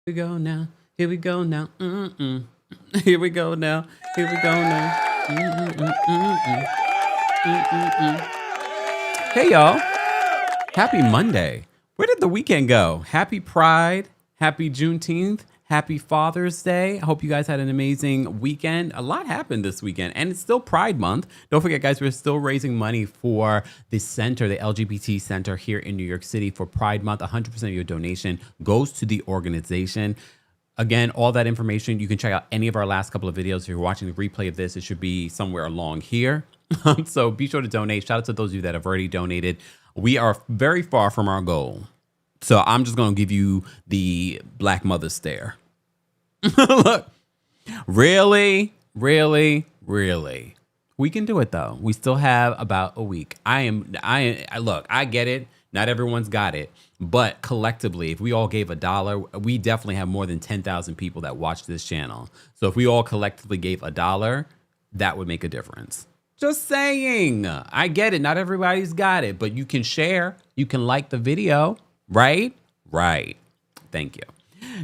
Here we go now. Here we go now. Here we go now. Here we go now. Here we go now. Hey, y'all. Happy Monday. Where did the weekend go? Happy Pride. Happy Juneteenth. Happy Father's Day. I hope you guys had an amazing weekend. A lot happened this weekend, and it's still Pride Month. Don't forget, guys, we're still raising money for the center, the LGBT Center here in New York City for Pride Month. 100% of your donation goes to the organization. Again, all that information, you can check out any of our last couple of videos. If you're watching the replay of this, it should be somewhere along here. So be sure to donate. Shout out to those of you that have already donated. We are very far from our goal. So I'm just going to give you the Black Mother stare. Look, really? We can do it though. We still have about a week. Look, I get it. Not everyone's got it, but collectively, if we all gave $1, we definitely have more than 10,000 people that watch this channel. So if we all collectively gave $1, that would make a difference. Just saying. I get it. Not everybody's got it, but you can share. You can like the video. Right? Thank you.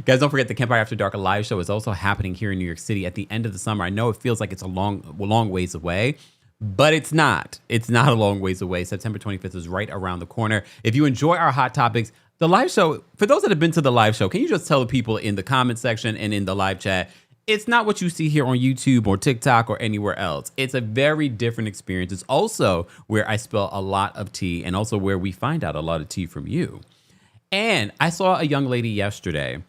Guys, don't forget the Kempire After Dark live show is also happening here in New York City at the end of the summer. I know it feels like it's a long ways away, but it's not. It's not a long ways away. September 25th is right around the corner. If you enjoy our hot topics, the live show, for those that have been to the live show, can you just tell the people in the comment section and in the live chat, it's not what you see here on YouTube or TikTok or anywhere else. It's a very different experience. It's also where I spill a lot of tea and also where we find out a lot of tea from you. And I saw a young lady yesterday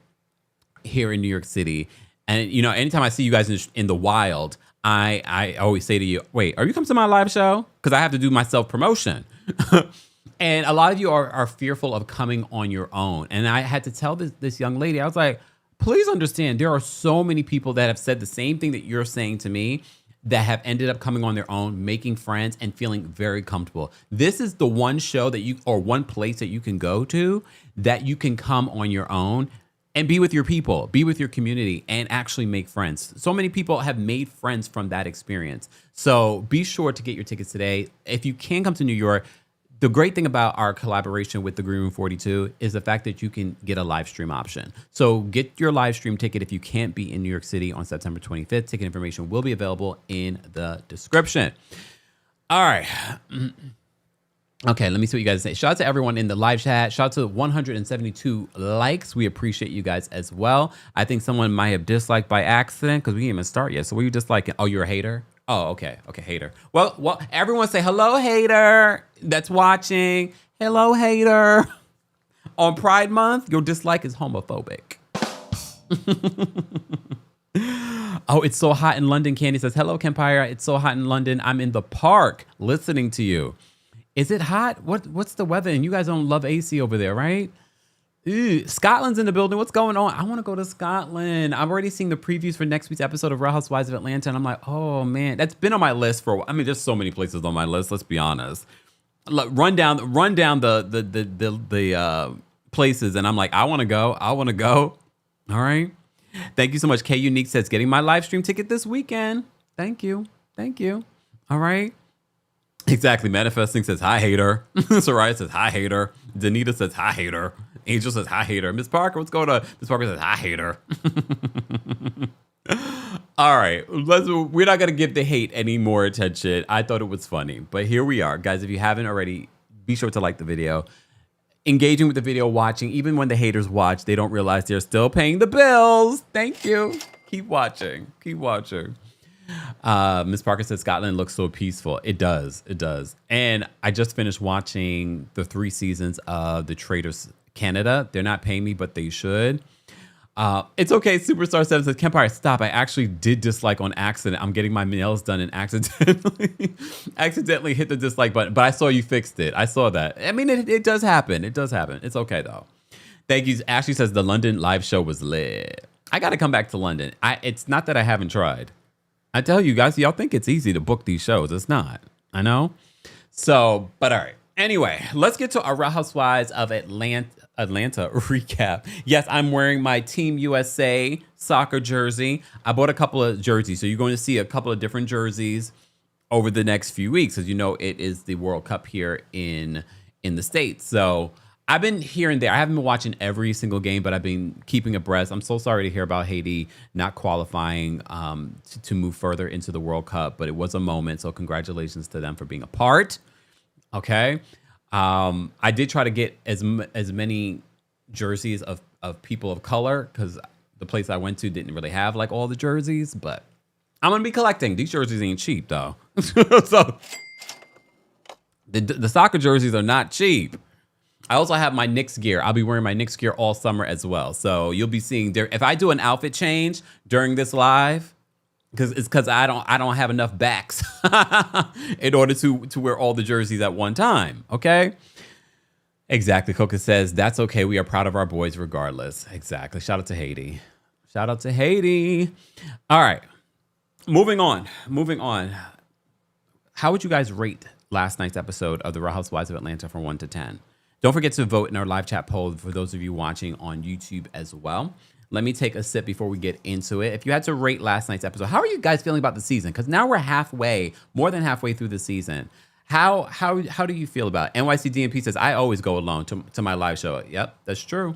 here in New York City. And, you know, anytime I see you guys in the wild, I always say to you, wait, are you coming to my live show? Because I have to do my self-promotion. And a lot of you are fearful of coming on your own. And I had to tell this young lady, I was like, please understand, there are so many people that have said the same thing that you're saying to me that have ended up coming on their own, making friends and feeling very comfortable. This is the one show or one place that you can go to that you can come on your own and be with your people, be with your community, and actually make friends. So many people have made friends from that experience. So be sure to get your tickets today. If you can come to New York, the great thing about our collaboration with the Green Room 42 is the fact that you can get a live stream option. So get your live stream ticket if you can't be in New York City on September 25th. Ticket information will be available in the description. All right. Okay, let me see what you guys say. Shout out to everyone in the live chat. Shout out to 172 likes. We appreciate you guys as well. I think someone might have disliked by accident because we didn't even start yet. So were you disliking? Oh, you're a hater? Oh, okay. Okay, hater. Well, everyone say hello, hater that's watching. Hello, hater. On Pride Month, your dislike is homophobic. Oh, it's so hot in London. Candy says, hello, Kempire. It's so hot in London. I'm in the park listening to you. Is it hot? What's the weather? And you guys don't love AC over there, right? Ew. Scotland's in the building. What's going on? I want to go to Scotland. I'm already seeing the previews for next week's episode of Real Housewives of Atlanta, and I'm like, oh man, that's been on my list for a while. I mean, there's so many places on my list. Let's be honest. Look, run down the places, and I'm like, I want to go. All right. Thank you so much. K Unique says, getting my live stream ticket this weekend. Thank you. All right. Exactly. Manifesting says, hi, hater. Soraya says, hi, hater. Danita says, hi, hater. Angel says, hi, hater. Miss Parker, what's going on? Miss Parker says, hi, hater. All right, we're not gonna give the hate any more attention. I thought it was funny, but here we are, guys. If you haven't already, be sure to like the video, engaging with the video, watching. Even when the haters watch, they don't realize they're still paying the bills. Thank you. Keep watching. Keep watching. Miss Parker says Scotland looks so peaceful. It does. It does. And I just finished watching the 3 seasons of The Traitors Canada. They're not paying me, but they should. It's okay. Superstar 7 says, Kempire, stop. I actually did dislike on accident. I'm getting my nails done and accidentally hit the dislike button. But I saw you fixed it. I saw that. I mean, it does happen. It does happen. It's okay, though. Thank you. Ashley says, the London live show was lit. I got to come back to London. It's not that I haven't tried. I tell you guys, y'all think it's easy to book these shows. It's not. I know. So, but all right. Anyway, let's get to our Real Housewives of Atlanta recap. Yes, I'm wearing my Team USA soccer jersey. I bought a couple of jerseys. So you're going to see a couple of different jerseys over the next few weeks. As you know, it is the World Cup here in the States. So I've been here and there. I haven't been watching every single game, but I've been keeping abreast. I'm so sorry to hear about Haiti not qualifying to move further into the World Cup, but it was a moment. So congratulations to them for being a part. Okay. I did try to get as many jerseys of people of color because the place I went to didn't really have like all the jerseys, but I'm going to be collecting. These jerseys ain't cheap though. So the soccer jerseys are not cheap. I also have my Knicks gear. I'll be wearing my Knicks gear all summer as well. So you'll be seeing there. If I do an outfit change during this live, because I don't have enough backs in order to wear all the jerseys at one time. Okay. Exactly. Coca says that's okay. We are proud of our boys regardless. Exactly. Shout out to Haiti. Shout out to Haiti. All right. Moving on. How would you guys rate last night's episode of the Real Housewives of Atlanta from 1 to 10? Don't forget to vote in our live chat poll for those of you watching on YouTube as well. Let me take a sip before we get into it. If you had to rate last night's episode, how are you guys feeling about the season? Because now we're more than halfway through the season. How do you feel about it? NYC DMP says, I always go alone to my live show. Yep, that's true.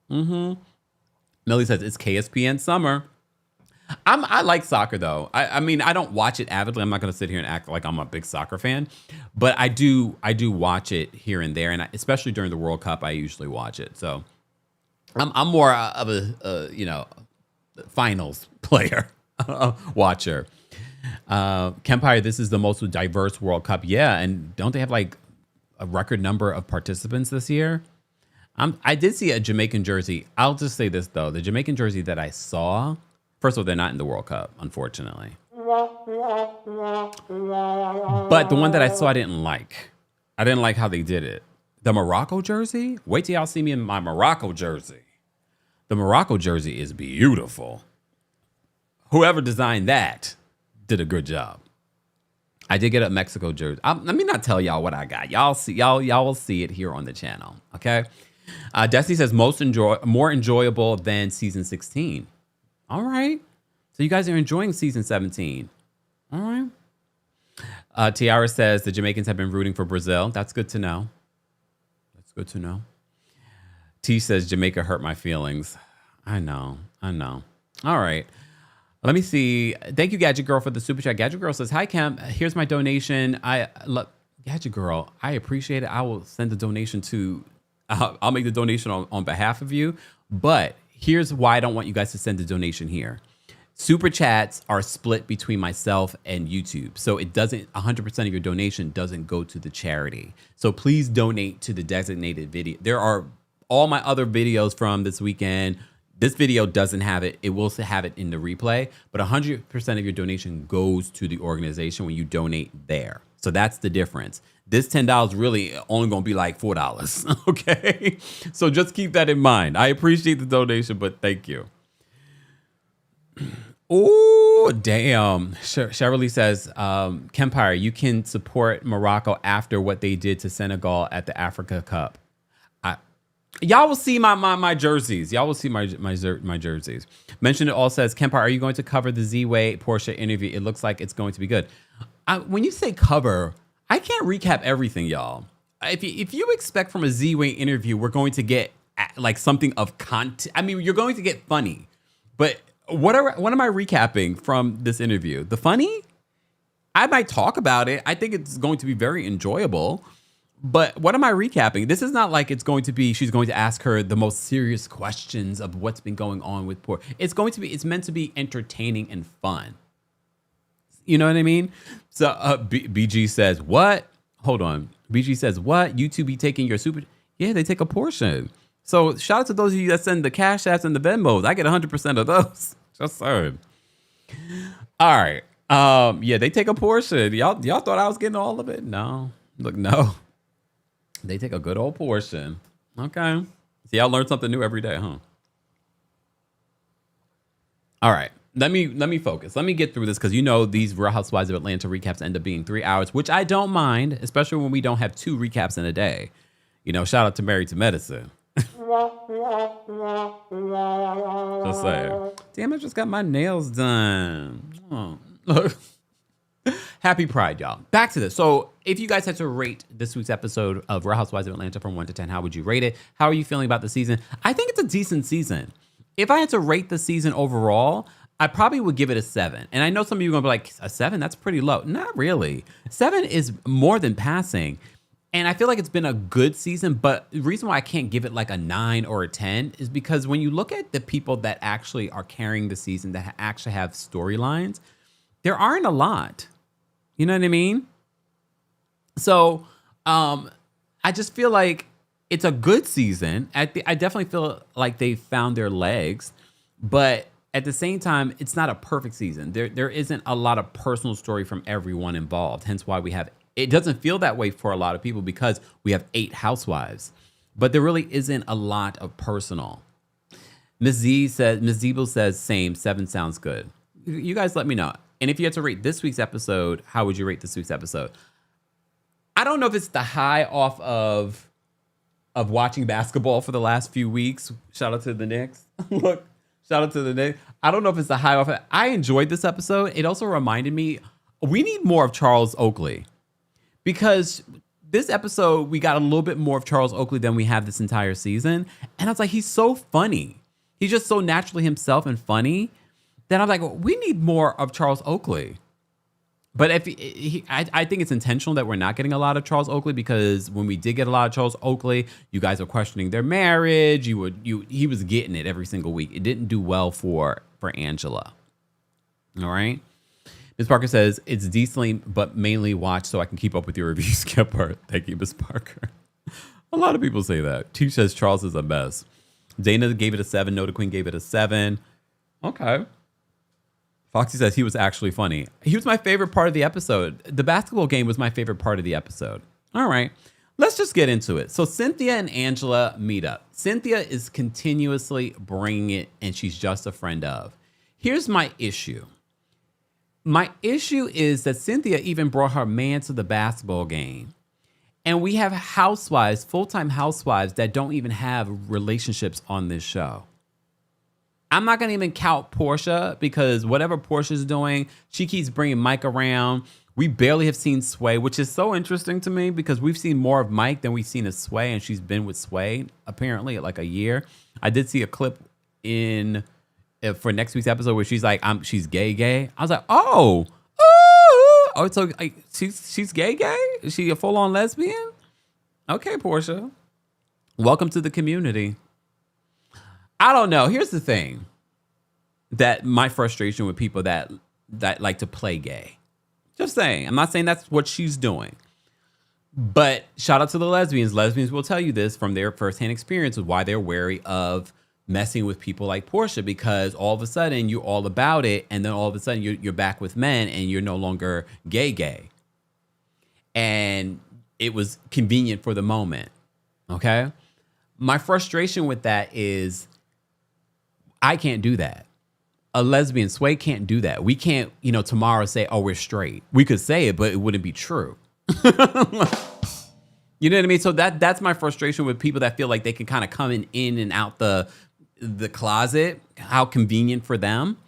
Millie says, it's KSPN summer. I like soccer though. I mean, I don't watch it avidly. I'm not going to sit here and act like I'm a big soccer fan, but I do watch it here and there, and especially during the World Cup, I usually watch it. So I'm more of a finals player, watcher. Kempire, this is the most diverse World Cup. Yeah, and don't they have like a record number of participants this year? I did see a Jamaican jersey. I'll just say this though, the Jamaican jersey that I saw. First of all, they're not in the World Cup, unfortunately. But the one that I saw, I didn't like. I didn't like how they did it. The Morocco jersey? Wait till y'all see me in my Morocco jersey. The Morocco jersey is beautiful. Whoever designed that did a good job. I did get a Mexico jersey. Let me not tell y'all what I got. Y'all will see it here on the channel. Okay. Destiny says more enjoyable than season 16. All right. So you guys are enjoying season 17. All right. Tiara says the Jamaicans have been rooting for Brazil. That's good to know. That's good to know. T says Jamaica hurt my feelings. I know. All right. Let me see. Thank you, Gadget Girl, for the super chat. Gadget Girl says, hi, Kemp. Here's my donation. Gadget Girl, I appreciate it. I will send the donation I'll make the donation on behalf of you. But here's why I don't want you guys to send the donation here. Super chats are split between myself and YouTube. So it doesn't, 100% of your donation doesn't go to the charity. So please donate to the designated video. There are all my other videos from this weekend. This video doesn't have it. It will have it in the replay, but 100% of your donation goes to the organization when you donate there. So that's the difference. This $10 really only going to be like $4. Okay. So just keep that in mind. I appreciate the donation, but thank you. Oh, damn. Shirley says, Kempire, you can support Morocco after what they did to Senegal at the Africa Cup. Y'all will see my jerseys. Y'all will see my jerseys. Mentioned It All says, Kempire, are you going to cover the Z-Way Portia interview? It looks like it's going to be good. When you say cover, I can't recap everything, y'all. If you expect from a Z-Way interview, we're going to get like something of content. I mean, you're going to get funny, but what am I recapping from this interview? The funny? I might talk about it. I think it's going to be very enjoyable. But what am I recapping? This is not like it's going to be, she's going to ask her the most serious questions of what's been going on with Portia. It's meant to be entertaining and fun. You know what I mean? So BG says, what? Hold on. BG says, what? You two be taking your super? Yeah, they take a portion. So shout out to those of you that send the Cash Apps and the Venmos. I get 100% of those. Just saying. All right. Yeah, they take a portion. Y'all thought I was getting all of it? No. Look, no. They take a good old portion. Okay. See, y'all learn something new every day, huh? All right. Let me focus. Let me get through this because you know these Real Housewives of Atlanta recaps end up being 3 hours, which I don't mind, especially when we don't have 2 recaps in a day. You know, shout out to Married to Medicine. Just saying. Damn, I just got my nails done. Oh, look. Happy Pride, y'all. Back to this. So if you guys had to rate this week's episode of Real Housewives of Atlanta from 1 to 10, how would you rate it? How are you feeling about the season? I think it's a decent season. If I had to rate the season overall, I probably would give it a 7. And I know some of you are going to be like, a 7? That's pretty low. Not really. 7 is more than passing. And I feel like it's been a good season, but the reason why I can't give it like a 9 or a 10 is because when you look at the people that actually are carrying the season, that actually have storylines, there aren't a lot. You know what I mean? So I just feel like it's a good season. I definitely feel like they found their legs, but at the same time, it's not a perfect season. There isn't a lot of personal story from everyone involved. Hence why it doesn't feel that way for a lot of people because we have 8 housewives, but there really isn't a lot of personal. Ms. Zeeble says same, 7 sounds good. You guys let me know. And if you had to rate this week's episode, how would you rate this week's episode? I don't know if it's the high off of watching basketball for the last few weeks. Shout out to the Knicks. Look, shout out to the Knicks. I don't know if it's the high off. I enjoyed this episode. It also reminded me, we need more of Charles Oakley. Because this episode, we got a little bit more of Charles Oakley than we have this entire season. And I was like, he's so funny. He's just so naturally himself and funny. Then I'm like, well, we need more of Charles Oakley. But I think it's intentional that we're not getting a lot of Charles Oakley because when we did get a lot of Charles Oakley, you guys are questioning their marriage. He was getting it every single week. It didn't do well for Angela. All right. Ms. Parker says, it's decently, but mainly watched so I can keep up with your reviews, Kempire. Thank you, Ms. Parker. A lot of people say that. T says Charles is a mess. Dana gave it a 7. Noda Queen gave it a 7. Okay. Foxy says he was actually funny. He was my favorite part of the episode. The basketball game was my favorite part of the episode. All right. Let's just get into it. So Cynthia and Angela meet up. Cynthia is continuously bringing it, and she's just a friend of. Here's my issue. My issue is that Cynthia even brought her man to the basketball game. And we have housewives, full-time housewives that don't even have relationships on this show. I'm not going to even count Portia because whatever Portia's doing, she keeps bringing Mike around. We barely have seen Sway, which is so interesting to me because we've seen more of Mike than we've seen of Sway, and she's been with Sway apparently like a year. I did see a clip for next week's episode where she's like, she's gay. I was like, oh, so she's gay? Is she a full-on lesbian? Okay, Portia. Welcome to the community. I don't know. Here's the thing that my frustration with people that like to play gay. Just saying. I'm not saying that's what she's doing. But shout out to the lesbians. Lesbians will tell you this from their firsthand experience of why they're wary of messing with people like Portia, because all of a sudden you're all about it. And then all of a sudden you're back with men and you're no longer gay. And it was convenient for the moment. Okay. My frustration with that is I can't do that. A lesbian Sway can't do that. We can't, tomorrow say, oh, we're straight. We could say it, but it wouldn't be true. You know what I mean? So that's my frustration with people that feel like they can kind of come in and out the closet. How convenient for them.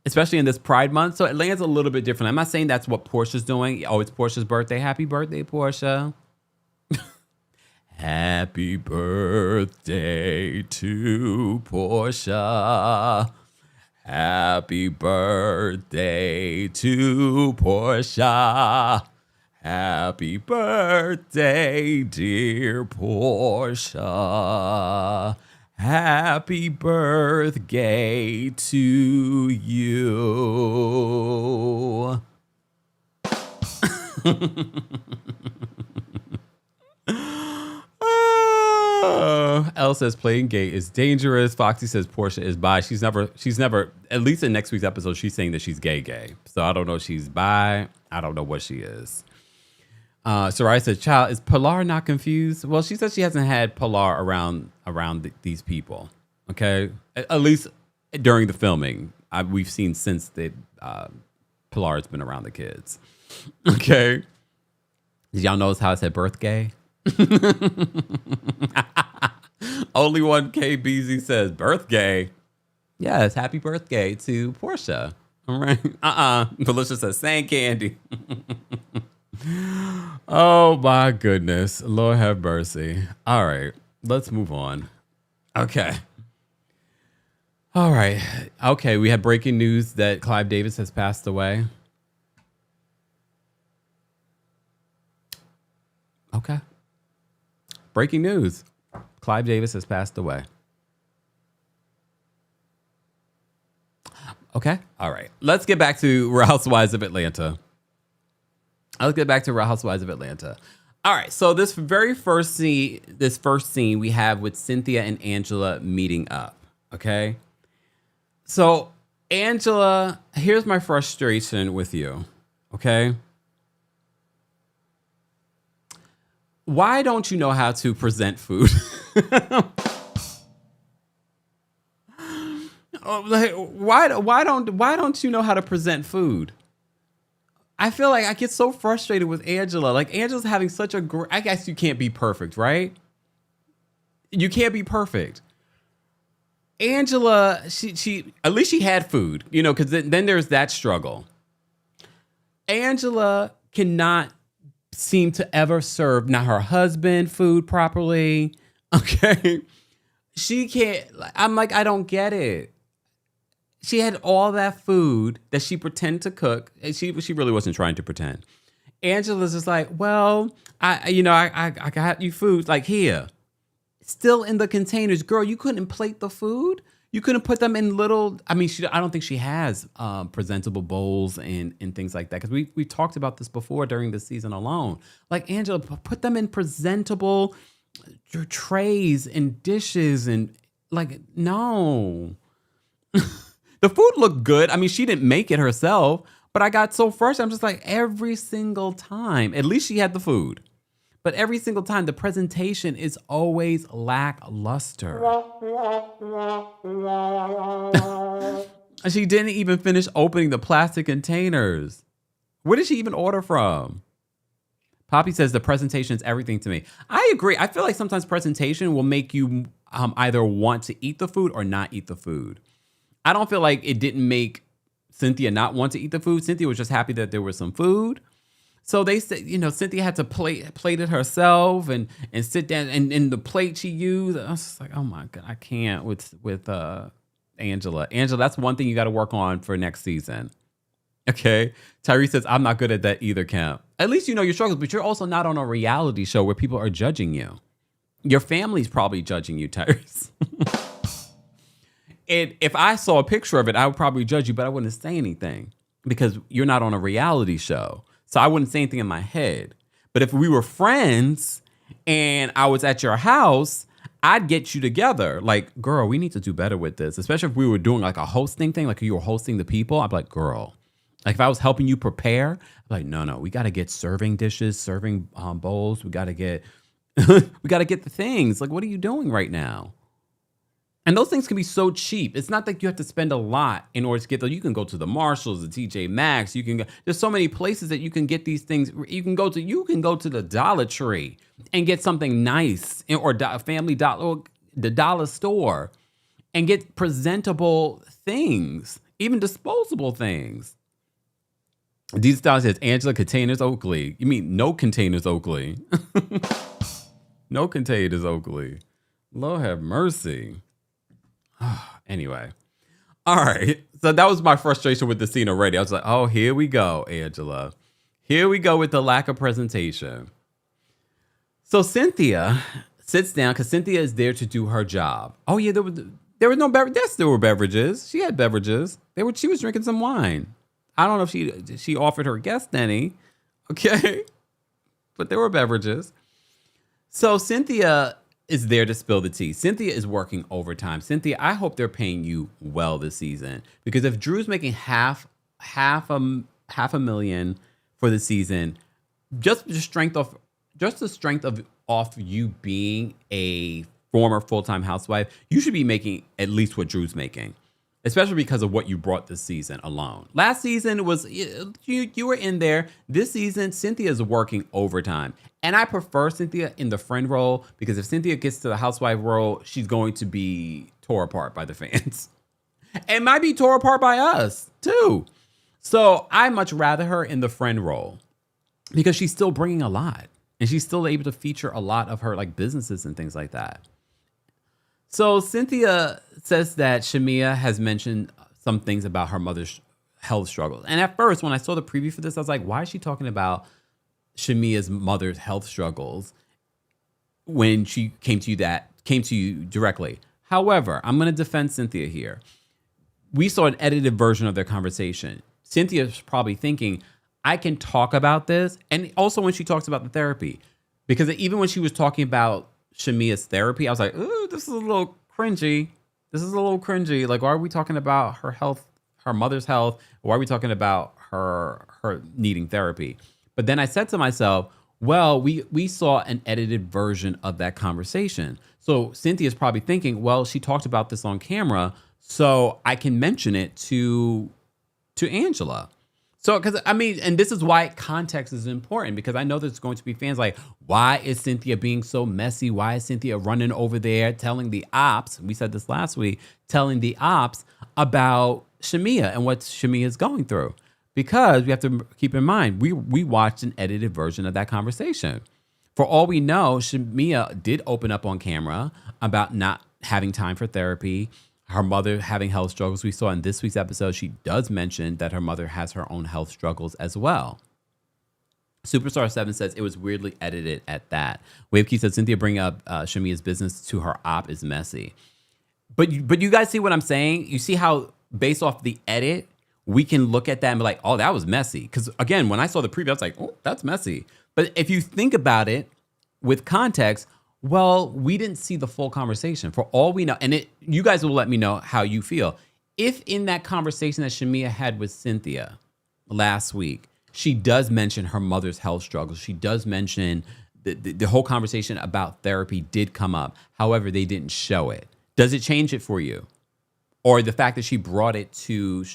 Especially in this Pride Month. So Atlanta's a little bit different. I'm not saying that's what Portia's doing. Oh, it's Portia's birthday. Happy birthday, Portia. Happy birthday to Portia. Happy birthday to Portia. Happy birthday, dear Portia. Happy birthday to you. Elle says playing gay is dangerous. Foxy says Portia is bi. She's never, at least in next week's episode, she's saying that she's gay. So I don't know if she's bi. I don't know what she is. Soraya said, child, is Pilar not confused? Well, she says she hasn't had Pilar around these people. Okay. At least during the filming, we've seen since that Pilar has been around the kids. Okay. Did y'all notice how it said birthday? Only one KBZ says birthday. Yes, happy birthday to Portia. All right. Felicia says sand candy. Oh my goodness. Lord have mercy. All right. Let's move on. Okay. All right. Okay. We had breaking news that Clive Davis has passed away. Okay. Breaking news. Clive Davis has passed away. Okay. All right. Let's get back to Real Housewives of Atlanta. All right. So this first scene we have with Cynthia and Angela meeting up. Okay. So Angela, here's my frustration with you. Okay. Why don't you know how to present food? Why don't you know how to present food? I feel like I get so frustrated with Angela. Like Angela's having such a great, I guess you can't be perfect, right? You can't be perfect. Angela, she at least she had food, you know, because then there's that struggle. Angela cannot seem to ever serve not her husband food properly. Okay. She can't, I'm like, I don't get it. She had all that food that she pretended to cook. And she really wasn't trying to pretend. Angela's just like, well, I got you food like here. Still in the containers. Girl, you couldn't plate the food? You couldn't put them in little, I don't think she has presentable bowls and things like that. Because we talked about this before during the season alone. Like, Angela, put them in presentable trays and dishes and like, no. The food looked good. I mean, she didn't make it herself, but I got so frustrated. I'm just like, every single time, at least she had the food. But every single time, the presentation is always lackluster. She didn't even finish opening the plastic containers. Where did she even order from? Poppy says the presentation is everything to me. I agree. I feel like sometimes presentation will make you either want to eat the food or not eat the food. I don't feel like it didn't make Cynthia not want to eat the food. Cynthia was just happy that there was some food. So they said, you know, Cynthia had to plate it herself and sit down and the plate she used. I was just like, oh my God, I can't with Angela. Angela, that's one thing you got to work on for next season. Okay. Tyrese says, I'm not good at that either, Kemp. At least you know your struggles, but you're also not on a reality show where people are judging you. Your family's probably judging you, Tyrese. And if I saw a picture of it, I would probably judge you, but I wouldn't say anything because you're not on a reality show. So I wouldn't say anything in my head. But if we were friends and I was at your house, I'd get you together. Like, girl, we need to do better with this. Especially if we were doing like a hosting thing, like you were hosting the people. I'd be like, girl, like if I was helping you prepare, I'd be like, no, we got to get serving dishes, serving bowls. We got to get, we got to get the things. Like, what are you doing right now? And those things can be so cheap. It's not like you have to spend a lot in order to get those. You can go to the Marshalls, the TJ Maxx. You can go. There's so many places that you can get these things. You can go to the Dollar Tree and get something nice, or Family Dollar, the dollar store, and get presentable things, even disposable things. These Styles says, Angela, containers Oakley. You mean no containers Oakley? No containers Oakley. Lord have mercy. Anyway, All right. So that was my frustration with the scene already. I was like, oh, here we go, Angela. Here we go with the lack of presentation. So Cynthia sits down because Cynthia is there to do her job. Oh, yeah, there was no beverage. Yes, there were beverages. She had beverages. She was drinking some wine. I don't know if she offered her guest any. Okay. But there were beverages. So Cynthia is there to spill the tea. Cynthia is working overtime. Cynthia, I hope they're paying you well this season, because if Drew's making half a million for the season, just the strength of off you being a former full-time housewife, you should be making at least what Drew's making, especially because of what you brought this season alone. Last season was, you were in there. This season, Cynthia is working overtime. And I prefer Cynthia in the friend role, because if Cynthia gets to the housewife role, she's going to be tore apart by the fans. And might be tore apart by us, too. So I much rather her in the friend role, because she's still bringing a lot. And she's still able to feature a lot of her like businesses and things like that. So Cynthia says that Shamea has mentioned some things about her mother's health struggles. And at first, when I saw the preview for this, I was like, why is she talking about Shamea's mother's health struggles when she came to you directly? However, I'm going to defend Cynthia here. We saw an edited version of their conversation. Cynthia's probably thinking, I can talk about this. And also when she talks about the therapy, because even when she was talking about Shamea's therapy, I was like, ooh, this is a little cringy. Like, why are we talking about her health, her mother's health? Why are we talking about her needing therapy? But then I said to myself, well, we saw an edited version of that conversation. So Cynthia's probably thinking, well, she talked about this on camera, so I can mention it to Angela. So, because I mean, and this is why context is important, because I know there's going to be fans like, why is Cynthia being so messy? Why is Cynthia running over there telling the ops? We said this last week, telling the ops about Shamea and what Shamea is going through. Because we have to keep in mind, we watched an edited version of that conversation. For all we know, Shamea did open up on camera about not having time for therapy, her mother having health struggles. We saw in this week's episode, she does mention that her mother has her own health struggles as well. Superstar 7 says it was weirdly edited at that. Wavekey said Cynthia bringing up Shamea's business to her op is messy. But you guys see what I'm saying? You see how based off the edit, we can look at that and be like, oh, that was messy. Because again, when I saw the preview, I was like, oh, that's messy. But if you think about it with context, well, we didn't see the full conversation. For all we know, and you guys will let me know how you feel. If in that conversation that Shamea had with Cynthia last week, she does mention her mother's health struggles. She does mention the whole conversation about therapy did come up. However, they didn't show it. Does it change it for you? Or the fact that she brought it to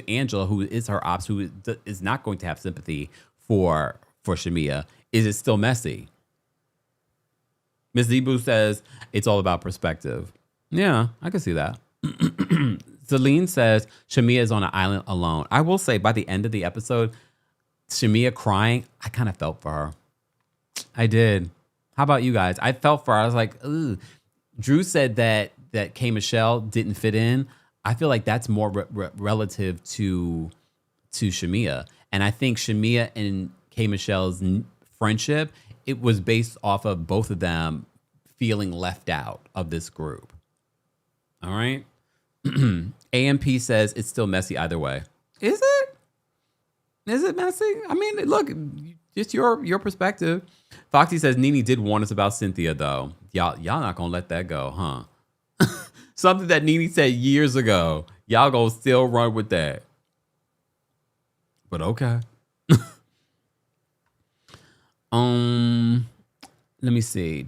Angela, who is her ops, who is not going to have sympathy for Shamea, is it still messy? Ms. Zebu says it's all about perspective. Yeah, I can see that. Celine says Shamea is on an island alone. I will say by the end of the episode, Shamea crying, I kind of felt for her. I did. How about you guys? I felt for her. I was like, ooh. Drew said that K. Michelle didn't fit in. I feel like that's more relative to Shamea. And I think Shamea and K. Michelle's friendship, it was based off of both of them feeling left out of this group. All right. AMP says it's still messy either way. Is it? Is it messy? I mean, look, just your perspective. Foxy says Nene did warn us about Cynthia, though. Y'all not gonna let that go, huh? Something that Nene said years ago. Y'all gonna still run with that. But okay. Let me see.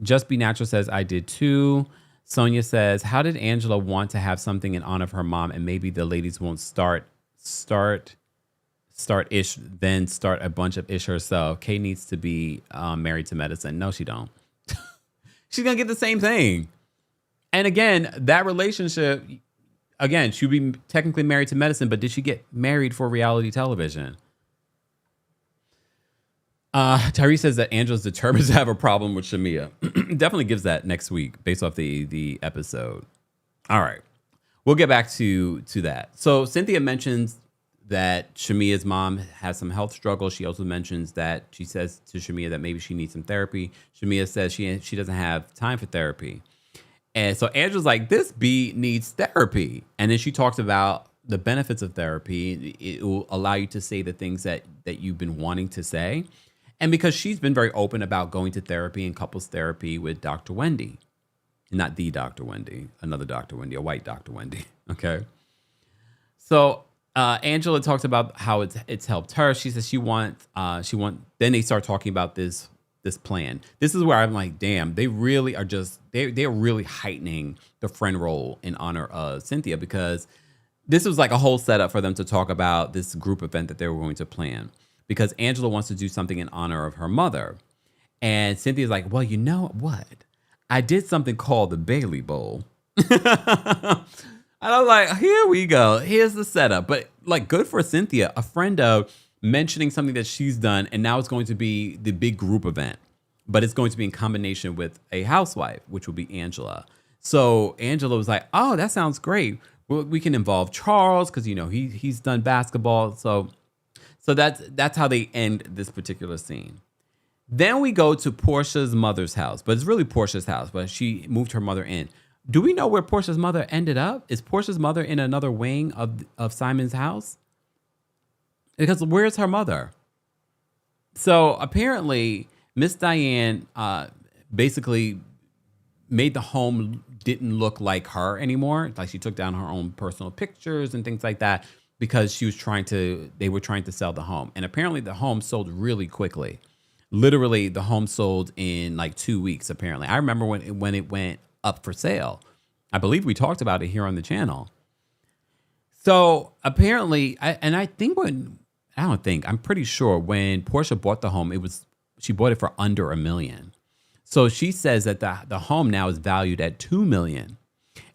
Just Be Natural says I did too. Sonia says, how did Angela want to have something in honor of her mom, and maybe the ladies won't start ish, then start a bunch of ish herself. Kay needs to be married to medicine. No, she don't. She's gonna get the same thing. And again, that relationship, again, she'd be technically married to medicine, but did she get married for reality television? Tyrese says that Angela's determined to have a problem with Shamea. Definitely gives that next week based off the episode. All right. We'll get back to that. So Cynthia mentions that Shamea's mom has some health struggles. She also mentions that she says to Shamea that maybe she needs some therapy. Shamea says she doesn't have time for therapy. And so Angela's like, this bee needs therapy. And then she talks about the benefits of therapy. It will allow you to say the things that you've been wanting to say. And because she's been very open about going to therapy and couples therapy with Dr. Wendy. Not the Dr. Wendy, another Dr. Wendy, a white Dr. Wendy. Okay. So Angela talks about how it's helped her. She says she wants, then they start talking about this plan. This is where I'm like, damn, they really are they're really heightening the friend role in honor of Cynthia, because this was like a whole setup for them to talk about this group event that they were going to plan, because Angela wants to do something in honor of her mother. And Cynthia's like, well, you know what? I did something called the Bailey Bowl. And I was like, here we go. Here's the setup. But like, good for Cynthia, a friend of, mentioning something that she's done. And now it's going to be the big group event. But it's going to be in combination with a housewife, which will be Angela. So Angela was like, oh, that sounds great. Well, we can involve Charles because, you know, he's done basketball. So that's how they end this particular scene. Then we go to Portia's mother's house, but it's really Portia's house, but she moved her mother in. Do we know where Portia's mother ended up? Is Portia's mother in another wing of Simon's house? Because where's her mother? So apparently Miss Diane basically made the home didn't look like her anymore. Like she took down her own personal pictures and things like that because they were trying to sell the home. And apparently the home sold really quickly. Literally the home sold in like 2 weeks, apparently. I remember when it went up for sale. I believe we talked about it here on the channel. So apparently, I'm pretty sure when Portia bought the home, she bought it for under $1 million. So she says that the home now is valued at $2 million.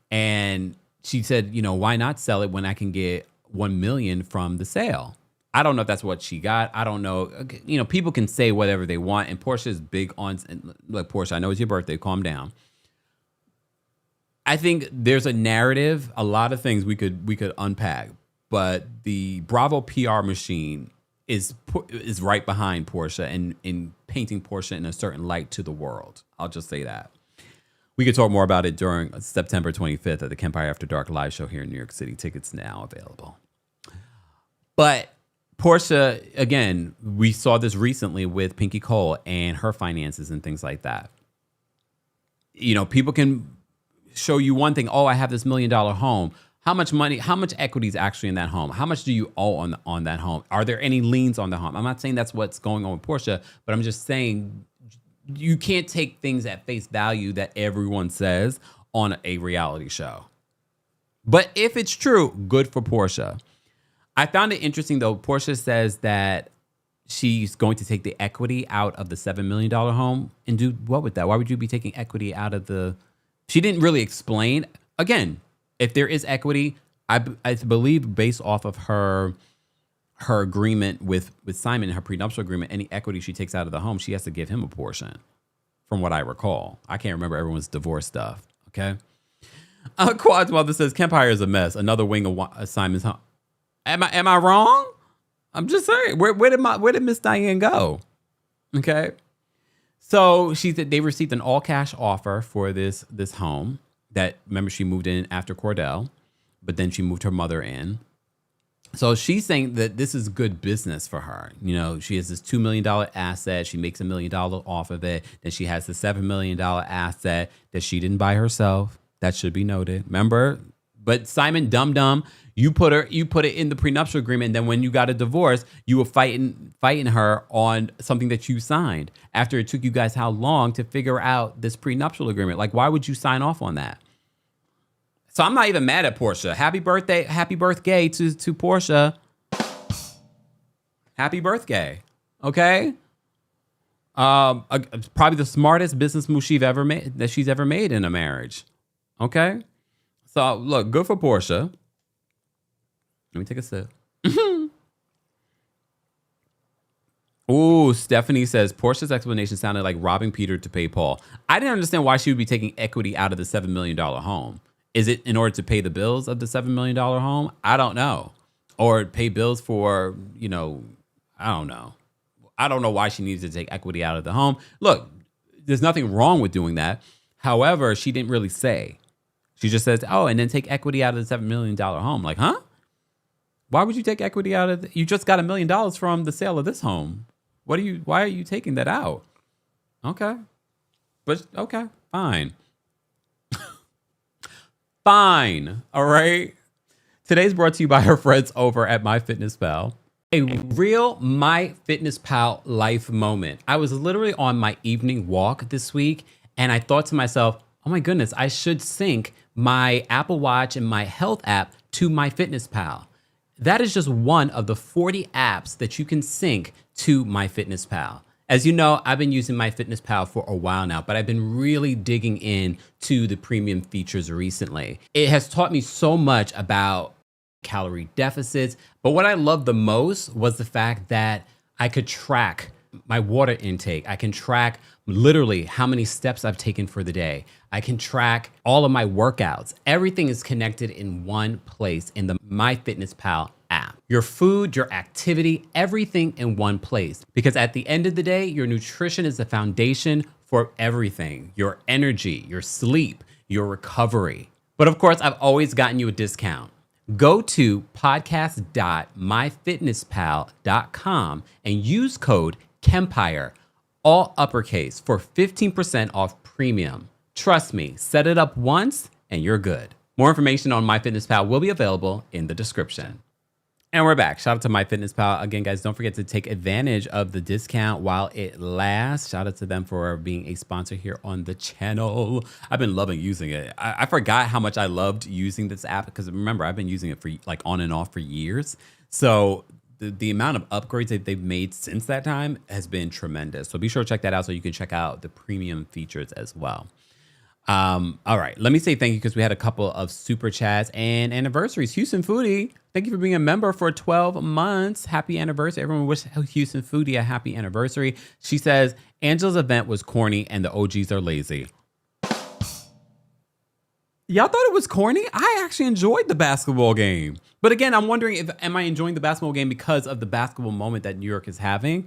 And she said, you know, why not sell it when I can get $1 million from the sale? I don't know if that's what she got. I don't know. You know, people can say whatever they want. And Portia is big on, look, Portia, I know it's your birthday. Calm down. I think there's a narrative, a lot of things we could unpack, but the Bravo PR machine is right behind Portia and in painting Portia in a certain light to the world. I'll just say that. We could talk more about it during September 25th at the Kempire After Dark live show here in New York City. Tickets now available. But Portia, again, we saw this recently with Pinky Cole and her finances and things like that. You know, people can show you one thing. Oh, I have this $1 million home. How much money, how much equity is actually in that home? How much do you owe on that home? Are there any liens on the home? I'm not saying that's what's going on with Portia, but I'm just saying you can't take things at face value that everyone says on a reality show. But if it's true, good for Portia. I found it interesting, though. Portia says that she's going to take the equity out of the $7 million home and do what with that? Why would you be taking equity out of the... She didn't really explain. Again, if there is equity, I believe based off of her agreement with Simon, her prenuptial agreement, any equity she takes out of the home, she has to give him a portion, from what I recall. I can't remember everyone's divorce stuff, okay? Quad's mother says, Kempire is a mess. Another wing of Simon's home. Am I wrong? I'm just saying. Where did Miss Diane go? Okay. So they received an all cash offer for this home that, remember, she moved in after Cordell, but then she moved her mother in. So she's saying that this is good business for her. You know, she has this $2 million asset. She makes $1 million off of it. Then she has the $7 million asset that she didn't buy herself. That should be noted. Remember? But Simon, dumb, you put it in the prenuptial agreement. And then when you got a divorce, you were fighting her on something that you signed after it took you guys how long to figure out this prenuptial agreement. Like, why would you sign off on that? So I'm not even mad at Portia. Happy birthday to Portia. Happy birthday. Okay. Probably the smartest business move she's ever made in a marriage. Okay. So look, good for Portia. Let me take a sip. Ooh, Stephanie says Portia's explanation sounded like robbing Peter to pay Paul. I didn't understand why she would be taking equity out of the $7 million home. Is it in order to pay the bills of the $7 million home? I don't know. Or pay bills for, I don't know. I don't know why she needs to take equity out of the home. Look, there's nothing wrong with doing that. However, she didn't really say. She just says, oh, and then take equity out of the $7 million home. Like, huh? Why would you take equity out of you just got $1 million from the sale of this home? Why are you taking that out? Okay. But okay, fine. Fine. All right. Today's brought to you by our friends over at MyFitnessPal. A real MyFitnessPal life moment. I was literally on my evening walk this week and I thought to myself, oh my goodness, I should sync my Apple Watch and my health app to MyFitnessPal. That is just one of the 40 apps that you can sync to MyFitnessPal. As you know, I've been using MyFitnessPal for a while now, but I've been really digging in to the premium features recently. It has taught me so much about calorie deficits, but what I loved the most was the fact that I could track my water intake. I can track literally how many steps I've taken for the day. I can track all of my workouts. Everything is connected in one place in the MyFitnessPal app. Your food, your activity, everything in one place. Because at the end of the day, your nutrition is the foundation for everything. Your energy, your sleep, your recovery. But of course, I've always gotten you a discount. Go to podcast.myfitnesspal.com and use code KEMPIRE, all uppercase, for 15% off premium. Trust me, set it up once and you're good. More information on MyFitnessPal will be available in the description. And we're back. Shout out to MyFitnessPal. Again, guys, don't forget to take advantage of the discount while it lasts. Shout out to them for being a sponsor here on the channel. I've been loving using it. I forgot how much I loved using this app because remember, I've been using it for like on and off for years. So the amount of upgrades that they've made since that time has been tremendous. So be sure to check that out so you can check out the premium features as well. All right, let me say thank you because we had a couple of super chats and anniversaries. Houston Foodie, thank you for being a member for 12 months. Happy anniversary. Everyone wish Houston Foodie a happy anniversary. She says, Angela's event was corny and the OGs are lazy. Y'all thought it was corny? I actually enjoyed the basketball game. But again, I'm wondering am I enjoying the basketball game because of the basketball moment that New York is having?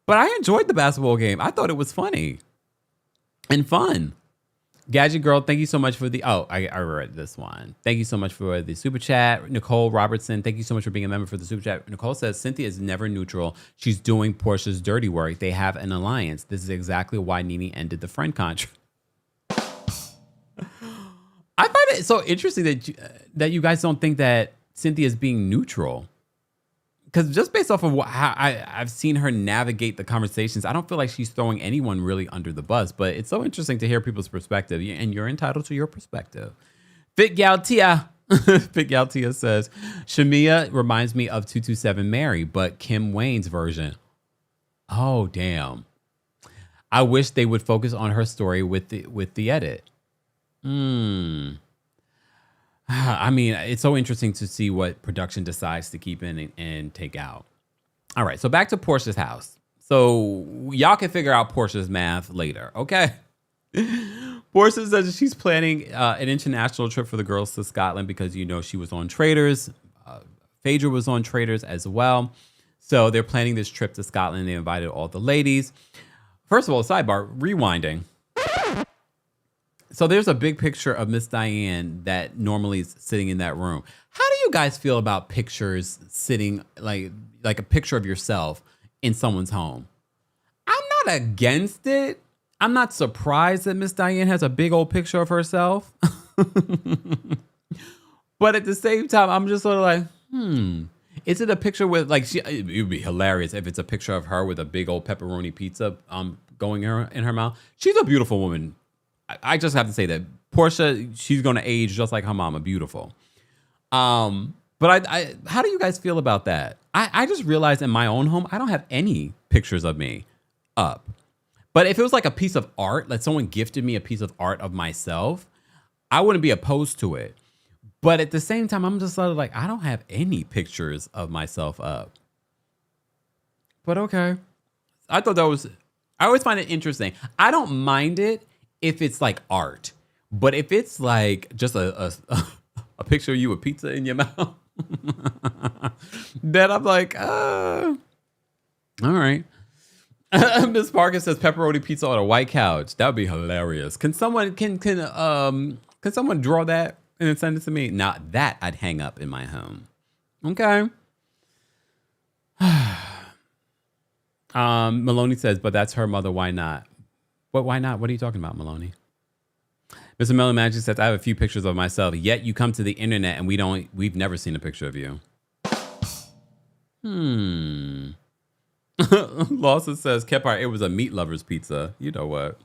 But I enjoyed the basketball game. I thought it was funny and fun. Gadget Girl, thank you so much for I read this one. Thank you so much for the super chat. Nicole Robertson, thank you so much for being a member for the super chat. Nicole says, Cynthia is never neutral. She's doing Portia's dirty work. They have an alliance. This is exactly why Nene ended the friend contract. I find it so interesting that you guys don't think that Cynthia is being neutral. Because just based off of how I've seen her navigate the conversations, I don't feel like she's throwing anyone really under the bus. But it's so interesting to hear people's perspective, and you're entitled to your perspective. Fit Gal Tia. Fit Gal Tia says, Shamea reminds me of 227 Mary, but Kim Wayne's version. Oh, damn. I wish they would focus on her story with the edit. I mean, it's so interesting to see what production decides to keep in and take out. All right, so back to Portia's house. So y'all can figure out Portia's math later, okay? Portia says she's planning an international trip for the girls to Scotland because, she was on Traders. Phaedra was on Traders as well. So they're planning this trip to Scotland. They invited all the ladies. First of all, sidebar, rewinding. So there's a big picture of Miss Diane that normally is sitting in that room. How do you guys feel about pictures sitting like a picture of yourself in someone's home? I'm not against it. I'm not surprised that Miss Diane has a big old picture of herself. But at the same time, I'm just sort of like, is it a picture with it would be hilarious if it's a picture of her with a big old pepperoni pizza going in her mouth. She's a beautiful woman. I just have to say that Portia, she's going to age just like her mama, beautiful. But how do you guys feel about that? I just realized in my own home, I don't have any pictures of me up. But if it was like a piece of art, like someone gifted me a piece of art of myself, I wouldn't be opposed to it. But at the same time, I'm just sort of like, I don't have any pictures of myself up. But okay. I thought that was, I always find it interesting. I don't mind it if it's like art, but if it's like just a picture of you with pizza in your mouth, then I'm like, all right. Miss Parker says pepperoni pizza on a white couch. That would be hilarious. Can someone someone draw that and then send it to me? Now that I'd hang up in my home. Okay. Maloney says, but that's her mother. Why not? But why not? What are you talking about, Maloney? Mr. Melon Magic says, I have a few pictures of myself, yet you come to the internet and we've never seen a picture of you. Lawson says, Kempire, it was a meat lover's pizza. You know what?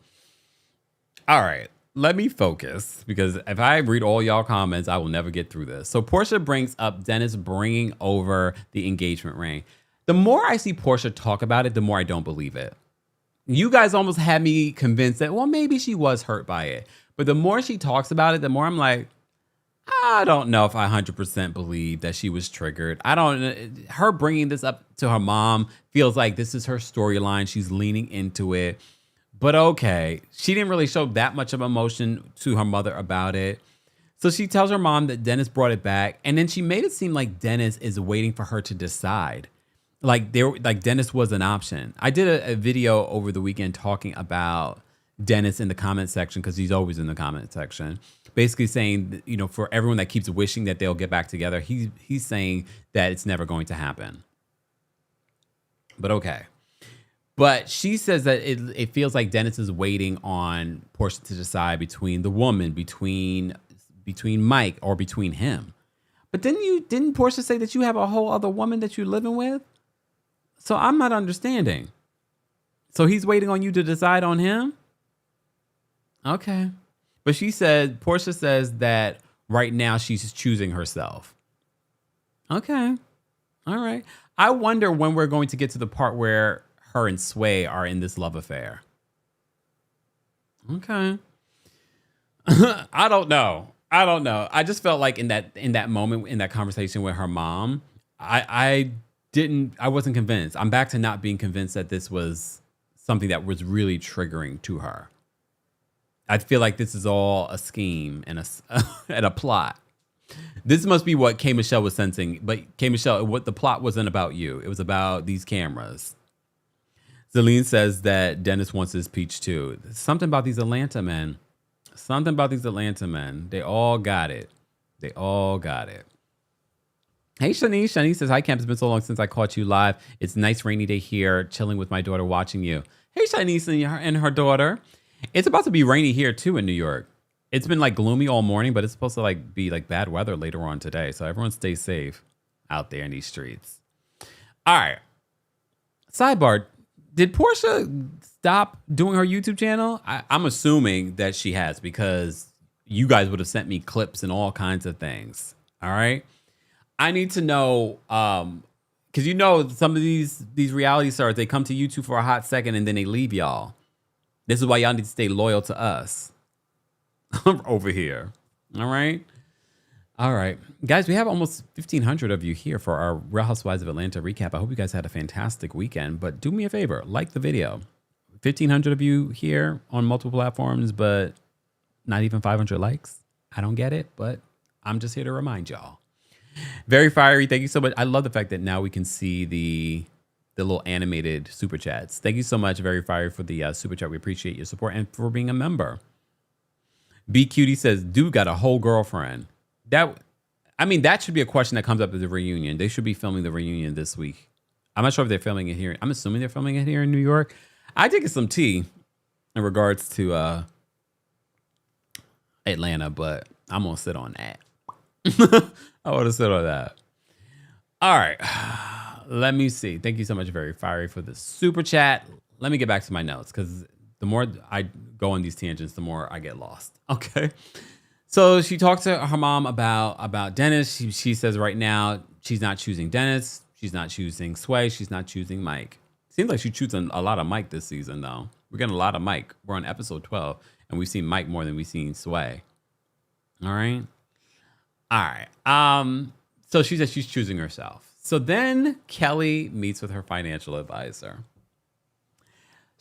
All right. Let me focus, because if I read all y'all comments, I will never get through this. So Portia brings up Dennis bringing over the engagement ring. The more I see Portia talk about it, the more I don't believe it. You guys almost had me convinced that, well, maybe she was hurt by it. But the more she talks about it, the more I'm like, I don't know if I 100% believe that she was triggered. Her bringing this up to her mom feels like this is her storyline. She's leaning into it. But okay, she didn't really show that much of emotion to her mother about it. So she tells her mom that Dennis brought it back. And then she made it seem like Dennis is waiting for her to decide. Like Dennis was an option. I did a video over the weekend talking about Dennis in the comment section, because he's always in the comment section, basically saying, you know, for everyone that keeps wishing that they'll get back together, he's saying that it's never going to happen. But okay. But she says that it feels like Dennis is waiting on Portia to decide between the woman, between Mike, or between him. But didn't Portia say that you have a whole other woman that you're living with? So I'm not understanding. So he's waiting on you to decide on him? Okay. But Portia says that right now she's choosing herself. Okay. All right. I wonder when we're going to get to the part where her and Sway are in this love affair. Okay. I don't know. I just felt like in that moment, in that conversation with her mom, I wasn't convinced. I'm back to not being convinced that this was something that was really triggering to her. I feel like this is all a scheme and a plot. This must be what K. Michelle was sensing. But K. Michelle, what the plot wasn't about you. It was about these cameras. Celine says that Dennis wants his peach too. Something about these Atlanta men. They all got it. Hey, Shanice. Shanice says, hi, Camp. It's been so long since I caught you live. It's a nice rainy day here, chilling with my daughter, watching you. Hey, Shanice and her daughter. It's about to be rainy here too in New York. It's been like gloomy all morning, but it's supposed to be bad weather later on today. So everyone stay safe out there in these streets. All right. Sidebar. Did Portia stop doing her YouTube channel? I'm assuming that she has, because you guys would have sent me clips and all kinds of things. All right. I need to know, because some of these reality stars, they come to YouTube for a hot second and then they leave y'all. This is why y'all need to stay loyal to us over here. All right. Guys, we have almost 1,500 of you here for our Real Housewives of Atlanta recap. I hope you guys had a fantastic weekend, but do me a favor, like the video. 1,500 of you here on multiple platforms, but not even 500 likes. I don't get it, but I'm just here to remind y'all. Very fiery. Thank you so much. I love the fact that now we can see the little animated super chats. Thank you so much, Very Fiery, for the super chat. We appreciate your support and for being a member. B Cutie says, dude got a whole girlfriend. That should be a question that comes up at the reunion. They should be filming the reunion this week. I'm not sure if they're filming it here. I'm assuming they're filming it here in New York. I think it's some tea in regards to Atlanta, but I'm going to sit on that. I want to sit on that. All right. Let me see. Thank you so much, Very Fiery, for the super chat. Let me get back to my notes, because the more I go on these tangents, the more I get lost. Okay. So she talked to her mom about Dennis. She says right now she's not choosing Dennis. She's not choosing Sway. She's not choosing Mike. Seems like she's choosing a lot of Mike this season, though. We're getting a lot of Mike. We're on episode 12, and we've seen Mike more than we've seen Sway. All right. So she says she's choosing herself. So then Kelly meets with her financial advisor.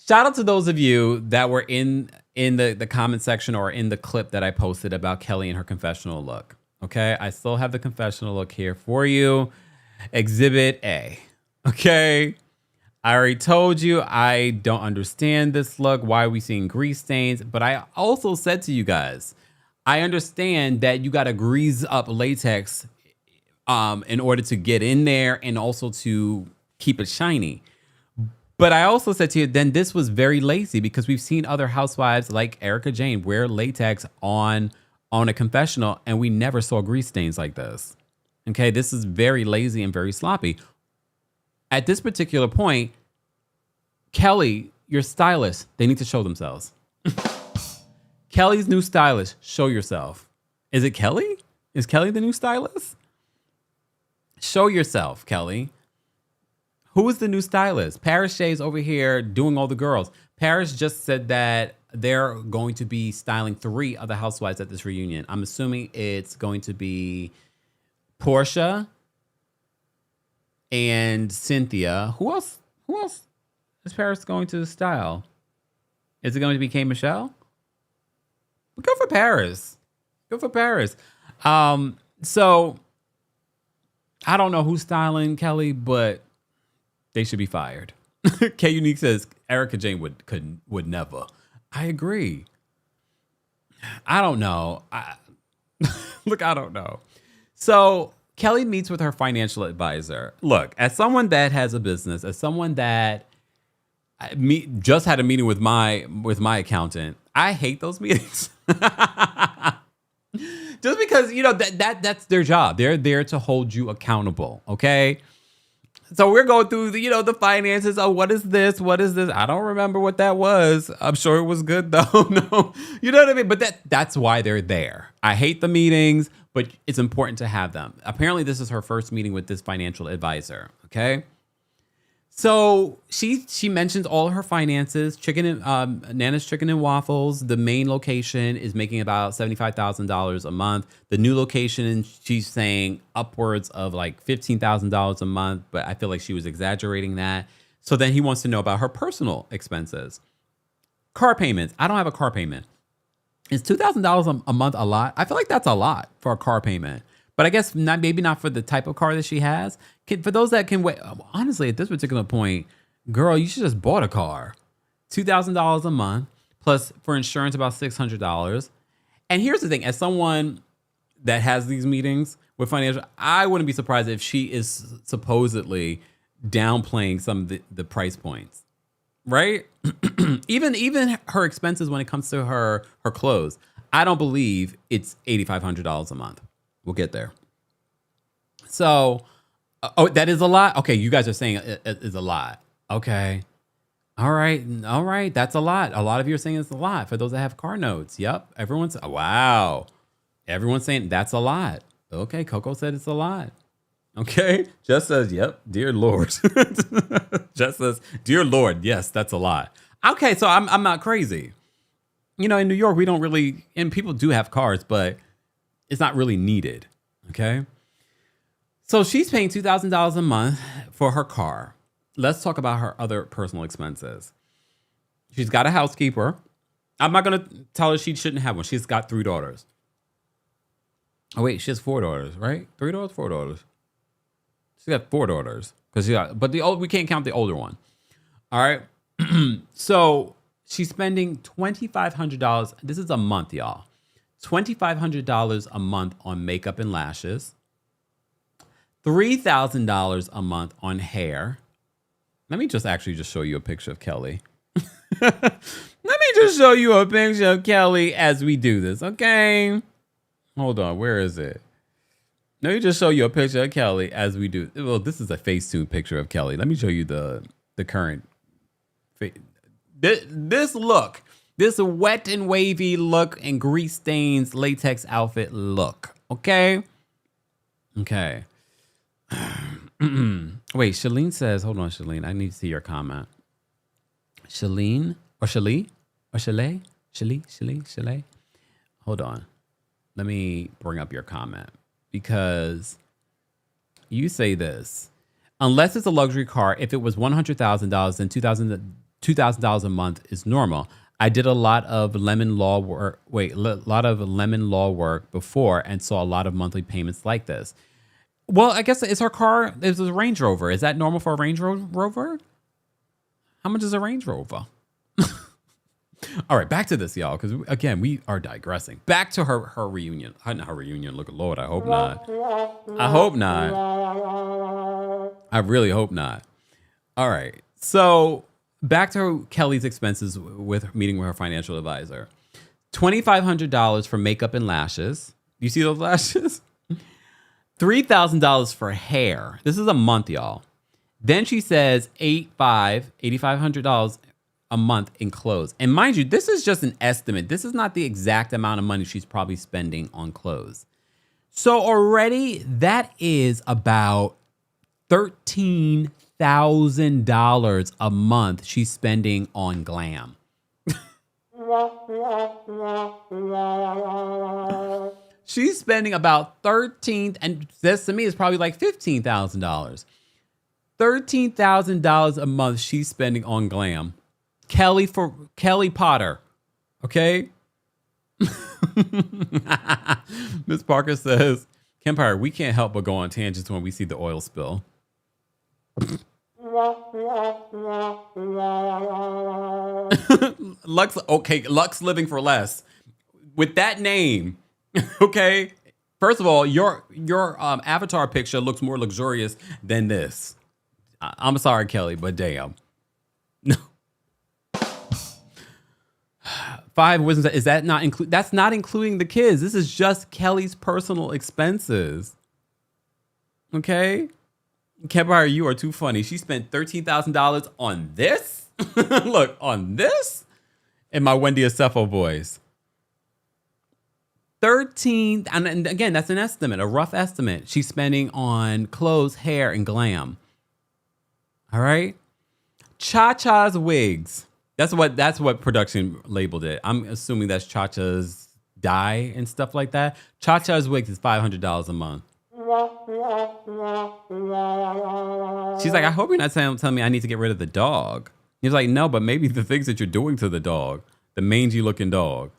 Shout out to those of you that were in the comment section or in the clip that I posted about Kelly and her confessional look. Okay, I still have the confessional look here for you. Exhibit A. Okay, I already told you I don't understand this look. Why are we seeing grease stains? But I also said to you guys, I understand that you got to grease up latex in order to get in there and also to keep it shiny. But I also said to you, then this was very lazy because we've seen other housewives like Erica Jane wear latex on a confessional and we never saw grease stains like this. Okay, this is very lazy and very sloppy. At this particular point, Kelly, your stylist, they need to show themselves. Kelly's new stylist, show yourself. Is it Kelly? Is Kelly the new stylist? Show yourself, Kelly. Who is the new stylist? Paris Shay's over here doing all the girls. Paris just said that they're going to be styling 3 other housewives at this reunion. I'm assuming it's going to be Portia and Cynthia. Who else is Paris going to style? Is it going to be K. Michelle? Go for Paris. Go for Paris. So I don't know who's styling Kelly, but they should be fired. K Unique says Erica Jane would never. I agree. I don't know. I don't know. So Kelly meets with her financial advisor. Look, as someone that has a business, as someone that just had a meeting with my accountant, I hate those meetings. Just because, that's their job. They're there to hold you accountable. Okay. So we're going through the finances. Oh, what is this? What is this? I don't remember what that was. I'm sure it was good though. No, you know what I mean? But that's why they're there. I hate the meetings, but it's important to have them. Apparently this is her first meeting with this financial advisor. Okay. So she mentions all her finances, Nana's Chicken and Waffles. The main location is making about $75,000 a month. The new location, she's saying upwards of like $15,000 a month, but I feel like she was exaggerating that. So then he wants to know about her personal expenses. Car payments. I don't have a car payment. Is $2,000 a month a lot? I feel like that's a lot for a car payment. But I guess maybe not for the type of car that she has. For those that can wait, honestly, at this particular point, girl, you should just bought a car. $2,000 a month, plus for insurance about $600. And here's the thing, as someone that has these meetings with financial, I wouldn't be surprised if she is supposedly downplaying some of the price points, right? even her expenses when it comes to her clothes. I don't believe it's $8,500 a month. We'll get there. So, that is a lot. Okay, you guys are saying it is a lot. Okay, all right. That's a lot. A lot of you are saying it's a lot for those that have car notes. Yep, wow. Everyone's saying that's a lot. Okay, Coco said it's a lot. Okay, Jess says, yep, dear Lord. Jess says, dear Lord, yes, that's a lot. Okay, so I'm not crazy. In New York, we don't really, and people do have cars, but it's not really needed, okay? So she's paying $2,000 a month for her car. Let's talk about her other personal expenses. She's got a housekeeper. I'm not going to tell her she shouldn't have one. She's got 3 daughters. Oh, wait, she has 4 daughters, right? 3 daughters, 4 daughters. She's got 4 daughters. But we can't count the older one. All right? So she's spending $2,500. This is a month, y'all. $2,500 a month on makeup and lashes, $3,000 a month on hair. Let me just show you a picture of Kelly. Let me just show you a picture of Kelly as we do this, okay? Hold on, where is it? Let me just show you a picture of Kelly as we do. Well, this is a Facetune picture of Kelly. Let me show you the current. This look. This wet and wavy look and grease stains latex outfit look. Okay? Okay. Wait, Shalene says, hold on, Shalene. I need to see your comment. Shalene or Shalee? Or Shalee? Shalee? Hold on. Let me bring up your comment because you say this. Unless it's a luxury car, if it was $100,000, then $2,000 a month is normal. I did a lot of lemon law work. Before and saw a lot of monthly payments like this. Well, I guess it's her car. It's a Range Rover. Is that normal for a Range Rover? How much is a Range Rover? All right, back to this, y'all, because again, we are digressing. Back to her reunion. Not her reunion. Look, Lord, I hope not. I hope not. I really hope not. All right, so back to Kelly's expenses with meeting with her financial advisor. $2,500 for makeup and lashes. You see those lashes? $3,000 for hair. This is a month, y'all. Then she says $8,500 a month in clothes. And mind you, this is just an estimate. This is not the exact amount of money she's probably spending on clothes. So already that is about $13,000 a month she's spending on glam. She's spending about and this to me is probably like $15,000. $13,000 a month she's spending on glam. Kelly Potter. Okay? Miss Parker says, Kempire, we can't help but go on tangents when we see the oil spill. Lux Living for Less. With that name, okay? First of all, your avatar picture looks more luxurious than this. I'm sorry, Kelly, but damn. No. 5 wisdoms. Is that not include? That's not including the kids. This is just Kelly's personal expenses. Okay, Kempire, you are too funny. She spent $13,000 on this. Look, on this. In my Wendy Acefo voice. 13, and again, that's an estimate, a rough estimate. She's spending on clothes, hair, and glam. All right, Cha-Cha's wigs. That's what production labeled it. I'm assuming that's Cha-Cha's dye and stuff like that. Cha-Cha's wigs is $500 a month. She's like, I hope you're not telling me I need to get rid of the dog. He's like, no, but maybe the things that you're doing to the dog, the mangy looking dog.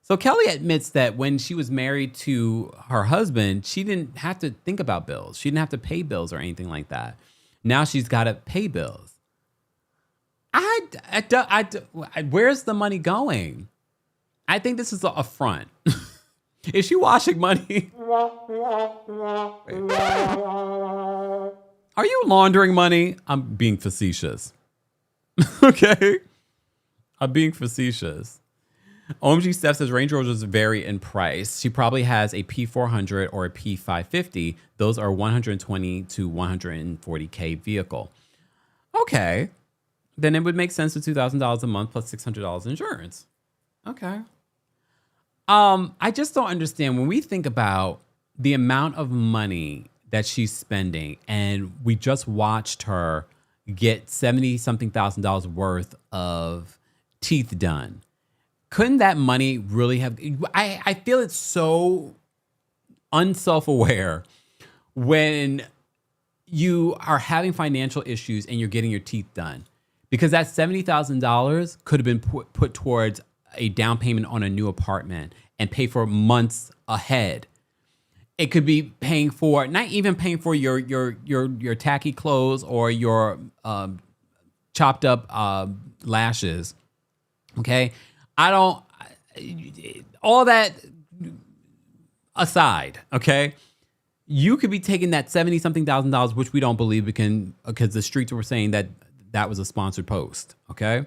So Kelly admits that when she was married to her husband, she didn't have to think about bills. She didn't have to pay bills or anything like that. Now she's got to pay bills. Where's the money going? I think this is a front. Is she washing money? Are you laundering money? I'm being facetious. Okay? I'm being facetious. OMG Steph says Range Rovers vary in price. She probably has a P400 or a P550. Those are 120 to 140K vehicle. Okay. Then it would make sense to $2,000 a month plus $600 insurance. Okay. I just don't understand when we think about the amount of money that she's spending, and we just watched her get $70-something thousand worth of teeth done. Couldn't that money really have? I feel it's so unself-aware when you are having financial issues and you're getting your teeth done. Because that $70,000 could have been put towards a down payment on a new apartment and pay for months ahead. It could be paying for, not even paying for your tacky clothes or your chopped up lashes. Okay, all that aside. Okay, you could be taking that $70-something thousand, which we don't believe because the streets were saying that was a sponsored post, okay?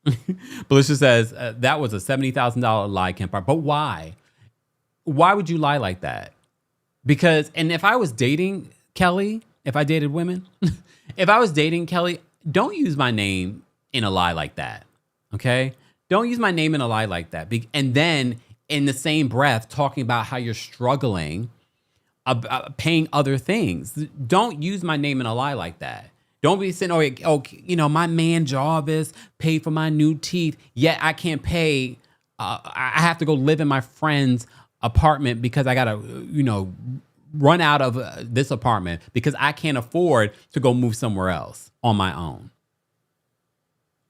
Belisha says, that was a $70,000 lie, Kempire. But why? Why would you lie like that? Because, and if I was dating Kelly, if I dated women, if I was dating Kelly, don't use my name in a lie like that, okay? Don't use my name in a lie like that. And then in the same breath, talking about how you're struggling, paying other things. Don't use my name in a lie like that. Don't be saying, my man Jarvis paid for my new teeth, yet I can't pay. I have to go live in my friend's apartment because I got to, run out of this apartment because I can't afford to go move somewhere else on my own.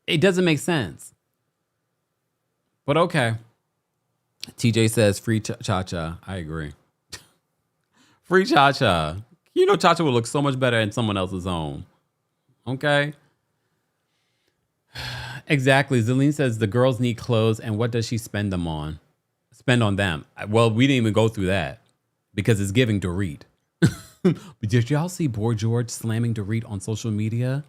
It doesn't make sense. But okay. TJ says free Cha-Cha. I agree. Free Cha-Cha. You know Cha-Cha would look so much better in someone else's home. Okay. Exactly. Zelene says the girls need clothes, and what does she spend them on? Spend on them. Well, we didn't even go through that because it's giving Dorit. But did y'all see Boy George slamming Dorit on social media?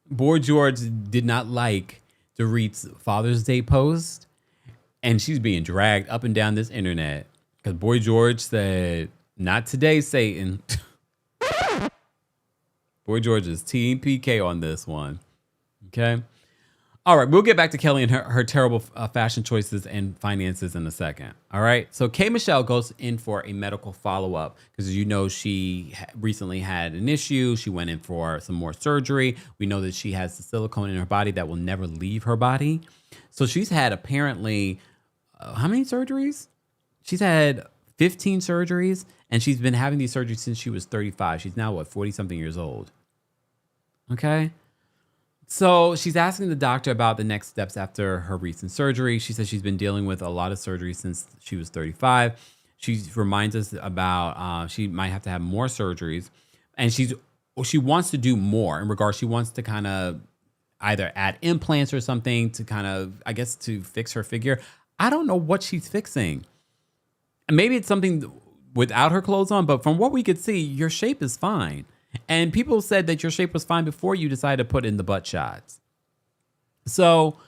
Boy George did not like Dorit's Father's Day post, and she's being dragged up and down this internet because Boy George said, "Not today, Satan." Boy George is Team PK on this one. Okay. All right, we'll get back to Kelly and her terrible fashion choices and finances in a second. All right, so K. Michelle goes in for a medical follow-up because you know she recently had an issue. She went in for some more surgery. We know that she has the silicone in her body that will never leave her body. So she's had apparently, how many surgeries? She's had 15 surgeries, and she's been having these surgeries since she was 35. She's now, 40-something years old? Okay. So she's asking the doctor about the next steps after her recent surgery. She says she's been dealing with a lot of surgery since she was 35. She reminds us about she might have to have more surgeries. And she wants to do more in regards. She wants to kind of either add implants or something to kind of, I guess, to fix her figure. I don't know what she's fixing. And maybe it's something without her clothes on, but from what we could see, your shape is fine. And people said that your shape was fine before you decided to put in the butt shots. So,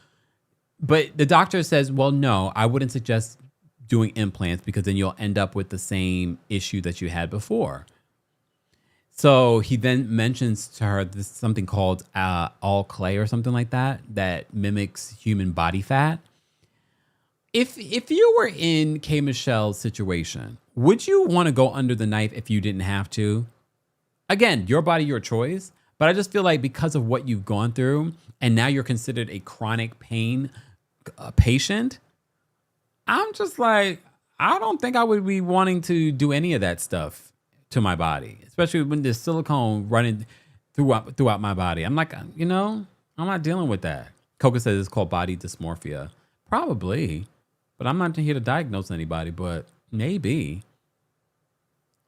but the doctor says, well, no, I wouldn't suggest doing implants because then you'll end up with the same issue that you had before. So he then mentions to her this something called all clay or something like that mimics human body fat. If you were in K. Michelle's situation, would you want to go under the knife if you didn't have to? Again, your body, your choice. But I just feel like because of what you've gone through and now you're considered a chronic pain patient, I'm just like, I don't think I would be wanting to do any of that stuff to my body, especially when there's silicone running throughout my body. I'm like, I'm not dealing with that. Coca says it's called body dysmorphia. Probably, but I'm not here to diagnose anybody, but maybe.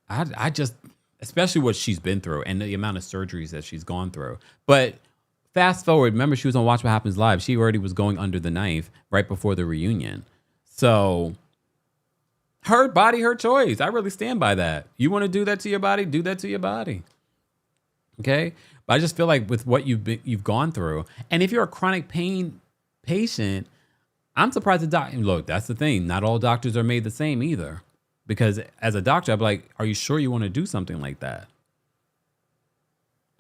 I just... especially what she's been through and the amount of surgeries that she's gone through. But fast forward, remember she was on Watch What Happens Live. She already was going under the knife right before the reunion. So her body, her choice. I really stand by that. You want to do that to your body? Do that to your body. Okay? But I just feel like with what you've gone through, and if you're a chronic pain patient, I'm surprised the doctor, look, that's the thing. Not all doctors are made the same either. Because as a doctor, I'd be like, are you sure you want to do something like that?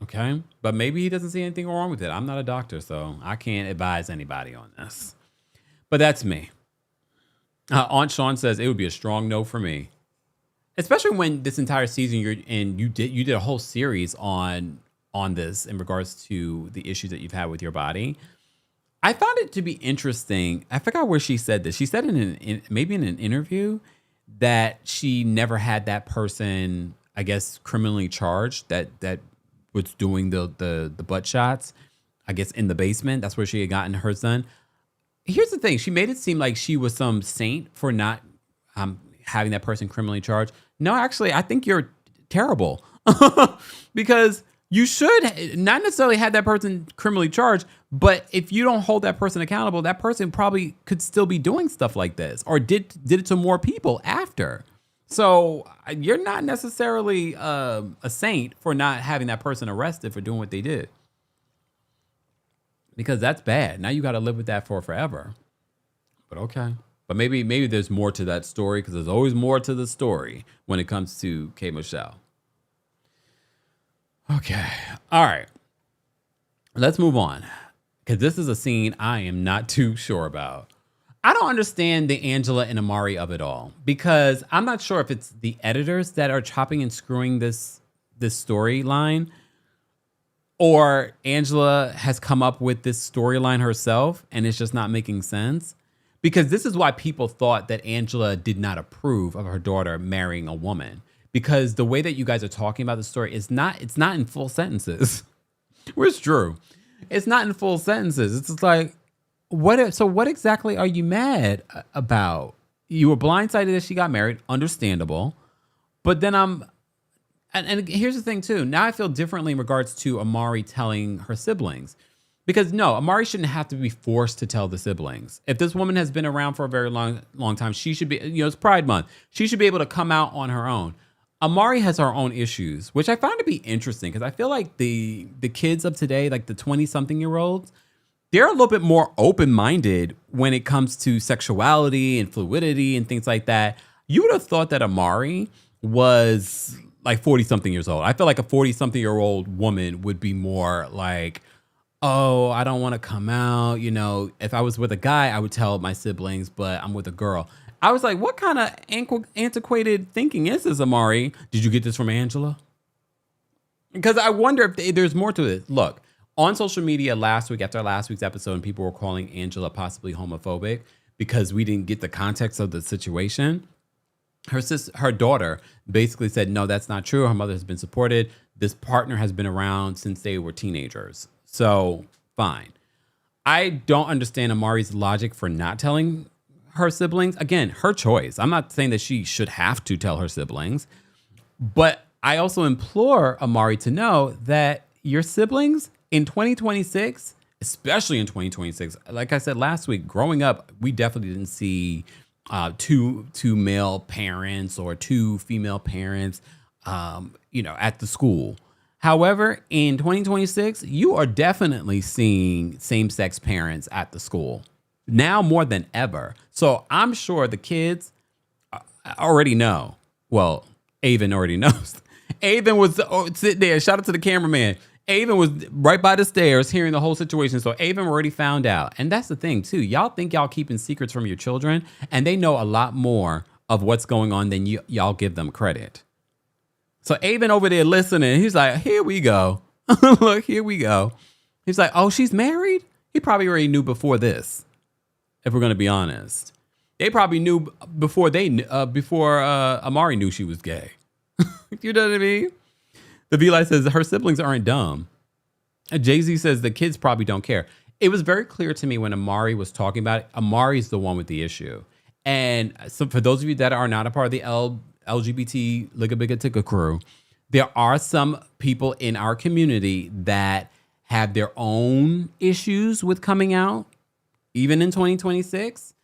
Okay. But maybe he doesn't see anything wrong with it. I'm not a doctor, so I can't advise anybody on this. But that's me. Aunt Sean says it would be a strong no for me. Especially when this entire season you did a whole series on this in regards to the issues that you've had with your body. I found it to be interesting. I forgot where she said this. She said maybe in an interview that she never had that person, I guess, criminally charged that was doing the butt shots, I guess, in the basement. That's where she had gotten her son. Here's the thing. She made it seem like she was some saint for not having that person criminally charged. No, actually, I think you're terrible because you should not necessarily have that person criminally charged, but if you don't hold that person accountable, that person probably could still be doing stuff like this or did it to more people after. So you're not necessarily a saint for not having that person arrested for doing what they did, because that's bad. Now you got to live with that for forever. But okay. But maybe there's more to that story, because there's always more to the story when it comes to K. Michelle. Okay. All right. Let's move on, because this is a scene I am not too sure about. I don't understand the Angela and Amari of it all, because I'm not sure if it's the editors that are chopping and screwing this storyline, or Angela has come up with this storyline herself and it's just not making sense. Because this is why people thought that Angela did not approve of her daughter marrying a woman. Because the way that you guys are talking about the story is it's not in full sentences. Where's Drew? It's not in full sentences. It's just like, what exactly are you mad about? You were blindsided that she got married, understandable. But then and here's the thing too. Now I feel differently in regards to Amari telling her siblings. Because no, Amari shouldn't have to be forced to tell the siblings. If this woman has been around for a very long time, she should be, it's Pride Month. She should be able to come out on her own. Amari has her own issues, which I found to be interesting because I feel like the kids of today, like the 20-something-year-olds, they're a little bit more open-minded when it comes to sexuality and fluidity and things like that. You would have thought that Amari was like 40-something years old. I feel like a 40-something-year-old woman would be more like, oh, I don't want to come out. If I was with a guy, I would tell my siblings, but I'm with a girl. I was like, what kind of antiquated thinking is this, Amari? Did you get this from Angela? Because I wonder if there's more to it. Look, on social media after last week's episode, people were calling Angela possibly homophobic because we didn't get the context of the situation. Her daughter basically said, no, that's not true. Her mother has been supported. This partner has been around since they were teenagers. So fine. I don't understand Amari's logic for not telling her siblings. Again, her choice. I'm not saying that she should have to tell her siblings, but I also implore Amari to know that your siblings in 2026, especially in 2026, like I said last week, growing up, we definitely didn't see two male parents or two female parents, at the school. However, in 2026, you are definitely seeing same-sex parents at the school now more than ever. So I'm sure the kids already know. Well, Avon already knows. Avon was sitting there. Shout out to the cameraman. Avon was right by the stairs hearing the whole situation. So Avon already found out. And that's the thing, too. Y'all think y'all keeping secrets from your children, and they know a lot more of what's going on than y'all give them credit. So Avon over there listening, he's like, here we go. Look, here we go. He's like, oh, she's married? He probably already knew before this, if we're going to be honest. They probably knew before Amari knew she was gay. You know what I mean? The V-Light says her siblings aren't dumb. Jay-Z says the kids probably don't care. It was very clear to me when Amari was talking about it. Amari's the one with the issue. And so for those of you that are not a part of the LGBT Ligga Bigga Ticka crew, there are some people in our community that have their own issues with coming out, even in 2026.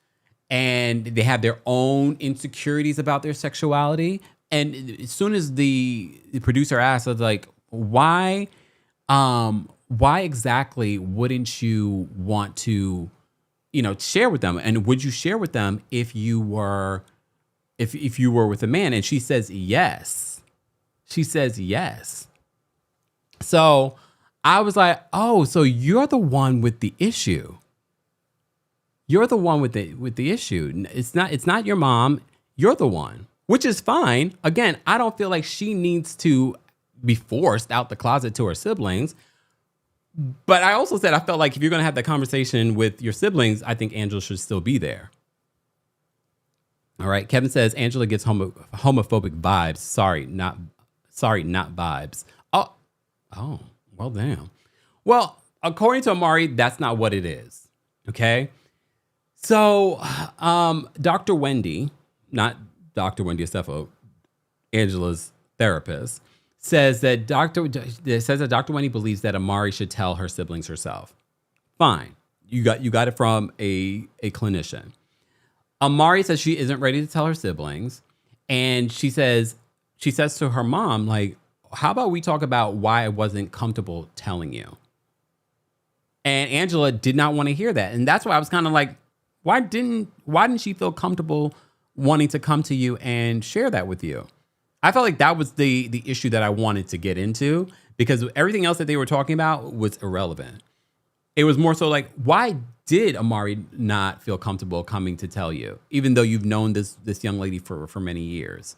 And they have their own insecurities about their sexuality. And as soon as the producer asked, I was like, why exactly wouldn't you want to, share with them? And would you share with them if you were with a man? And she says, yes. She says, yes. So I was like, oh, so you're the one with the issue. You're the one with the issue. It's not your mom. You're the one, which is fine. Again, I don't feel like she needs to be forced out the closet to her siblings. But I also said I felt like if you're going to have that conversation with your siblings, I think Angela should still be there. All right. Kevin says Angela gets homophobic vibes. Sorry, not vibes. Oh, well, damn. Well, according to Amari, that's not what it is. Okay. So, Dr. Wendy, not Dr. Wendy Estefo, Angela's therapist, says that Dr. Wendy believes that Amari should tell her siblings herself. Fine. You got it from a clinician. Amari says she isn't ready to tell her siblings. And she says to her mom, like, how about we talk about why I wasn't comfortable telling you? And Angela did not want to hear that. And that's why I was kind of like, why didn't she feel comfortable wanting to come to you and share that with you? I felt like that was the issue that I wanted to get into, because everything else that they were talking about was irrelevant. It was more so like, why did Amari not feel comfortable coming to tell you, even though you've known this young lady for many years?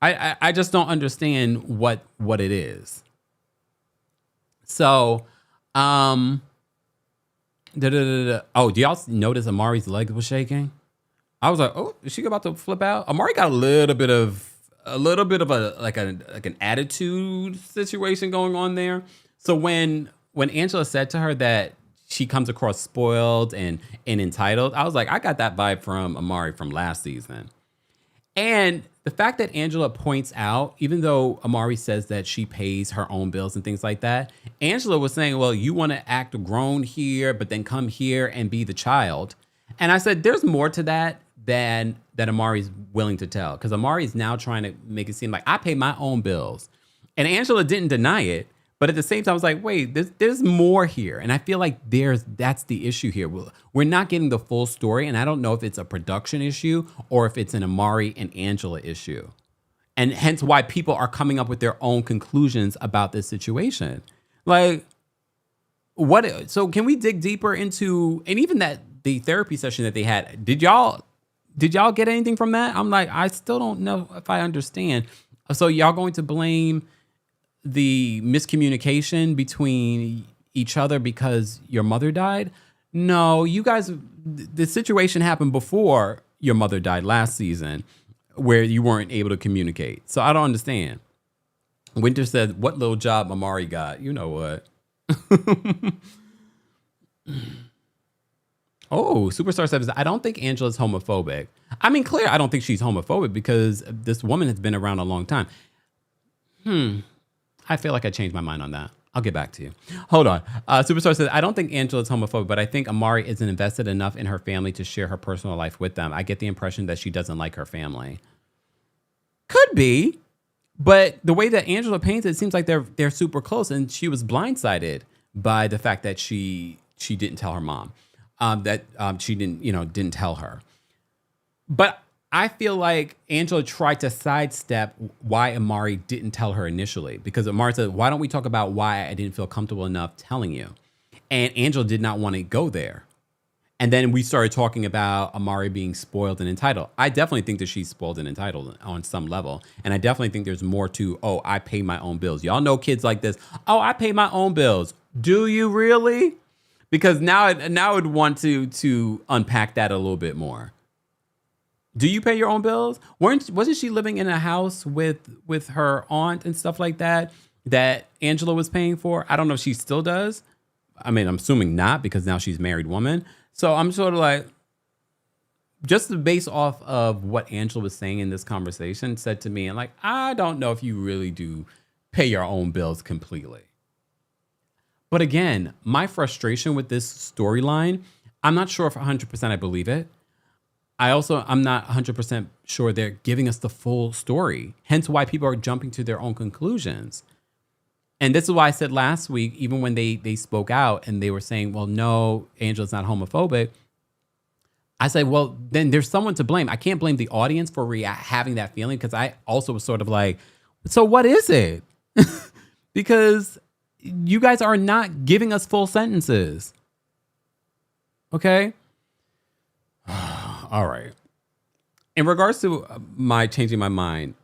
I just don't understand what it is. So, oh, do y'all notice Amari's legs was shaking? I was like, oh, is she about to flip out? Amari got a little bit of an attitude situation going on there. So when when Angela said to her that she comes across spoiled and entitled, I was like, I got that vibe from Amari from last season. And the fact that Angela points out, even though Amari says that she pays her own bills and things like that, Angela was saying, well, you want to act grown here, but then come here and be the child. And I said, there's more to that than that Amari's willing to tell. Because Amari is now trying to make it seem like I pay my own bills. And Angela didn't deny it. But at the same time, I was like, wait, there's more here. And I feel like that's the issue here. We're not getting the full story. And I don't know if it's a production issue or if it's an Amari and Angela issue. And hence why people are coming up with their own conclusions about this situation. Like, what? So can we dig deeper into, and even the therapy session that they had, did y'all get anything from that? I'm like, I still don't know if I understand. So y'all going to blame the miscommunication between each other because your mother died? No, you guys, the situation happened before your mother died last season where you weren't able to communicate. So I don't understand. Winter said, what little job Amari got? You know what? Oh, Superstar says, I don't think Angela's homophobic. I mean, clear, I don't think she's homophobic because this woman has been around a long time. I feel like I changed my mind on that. I'll get back to you. Hold on. Superstar says, I don't think Angela's homophobic, but I think Amari isn't invested enough in her family to share her personal life with them. I get the impression that she doesn't like her family. Could be, but the way that Angela paints it seems like they're super close, and she was blindsided by the fact that she didn't tell her mom, that she didn't tell her. But I feel like Angela tried to sidestep why Amari didn't tell her initially, because Amari said, why don't we talk about why I didn't feel comfortable enough telling you? And Angela did not want to go there. And then we started talking about Amari being spoiled and entitled. I definitely think that she's spoiled and entitled on some level. And I definitely think there's more to, oh, I pay my own bills. Y'all know kids like this. Oh, I pay my own bills. Do you really? Because now I'd want to unpack that a little bit more. Do you pay your own bills? Wasn't she living in a house with her aunt and stuff like that Angela was paying for? I don't know if she still does. I mean, I'm assuming not, because now she's a married woman. So I'm sort of like, just based off of what Angela was saying in this conversation, said to me, and like, I don't know if you really do pay your own bills completely. But again, my frustration with this storyline, I'm not sure if 100% I believe it. I'm not 100% sure they're giving us the full story. Hence why people are jumping to their own conclusions. And this is why I said last week, even when they spoke out and they were saying, well, no, Angela's not homophobic. I said, well, then there's someone to blame. I can't blame the audience for having that feeling, because I also was sort of like, so what is it? Because you guys are not giving us full sentences. Okay? All right. In regards to my changing my mind,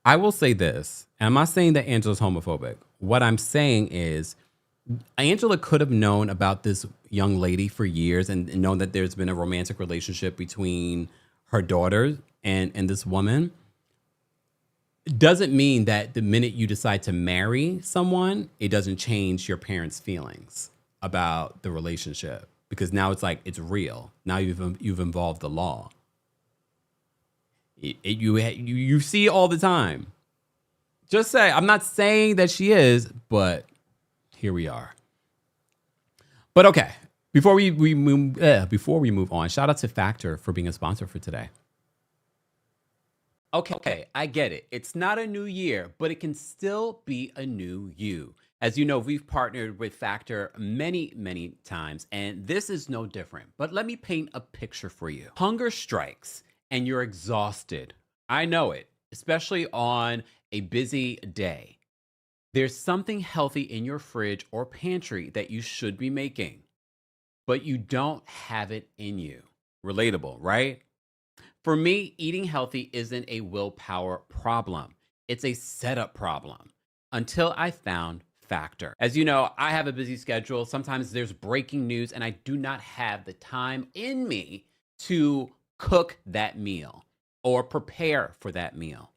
I will say this. And I'm not saying that Angela's homophobic. What I'm saying is Angela could have known about this young lady for years and known that there's been a romantic relationship between her daughter and this woman. Doesn't mean that the minute you decide to marry someone, it doesn't change your parents' feelings about the relationship. Because now it's like, it's real. Now you've involved the law. You see it all the time. Just say, I'm not saying that she is, but here we are. But okay, before we move on, shout out to Factor for being a sponsor for today. Okay, I get it. It's not a new year, but it can still be a new you. As you know, we've partnered with Factor many, many times, and this is no different. But let me paint a picture for you. Hunger strikes, and you're exhausted. I know it, especially on a busy day. There's something healthy in your fridge or pantry that you should be making, but you don't have it in you. Relatable, right? For me, eating healthy isn't a willpower problem. It's a setup problem until I found Factor. As you know, I have a busy schedule. Sometimes there's breaking news and I do not have the time in me to cook that meal or prepare for that meal.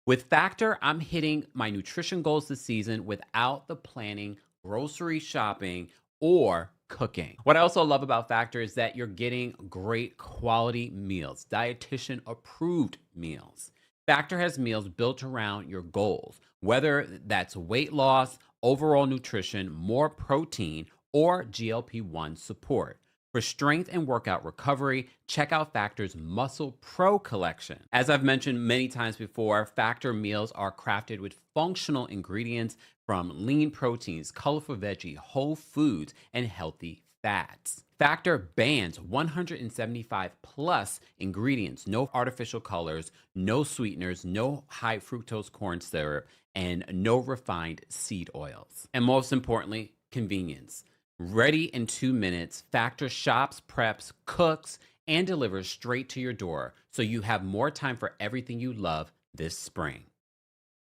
With Factor, I'm hitting my nutrition goals this season without the planning grocery shopping, or cooking. What I also love about Factor is that you're getting great quality meals, dietitian approved meals. Factor has meals built around your goals, whether that's weight loss, overall nutrition, more protein, or GLP-1 support. For strength and workout recovery, check out Factor's Muscle Pro collection. As I've mentioned many times before, Factor meals are crafted with functional ingredients from lean proteins, colorful veggie, whole foods, and healthy fats. Factor bans 175 plus ingredients, no artificial colors, no sweeteners, no high fructose corn syrup, and no refined seed oils. And most importantly, convenience. Ready in 2 minutes, Factor shops, preps, cooks, and delivers straight to your door so you have more time for everything you love this spring.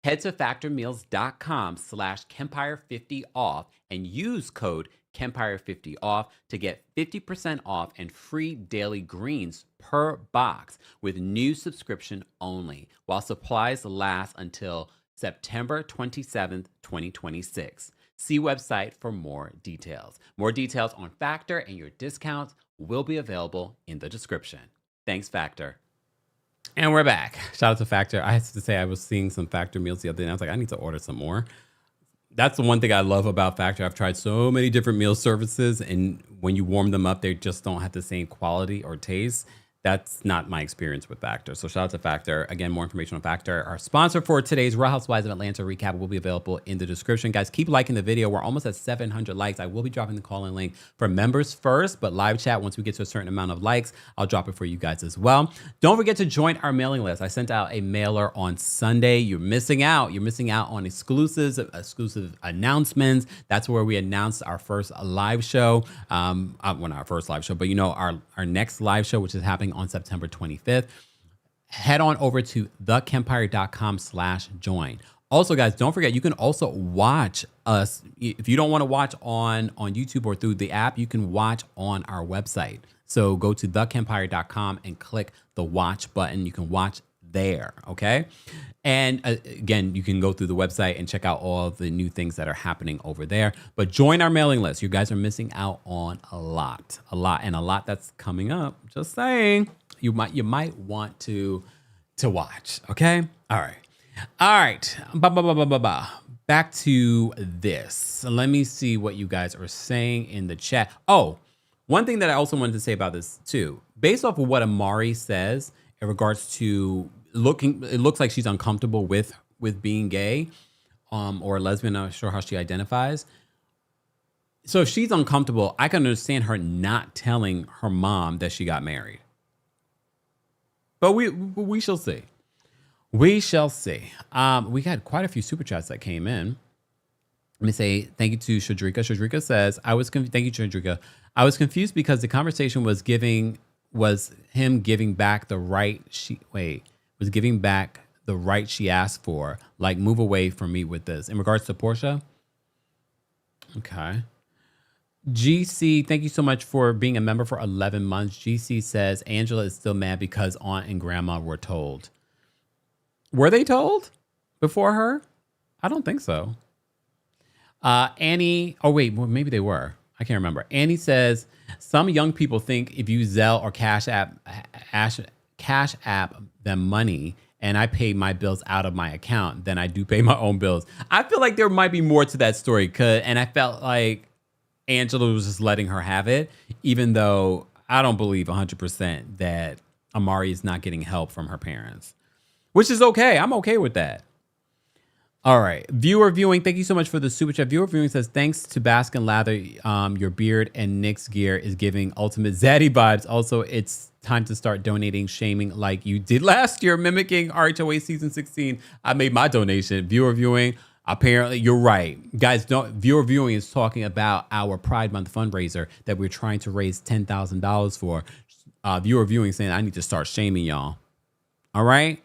Head to factormeals.com/Kempire50 off and use code Kempire50 off to get 50% off and free daily greens per box with new subscription only while supplies last until September 27th, 2026. See website for more details. More details on Factor and your discounts will be available in the description. Thanks, Factor. And we're back. Shout out to Factor. I have to say, I was seeing some Factor meals the other day, and I was like, I need to order some more. That's the one thing I love about Factor. I've tried so many different meal services, and when you warm them up, they just don't have the same quality or taste. That's not my experience with Factor. So shout out to Factor. Again, more information on Factor. Our sponsor for today's Real Housewives of Atlanta recap will be available in the description. Guys, keep liking the video. We're almost at 700 likes. I will be dropping the call-in link for members first, but live chat, once we get to a certain amount of likes, I'll drop it for you guys as well. Don't forget to join our mailing list. I sent out a mailer on Sunday. You're missing out. You're missing out on exclusive announcements. That's where we announced our first live show. Well, not our first live show, but you know, our next live show, which is happening on September 25th. Head on over to thekempire.com/join. Also, guys, don't forget, you can also watch us. If you don't want to watch on YouTube or through the app, you can watch on our website. So go to thekempire.com and click the watch button. You can watch there, okay? And again, you can go through the website and check out all of the new things that are happening over there. But join our mailing list. You guys are missing out on a lot, and a lot that's coming up. Just saying, you might want to watch, okay? All right. Back to this. Let me see what you guys are saying in the chat. Oh, one thing that I also wanted to say about this too, based off of what Amari says in regards to it looks like she's uncomfortable with being gay, or lesbian. I'm not sure how she identifies. So if she's uncomfortable, I can understand her not telling her mom that she got married. But we shall see. We shall see. We had quite a few super chats that came in. Let me say thank you to Shadrika. Shadrika says, thank you, Shadrika. I was confused because the conversation was him giving back the right she asked for, like, move away from me with this. In regards to Portia? Okay. GC, thank you so much for being a member for 11 months. GC says, Angela is still mad because aunt and grandma were told. Were they told before her? I don't think so. Annie, oh wait, well, maybe they were. I can't remember. Annie says, some young people think if you Zelle or Cash App them money and I pay my bills out of my account, then I do pay my own bills. I feel like there might be more to that story, and I felt like Angela was just letting her have it, even though I don't believe 100% that Amari is not getting help from her parents, which is okay. I'm okay with that. All right. Viewer viewing. Thank you so much for the super chat. Viewer viewing says, thanks to Bask and Lather, your beard and Nick's gear is giving ultimate zaddy vibes. Also, it's time to start donating, shaming like you did last year, mimicking RHOA season 16. I made my donation. Viewer viewing. Apparently, you're right. Guys, viewer viewing is talking about our Pride Month fundraiser that we're trying to raise $10,000 for. Viewer viewing saying I need to start shaming y'all. All right.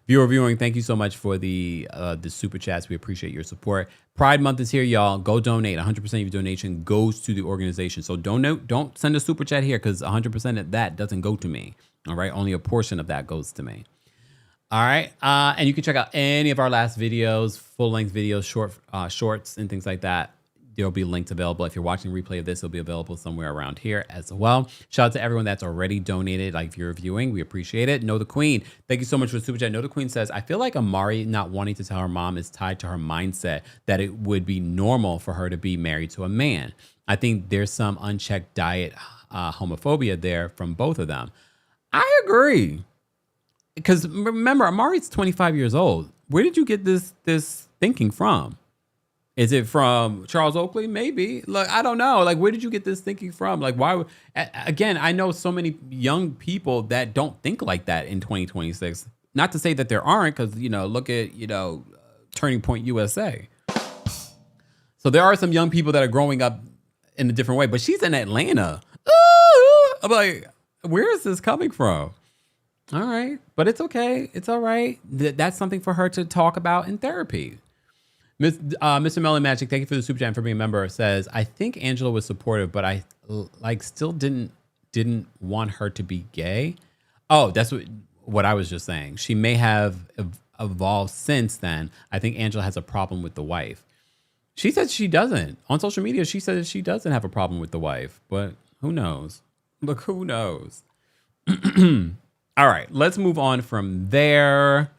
Viewer viewing, thank you so much for the super chats. We appreciate your support. Pride Month is here, y'all. Go donate. 100% of your donation goes to the organization. So don't send a super chat here because 100% of that doesn't go to me. All right, only a portion of that goes to me. All right, and you can check out any of our last videos, full-length videos, shorts, and things like that. there'll be links available. If you're watching a replay of this, it'll be available somewhere around here as well. Shout out to everyone that's already donated. Like if you're viewing, we appreciate it. Know the Queen, thank you so much for the super chat. Know the Queen says, I feel like Amari not wanting to tell her mom is tied to her mindset that it would be normal for her to be married to a man. I think there's some unchecked diet homophobia there from both of them. I agree. Because remember, Amari's 25 years old. Where did you get this thinking from? Is it from Charles Oakley? Maybe. Look, I don't know. Like, where did you get this thinking from? Like, why? Again, I know so many young people that don't think like that in 2026. Not to say that there aren't, because, look at, Turning Point USA. So there are some young people that are growing up in a different way, but she's in Atlanta. Ooh, I'm like, where is this coming from? All right, but it's okay. It's all right. That's something for her to talk about in therapy. Mr. Melon Magic, thank you for the super chat and for being a member. Says, I think Angela was supportive, but I still didn't want her to be gay. Oh, that's what I was just saying. She may have evolved since then. I think Angela has a problem with the wife. She said she doesn't. On social media, she says she doesn't have a problem with the wife, but who knows? Look, who knows? All right, let's move on from there.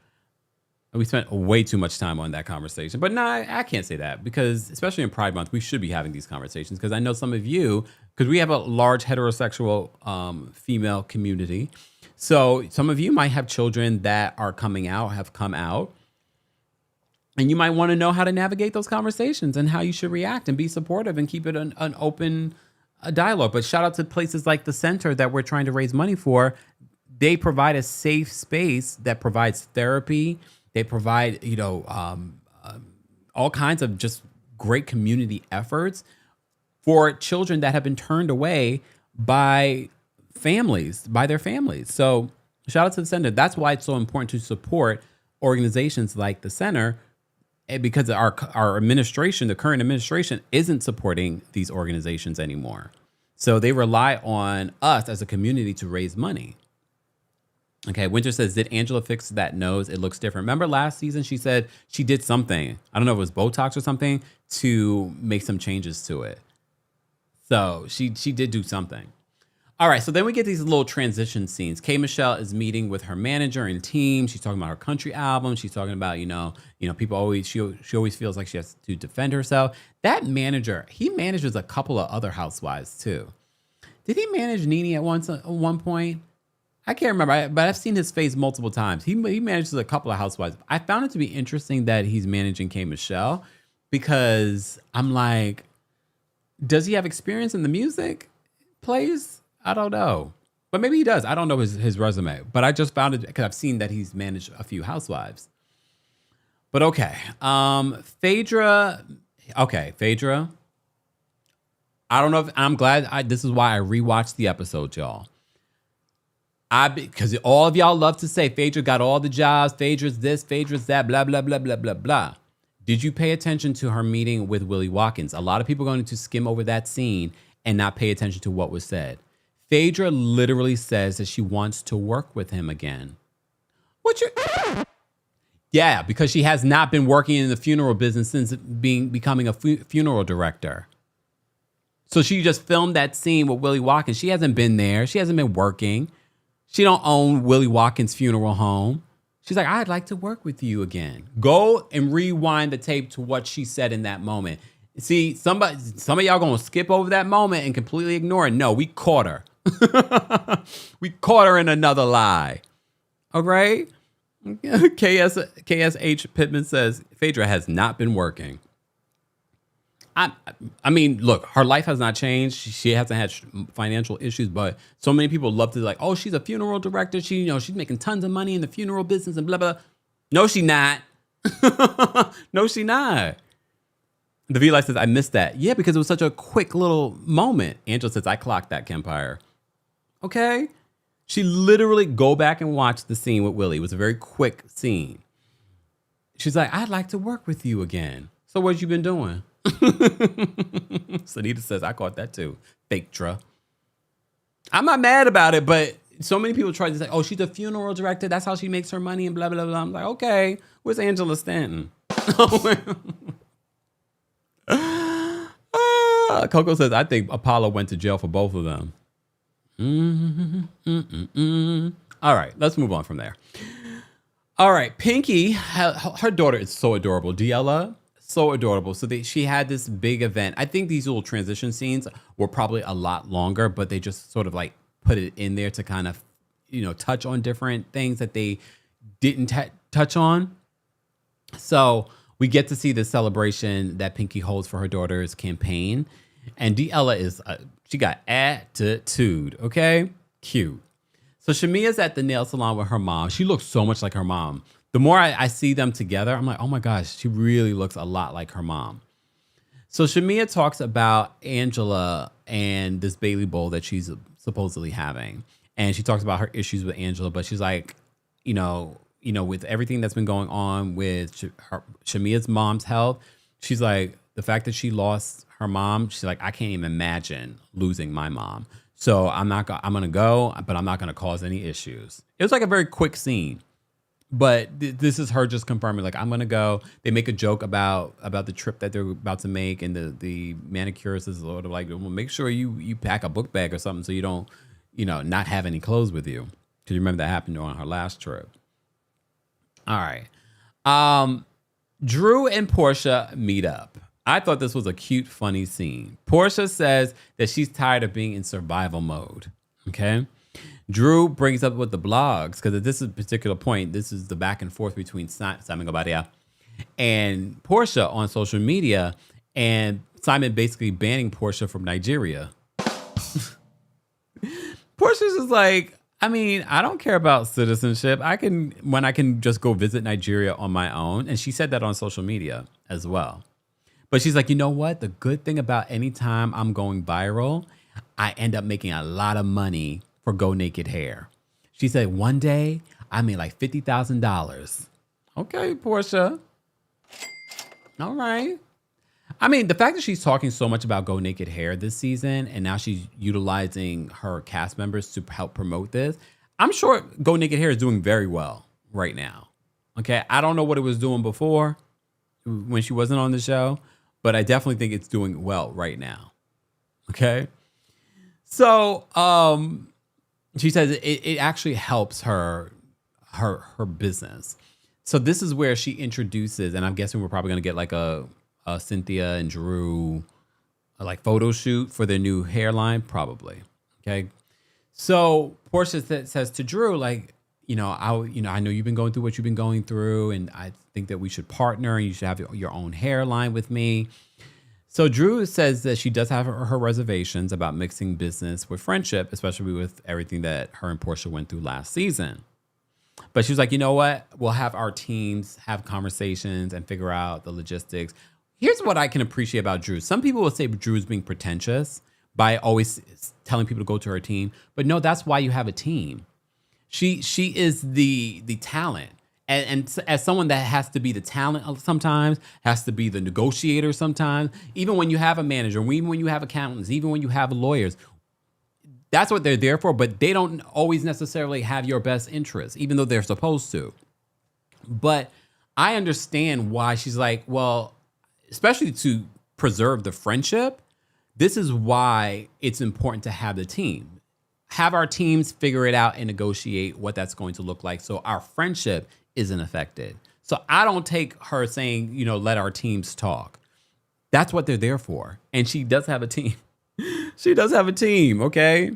We spent way too much time on that conversation, but I can't say that, because especially in Pride Month, we should be having these conversations, because I know some of you, because we have a large heterosexual female community. So some of you might have children that are coming out, have come out, and you might want to know how to navigate those conversations and how you should react and be supportive and keep it an open dialogue. But shout out to places like the center that we're trying to raise money for. They provide a safe space that provides therapy. They provide, all kinds of just great community efforts for children that have been turned away by their families. So shout out to the center. That's why it's so important to support organizations like the center, because our administration, the current administration, isn't supporting these organizations anymore. So they rely on us as a community to raise money. Okay, Winter says, did Angela fix that nose? It looks different. Remember last season, she said she did something. I don't know if it was Botox or something to make some changes to it. So she did do something. All right, so then we get these little transition scenes. K. Michelle is meeting with her manager and team. She's talking about her country album. She's talking about, people always, she always feels like she has to defend herself. That manager, he manages a couple of other housewives too. Did he manage Nene at one point? I can't remember, but I've seen his face multiple times. He manages a couple of housewives. I found it to be interesting that he's managing K. Michelle, because I'm like, does he have experience in the music plays? I don't know. But maybe he does. I don't know his resume. But I just found it because I've seen that he's managed a few housewives. But okay. Phaedra. Okay, Phaedra. I don't know if I'm glad. This is why I rewatched the episode, y'all. Because all of y'all love to say Phaedra got all the jobs, Phaedra's this, Phaedra's that, blah, blah, blah, blah, blah, blah. Did you pay attention to her meeting with Willie Watkins? A lot of people are going to skim over that scene and not pay attention to what was said. Phaedra literally says that she wants to work with him again. Yeah, because she has not been working in the funeral business since becoming a funeral director. So she just filmed that scene with Willie Watkins. She hasn't been there. She hasn't been working. She don't own Willie Watkins' funeral home. She's like, I'd like to work with you again. Go and rewind the tape to what she said in that moment. See, some of y'all gonna skip over that moment and completely ignore it. No, we caught her. We caught her in another lie. All right? KSH Pittman says, Phaedra has not been working. I mean, look, her life has not changed. She hasn't had financial issues, but so many people love to like, oh, she's a funeral director. She's making tons of money in the funeral business and blah, blah. No, she not. No, she not. The V Life says, I missed that. Yeah, because it was such a quick little moment. Angela says, I clocked that, Kempire. Okay. She literally, go back and watch the scene with Willie. It was a very quick scene. She's like, I'd like to work with you again. So what you been doing? Sanita says, I caught that too. Phaedra. I'm not mad about it, but so many people try to say, oh, she's a funeral director. That's how she makes her money and blah, blah, blah. I'm like, okay, where's Angela Stanton? Coco says, I think Apollo went to jail for both of them. All right, let's move on from there. All right, Pinky, her daughter is so adorable. Diella, so adorable. So she had this big event. I think these little transition scenes were probably a lot longer, but they just sort of like put it in there to kind of, touch on different things that they didn't touch on. So we get to see the celebration that Pinky holds for her daughter's campaign. And Diella is, she got attitude, okay? Cute. So Shamea's at the nail salon with her mom. She looks so much like her mom. The more I see them together, I'm like, oh my gosh, she really looks a lot like her mom. So Shamea talks about Angela and this Bailey Bowl that she's supposedly having. And she talks about her issues with Angela, but she's like, with everything that's been going on with Shamea's mom's health, she's like, the fact that she lost her mom, she's like, I can't even imagine losing my mom. So I'm going to go, but I'm not going to cause any issues. It was like a very quick scene, but this is her just confirming, like, I'm going to go. They make a joke about the trip that they're about to make. And the manicurist is sort of like, well, make sure you pack a book bag or something so you don't, not have any clothes with you. Because you remember that happened on her last trip. All right. Drew and Portia meet up. I thought this was a cute, funny scene. Portia says that she's tired of being in survival mode. Okay. Drew brings up with the blogs, because at this particular point, this is the back and forth between Simon Guobadia and Portia on social media, and Simon basically banning Portia from Nigeria. Portia's just like, I don't care about citizenship. When I can just go visit Nigeria on my own. And she said that on social media as well. But she's like, you know what? The good thing about any time I'm going viral, I end up making a lot of money for Go Naked Hair. She said, one day I made like $50,000. Okay, Portia. All right. The fact that she's talking so much about Go Naked Hair this season, and now she's utilizing her cast members to help promote this, I'm sure Go Naked Hair is doing very well right now. Okay. I don't know what it was doing before when she wasn't on the show, but I definitely think it's doing well right now. Okay. So, she says it actually helps her business. So this is where she introduces, and I'm guessing we're probably going to get like a Cynthia and Drew like photo shoot for their new hairline, probably. Okay. So Portia says to Drew, like, I know you've been going through what you've been going through, and I think that we should partner and you should have your own hairline with me. So Drew says that she does have her reservations about mixing business with friendship, especially with everything that her and Portia went through last season. But she was like, you know what? We'll have our teams have conversations and figure out the logistics. Here's what I can appreciate about Drew. Some people will say Drew's being pretentious by always telling people to go to her team. But no, that's why you have a team. She is the talent. And as someone that has to be the talent sometimes, has to be the negotiator sometimes, even when you have a manager, even when you have accountants, even when you have lawyers, that's what they're there for. But they don't always necessarily have your best interests, even though they're supposed to. But I understand why she's like, well, especially to preserve the friendship, this is why it's important to have the team. Have our teams figure it out and negotiate what that's going to look like so our friendship isn't affected. So I don't take her saying, let our teams talk. That's what they're there for. And she does have a team. She does have a team, okay?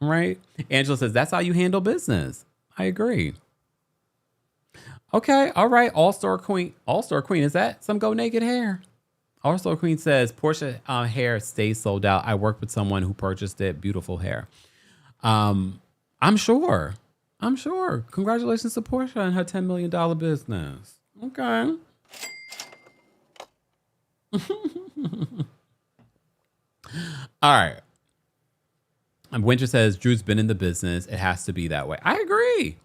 All right. Angela says, that's how you handle business. I agree. Okay, all right. All-Star Queen. All-Star Queen, is that some Go Naked Hair? All-Star Queen says, Portia hair stays sold out. I worked with someone who purchased it. Beautiful hair. I'm sure. Congratulations to Portia and her $10 million business. Okay. All right. And Winter says, Drew's been in the business. It has to be that way. I agree.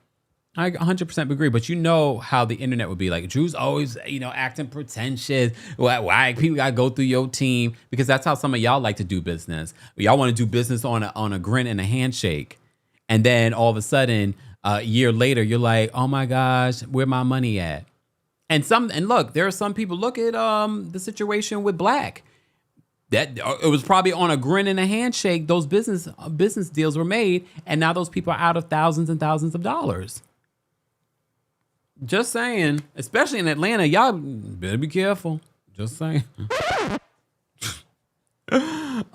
I 100% agree. But you know how the internet would be like, Drew's always, acting pretentious. Why people got to go through your team? Because that's how some of y'all like to do business. Y'all want to do business on a grin and a handshake. And then all of a sudden, a year later, you're like, oh my gosh, where my money at? And look, there are some people, look at the situation with Black. That it was probably on a grin and a handshake. Those business deals were made, and now those people are out of thousands and thousands of dollars. Just saying, especially in Atlanta, y'all better be careful. Just saying.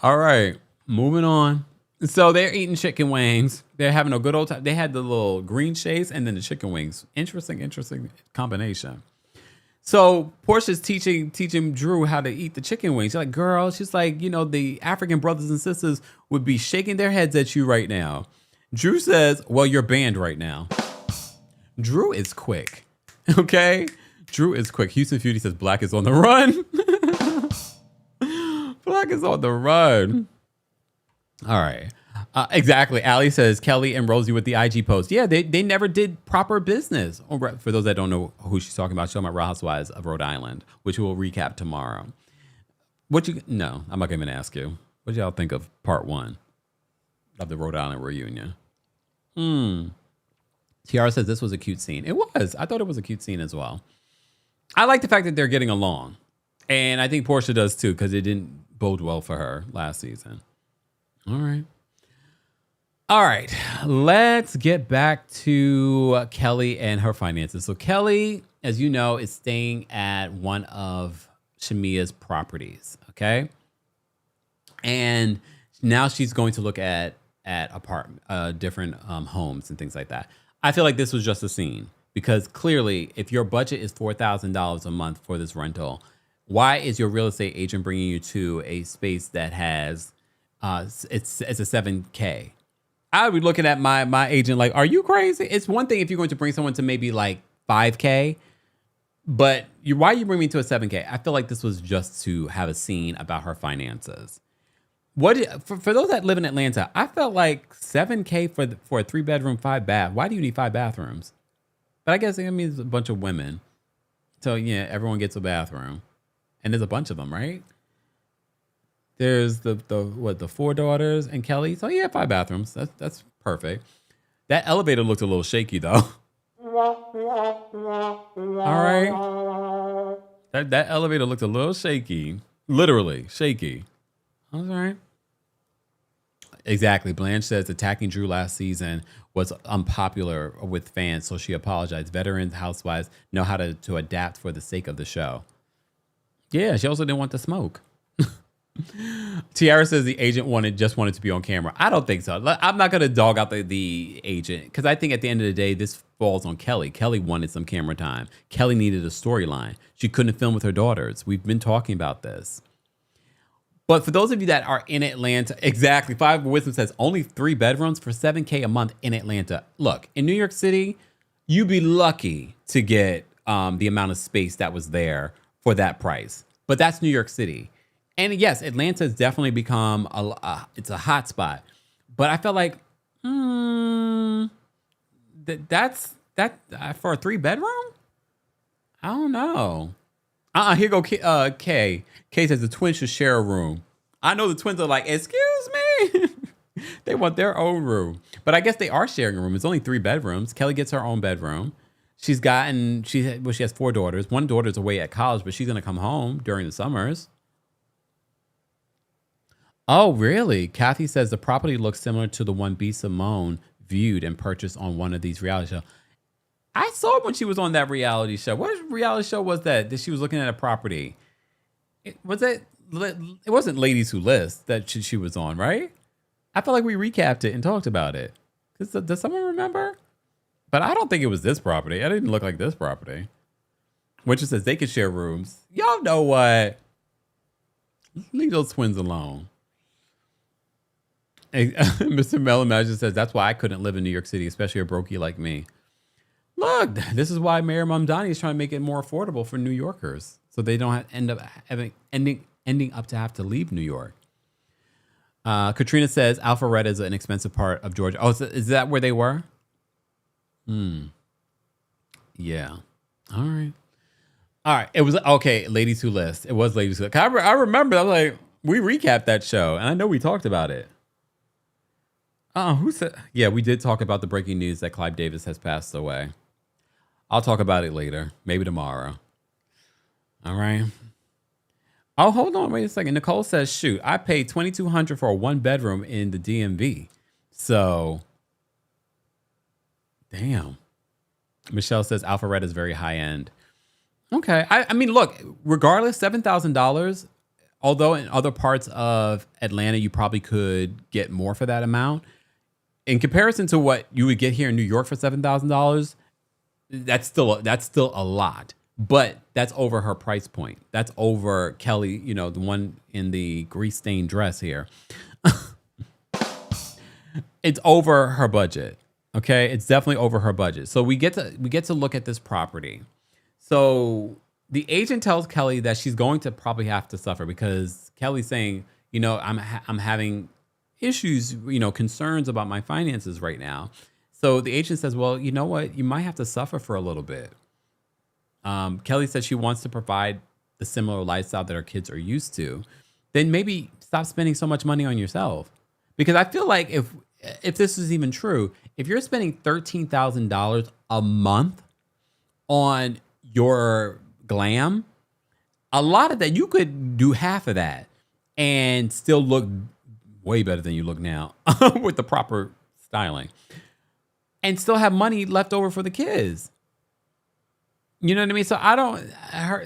All right, moving on. So they're eating chicken wings. They're having a good old time. They had the little green shades and then the chicken wings. Interesting combination. So Portia's teaching Drew how to eat the chicken wings. She's like, girl, she's like, the African brothers and sisters would be shaking their heads at you right now. Drew says, well, you're banned right now. Drew is quick. Okay? Drew is quick. Houston Fury says Black is on the run. Black is on the run. All right. Exactly. Allie says Kelly and Rosie with the IG post. Yeah, they never did proper business. For those that don't know who she's talking about, she's talking about Real Housewives of Rhode Island, which we'll recap tomorrow. No, I'm not going to ask you. What y'all think of part 1 of the Rhode Island reunion? Tiara says this was a cute scene. It was. I thought it was a cute scene as well. I like the fact that they're getting along. And I think Portia does too, because it didn't bode well for her last season. All right. Let's get back to Kelly and her finances. So Kelly, as you know, is staying at one of Shamea's properties. Okay. And now she's going to look at different homes and things like that. I feel like this was just a scene because clearly if your budget is $4,000 a month for this rental, why is your real estate agent bringing you to a space that has, it's a 7K? I would be looking at my agent like, are you crazy? It's one thing if you're going to bring someone to maybe like 5K, but why you bring me to a 7K? I feel like this was just to have a scene about her finances. For those that live in Atlanta, I felt like 7K for a 3-bedroom, 5-bath. Why do you need 5 bathrooms? But I guess it means a bunch of women. So yeah, everyone gets a bathroom. And there's a bunch of them, right? There's the 4 daughters and Kelly. So yeah, 5 bathrooms. That's perfect. That elevator looked a little shaky though. All right. That elevator looked a little shaky. Literally shaky. All right. Exactly. Blanche says attacking Drew last season was unpopular with fans, so she apologized. Veterans housewives know how to adapt for the sake of the show. Yeah, she also didn't want the smoke. Tiara says the agent just wanted to be on camera. I don't think so. I'm not going to dog out the agent because I think at the end of the day, this falls on Kelly. Kelly wanted some camera time. Kelly needed a storyline. She couldn't film with her daughters. We've been talking about this. But for those of you that are in Atlanta, exactly, 5 Wisdom says only 3 bedrooms for $7K a month in Atlanta. Look, in New York City, you'd be lucky to get the amount of space that was there for that price. But that's New York City. And yes, Atlanta has definitely become it's a hot spot. But I felt like, that's for a 3-bedroom? I don't know. Here go Kay. Kay says the twins should share a room. I know the twins are like, excuse me. They want their own room. But I guess they are sharing a room. It's only 3 bedrooms. Kelly gets her own bedroom. She has 4 daughters. One daughter's away at college, but she's going to come home during the summers. Oh, really? Kathy says the property looks similar to the one B. Simone viewed and purchased on one of these reality shows. I saw it when she was on that reality show. What reality show was that she was looking at a property? It wasn't Ladies Who List that she was on, right? I felt like we recapped it and talked about it. Does someone remember? But I don't think it was this property. It didn't look like this property. Which it says they could share rooms. Y'all know what? Leave those twins alone. Mr. Melamagic says that's why I couldn't live in New York City, especially a brokey like me. Look, this is why Mayor Mamdani is trying to make it more affordable for New Yorkers, so they don't end up ending up to have to leave New York. Katrina says Alpharetta is an expensive part of Georgia. Oh, is that where they were? Yeah. All right. It was okay. Ladies Who List. It was Ladies Who List. I remember. I was like, we recapped that show, and I know we talked about it. Who said? Yeah, we did talk about the breaking news that Clive Davis has passed away. I'll talk about it later, maybe tomorrow. All right. Oh, hold on, wait a second. Nicole says, "Shoot, I paid $2,200 for a 1 bedroom in the DMV." So, damn. Michelle says Alpharetta is very high end. Okay, I mean, look, regardless, $7,000. Although in other parts of Atlanta, you probably could get more for that amount. In comparison to what you would get here in New York for $7,000, that's still a lot. But that's over her price point. That's over Kelly, the one in the grease stained dress here. It's over her budget. Okay, it's definitely over her budget. So we get to look at this property. So the agent tells Kelly that she's going to probably have to suffer because Kelly's saying, I'm having issues, concerns about my finances right now. So the agent says, well, you know what? You might have to suffer for a little bit. Kelly says she wants to provide the similar lifestyle that her kids are used to. Then maybe stop spending so much money on yourself. Because I feel like if this is even true, if you're spending $13,000 a month on your glam, a lot of that, you could do half of that and still look way better than you look now with the proper styling and still have money left over for the kids. You know what I mean? So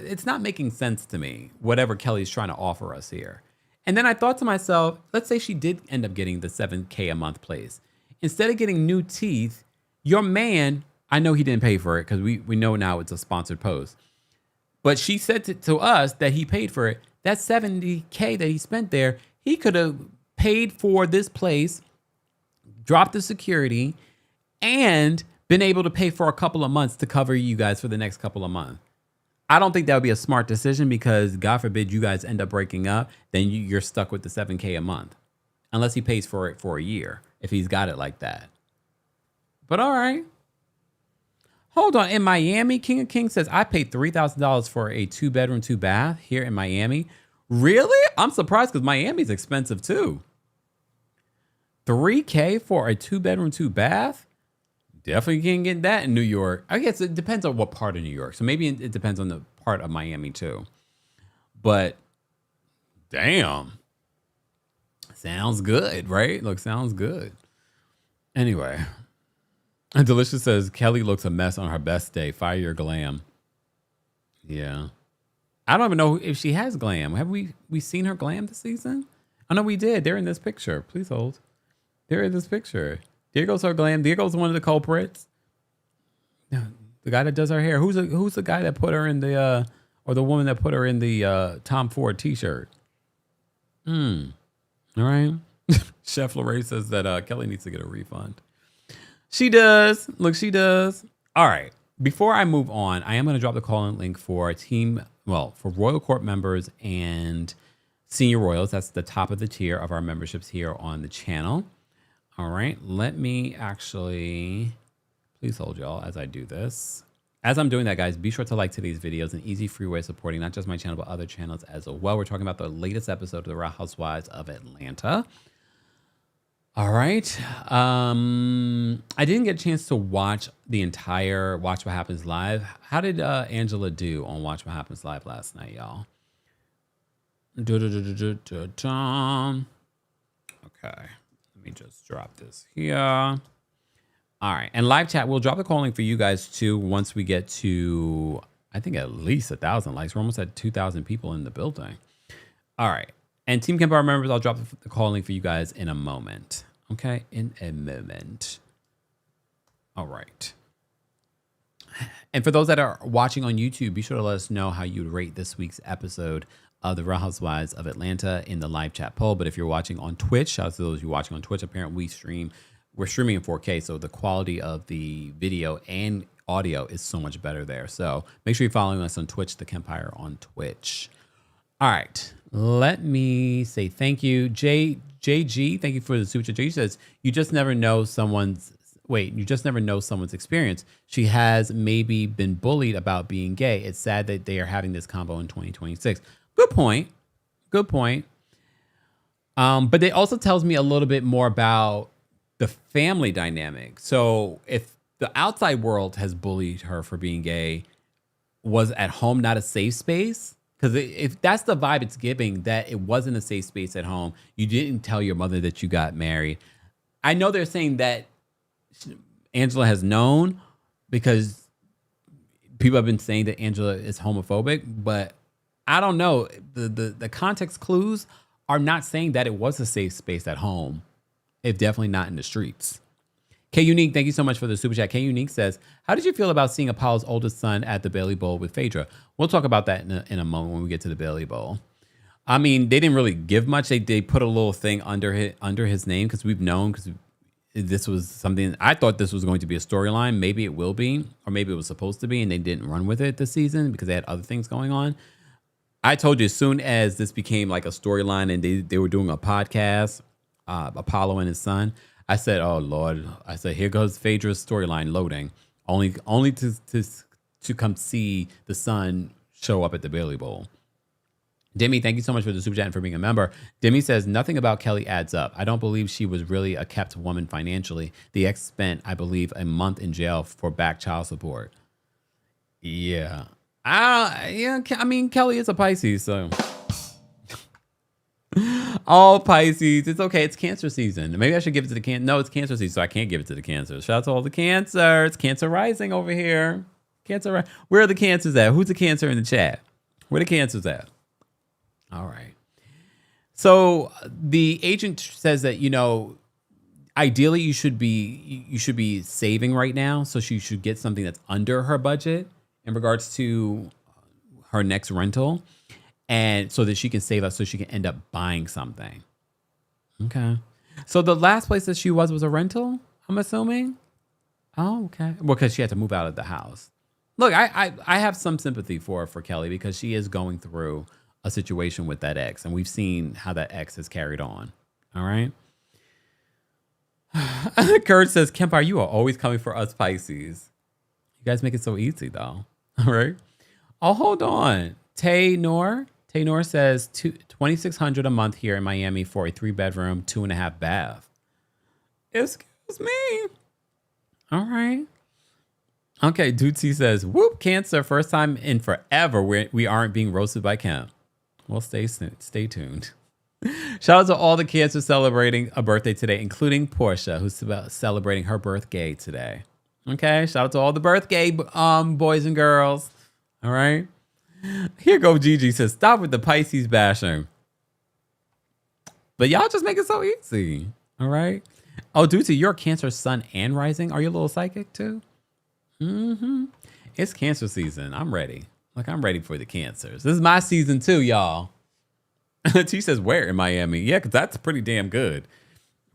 it's not making sense to me, whatever Kelly's trying to offer us here. And then I thought to myself, let's say she did end up getting the $7,000 a month place. Instead of getting new teeth, your man, I know he didn't pay for it because we know now it's a sponsored post. But she said to us that he paid for it. That $70,000 that he spent there, he could have paid for this place, dropped the security, and been able to pay for a couple of months to cover you guys for the next couple of months. I don't think that would be a smart decision because God forbid you guys end up breaking up, then you're stuck with the $7,000 a month. Unless he pays for it for a year, if he's got it like that. But all right. Hold on. In Miami, King of Kings says, I paid $3,000 for a 2-bedroom, 2-bath here in Miami. Really? I'm surprised because Miami's expensive too. $3,000 for a 2-bedroom, 2-bath? Definitely can't get that in New York. I guess it depends on what part of New York. So maybe it depends on the part of Miami too. But damn. Sounds good, right? Look, sounds good. Anyway. And Delicious says, Kelly looks a mess on her best day. Fire your glam. Yeah. I don't even know if she has glam. Have we seen her glam this season? I know we did. They're in this picture. Please hold. They're in this picture. There goes her glam. There goes one of the culprits. The guy that does her hair. Who's the guy that put her in the or the woman that put her in the Tom Ford t-shirt? All right. Chef Lorraine says that Kelly needs to get a refund. She does. Look, she does. All right. Before I move on, I am going to drop the call-in link for for Royal Court members and Senior Royals. That's the top of the tier of our memberships here on the channel. All right. Let me actually, please hold y'all as I do this. As I'm doing that, guys, be sure to like today's videos, an easy free way of supporting not just my channel, but other channels as well. We're talking about the latest episode of the Real Housewives of Atlanta. All right. I didn't get a chance to watch the entire Watch What Happens Live. How did Angela do on Watch What Happens Live last night, y'all? Okay. Let me just drop this here. All right. And live chat, we'll drop the call link for you guys too once we get to, I think, at least 1,000 likes. We're almost at 2,000 people in the building. All right. And Team Kempire members, I'll drop the call link for you guys in a moment. Okay, in a moment. All right. And for those that are watching on YouTube, be sure to let us know how you'd rate this week's episode of the Real Housewives of Atlanta in the live chat poll. But if you're watching on Twitch, shout out to those of you watching on Twitch. Apparently we're streaming in 4K, so the quality of the video and audio is so much better there. So make sure you're following us on Twitch, TheKempire on Twitch. All right. Let me say thank you. JG, thank you for the super chat. JG says, you just never know someone's experience. She has maybe been bullied about being gay. It's sad that they are having this combo in 2026. Good point. But it also tells me a little bit more about the family dynamic. So if the outside world has bullied her for being gay, was at home not a safe space? Because if that's the vibe it's giving, that it wasn't a safe space at home, you didn't tell your mother that you got married. I know they're saying that Angela has known because people have been saying that Angela is homophobic, but I don't know. The context clues are not saying that it was a safe space at home, if definitely not in the streets. K Unique, thank you so much for the super chat. K Unique says, how did you feel about seeing Apollo's oldest son at the Bailey Bowl with Phaedra? We'll talk about that in a moment when we get to the Bailey Bowl. I mean, they didn't really give much. They put a little thing under his name because we've known, because this was something, I thought this was going to be a storyline. Maybe it will be, or maybe it was supposed to be, and they didn't run with it this season because they had other things going on. I told you, as soon as this became like a storyline and they were doing a podcast, Apollo and his son, I said, oh, Lord. I said, here goes Phaedra's storyline loading, only to come see the son show up at the Bailey Bowl. Demi, thank you so much for the super chat and for being a member. Demi says, nothing about Kelly adds up. I don't believe she was really a kept woman financially. The ex spent, I believe, a month in jail for back child support. Yeah. I mean, Kelly is a Pisces, so... All Pisces. It's okay. It's Cancer season. Maybe I should give it to the Cancer. No, it's Cancer season, so I can't give it to the Cancers. Shout out to all the Cancers. Cancer rising over here. Cancer. Where are the Cancers at? Who's the Cancer in the chat? Where the Cancers at? All right. So the agent says that, ideally you should be saving right now. So she should get something that's under her budget in regards to her next rental. And so that she can save up so she can end up buying something. Okay. So the last place that she was a rental, I'm assuming? Oh, okay. Well, because she had to move out of the house. Look, I have some sympathy for Kelly because she is going through a situation with that ex. And we've seen how that ex has carried on. All right. Kurt says, Kempire, you are always coming for us Pisces. You guys make it so easy, though. All right. Oh, hold on. Taynor says $2,600 a month here in Miami for a 3-bedroom, 2.5 bath. Excuse me. All right. Okay, Dootsie says, whoop, Cancer, first time in forever we aren't being roasted by Kemp. Well, stay tuned. Shout out to all the Cancers celebrating a birthday today, including Portia, who's celebrating her birthday today. Okay, shout out to all the birthday boys and girls. All right. Here go Gigi says, stop with the Pisces bashing. But y'all just make it so easy. All right. Oh, Dootsie, you're a Cancer sun and rising. Are you a little psychic too? Mm-hmm. It's Cancer season. I'm ready. I'm ready for the Cancers. This is my season too, y'all. T says, where in Miami? Yeah, because that's pretty damn good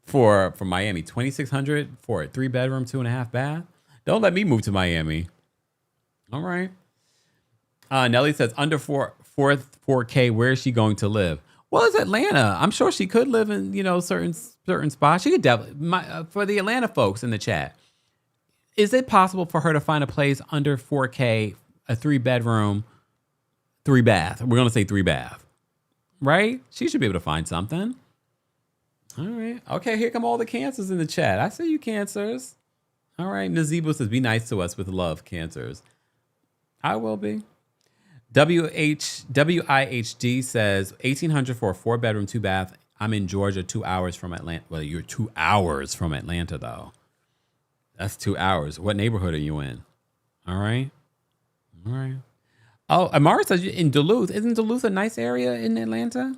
for Miami. $2,600 for a 3-bedroom, 2.5 bath. Don't let me move to Miami. All right. Nelly says, under 4K, where is she going to live? Well, it's Atlanta. I'm sure she could live in, certain spots. She could definitely, for the Atlanta folks in the chat, is it possible for her to find a place under 4K, a 3-bedroom, 3-bath? We're going to say 3-bath, right? She should be able to find something. All right. Okay, here come all the Cancers in the chat. I see you, Cancers. All right. Nazeebo says, be nice to us with love, Cancers. I will be. WIHD says, $1,800 for a 4-bedroom, 2-bath. I'm in Georgia, 2 hours from Atlanta. Well, you're 2 hours from Atlanta, though. That's 2 hours. What neighborhood are you in? All right. All right. Oh, Amara says in Duluth. Isn't Duluth a nice area in Atlanta?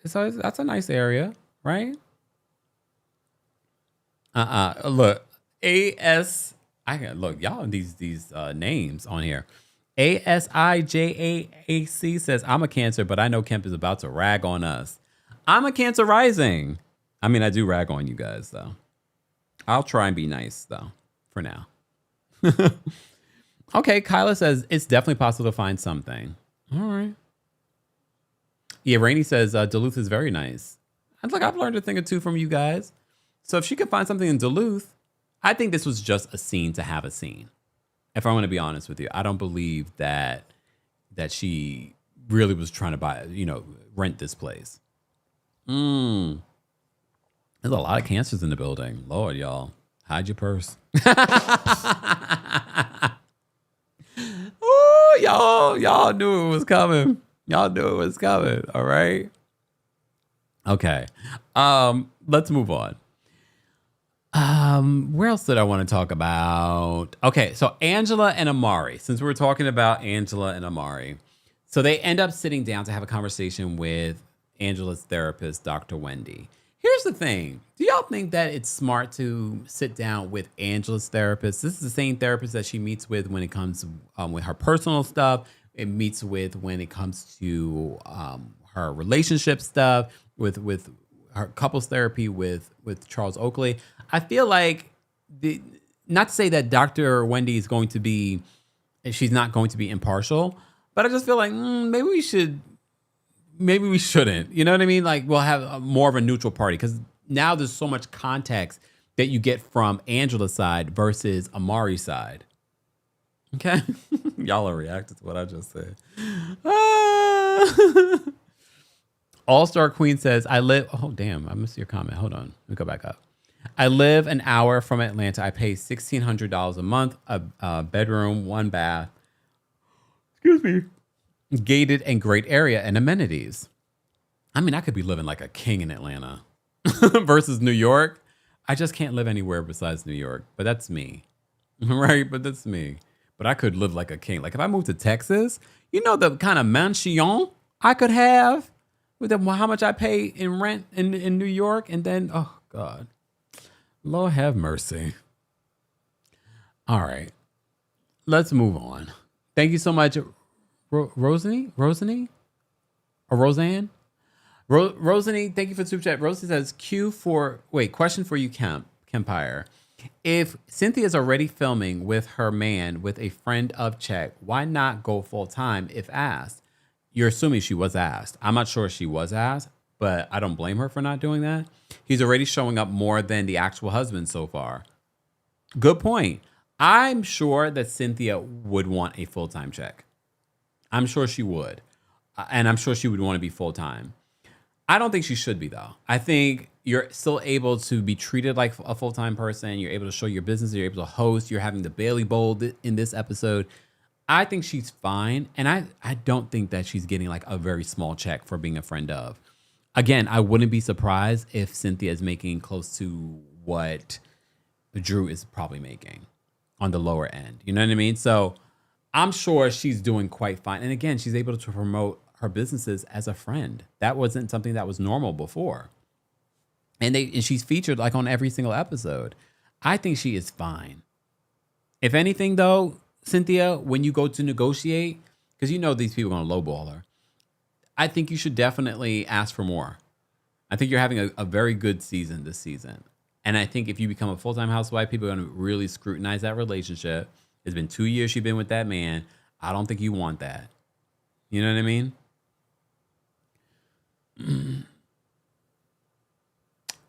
So that's a nice area, right? Look, look, y'all these names on here. ASIJAAC says, I'm a Cancer, but I know Kemp is about to rag on us. I'm a Cancer rising. I mean, I do rag on you guys, though. I'll try and be nice, though, for now. Okay, Kyla says, it's definitely possible to find something. All right. Yeah, Rainey says, Duluth is very nice. And look, I've learned a thing or two from you guys. So if she could find something in Duluth, I think this was just a scene to have a scene. If I want to be honest with you, I don't believe that she really was trying to buy, rent this place. There's a lot of Cancers in the building. Lord, y'all, hide your purse. Ooh, Y'all knew it was coming. Y'all knew it was coming. All right. Okay. Let's move on. Where else did I want to talk about? Okay, so Angela and Amari. Since we're talking about Angela and Amari, so they end up sitting down to have a conversation with Angela's therapist, Dr. Wendy. Here's the thing. Do y'all think that it's smart to sit down with Angela's therapist? This is the same therapist that she meets with when it comes with her personal stuff. It meets with when it comes to her relationship stuff, with her couples therapy with Charles Oakley. I feel like not to say that Dr. Wendy is going to be, she's not going to be impartial, but I just feel like maybe we shouldn't. You know what I mean? Like we'll have more of a neutral party because now there's so much context that you get from Angela's side versus Amari's side. Okay, y'all are reacting to what I just said. All-Star Queen says, I live... Oh, damn. I missed your comment. Hold on. Let me go back up. I live an hour from Atlanta. I pay $1,600 a month, a bedroom, 1 bath. Excuse me. Gated and great area and amenities. I mean, I could be living like a king in Atlanta versus New York. I just can't live anywhere besides New York. But that's me. Right? But that's me. But I could live like a king. Like if I moved to Texas, you know the kind of mansion I could have? With how much I pay in rent in New York, and then oh God, Lord have mercy. All right, let's move on. Thank you so much, Rosanny, or Roseanne, Rosanny. Thank you for the super chat. Rosie says, question for you, Kempire. If Cynthia's already filming with her man with a friend of Check, why not go full time if asked? You're assuming she was asked. I'm not sure she was asked, but I don't blame her for not doing that. He's already showing up more than the actual husband so far. Good point. I'm sure that Cynthia would want a full-time Check. I'm sure she would. And I'm sure she would want to be full-time. I don't think she should be, though. I think you're still able to be treated like a full-time person. You're able to show your business. You're able to host. You're having the Bailey Bowl in this episode. I think she's fine. And I don't think that she's getting like a very small check for being a friend of. Again, I wouldn't be surprised if Cynthia is making close to what Drew is probably making on the lower end. You know what I mean? So I'm sure she's doing quite fine. And again, she's able to promote her businesses as a friend. That wasn't something that was normal before. And she's featured like on every single episode. I think she is fine. If anything, though, Cynthia, when you go to negotiate, because you know these people are going to lowball her, I think you should definitely ask for more. I think you're having a very good season this season. And I think if you become a full-time housewife, people are going to really scrutinize that relationship. It's been 2 years she's been with that man. I don't think you want that. You know what I mean?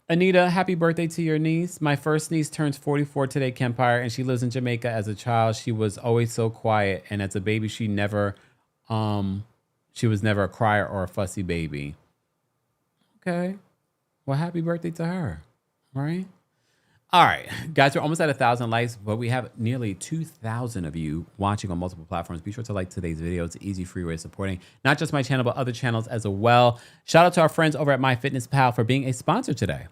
Anita, happy birthday to your niece. My first niece turns 44 today, Kempire, and she lives in Jamaica. As a child, she was always so quiet, and as a baby, she was never a crier or a fussy baby. Okay. Well, happy birthday to her. Right? All right. Guys, we're almost at 1,000 likes, but we have nearly 2,000 of you watching on multiple platforms. Be sure to like today's video. It's an easy, free way of supporting not just my channel, but other channels as well. Shout out to our friends over at MyFitnessPal for being a sponsor today.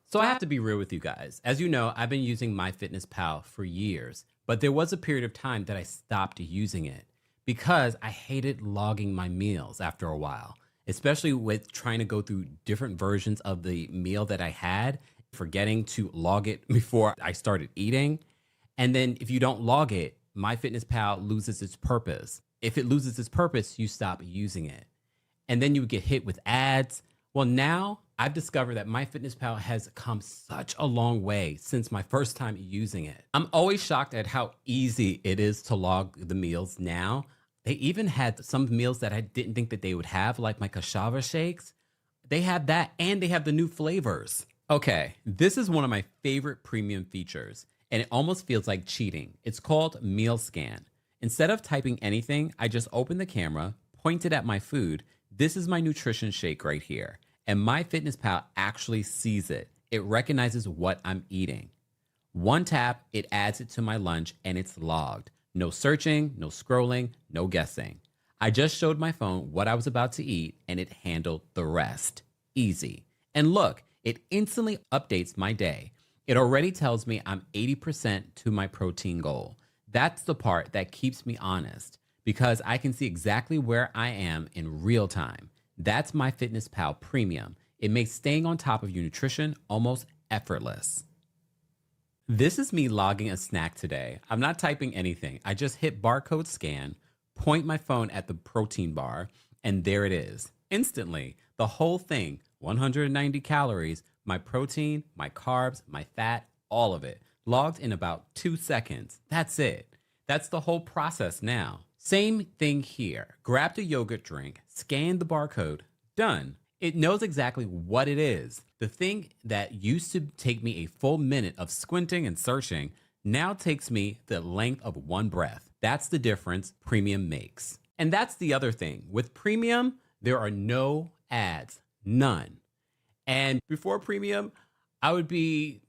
So I have to be real with you guys. As you know, I've been using MyFitnessPal for years, but there was a period of time that I stopped using it because I hated logging my meals after a while, especially with trying to go through different versions of the meal that I had, forgetting to log it before I started eating. And then if you don't log it, MyFitnessPal loses its purpose. If it loses its purpose, you stop using it. And then you get hit with ads. Well, now I've discovered that MyFitnessPal has come such a long way since my first time using it. I'm always shocked at how easy it is to log the meals now. They even had some meals that I didn't think that they would have, like my cassava shakes. They have that, and they have the new flavors. Okay, this is one of my favorite premium features, and it almost feels like cheating. It's called Meal Scan. Instead of typing anything, I just open the camera, point it at my food. This is my nutrition shake right here. And MyFitnessPal actually sees it. It recognizes what I'm eating. One tap, it adds it to my lunch, and it's logged. No searching, no scrolling, no guessing. I just showed my phone what I was about to eat and it handled the rest. Easy. And look, it instantly updates my day. It already tells me I'm 80% to my protein goal. That's the part that keeps me honest because I can see exactly where I am in real time. That's MyFitnessPal Premium. It makes staying on top of your nutrition almost effortless. This is me logging a snack today. I'm not typing anything. I just hit barcode scan, point my phone at the protein bar, and there it is. Instantly, the whole thing, 190 calories, my protein, my carbs, my fat, all of it, logged in about 2 seconds. That's it. That's the whole process now. Same thing here. Grab the yogurt drink, scan the barcode, done. It knows exactly what it is. The thing that used to take me a full minute of squinting and searching now takes me the length of one breath. That's the difference Premium makes. And that's the other thing. With Premium, there are no ads, none. And before Premium, I would be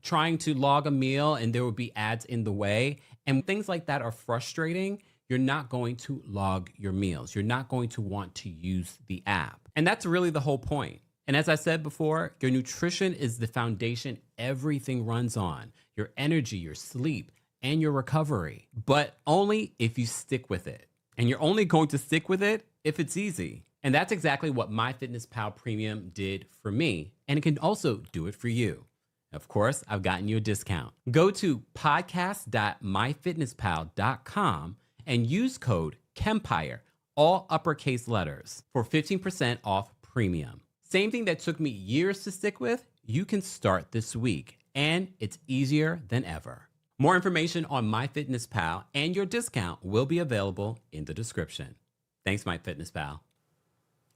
trying to log a meal and there would be ads in the way. And things like that are frustrating. You're not going to log your meals. You're not going to want to use the app. And that's really the whole point. And as I said before, your nutrition is the foundation everything runs on. Your energy, your sleep, and your recovery. But only if you stick with it. And you're only going to stick with it if it's easy. And that's exactly what MyFitnessPal Premium did for me. And it can also do it for you. Of course, I've gotten you a discount. Go to podcast.myfitnesspal.com and use code KEMPIRE, all uppercase letters, for 15% off Premium. Same thing that took me years to stick with, you can start this week, and it's easier than ever. More information on MyFitnessPal and your discount will be available in the description. Thanks, MyFitnessPal.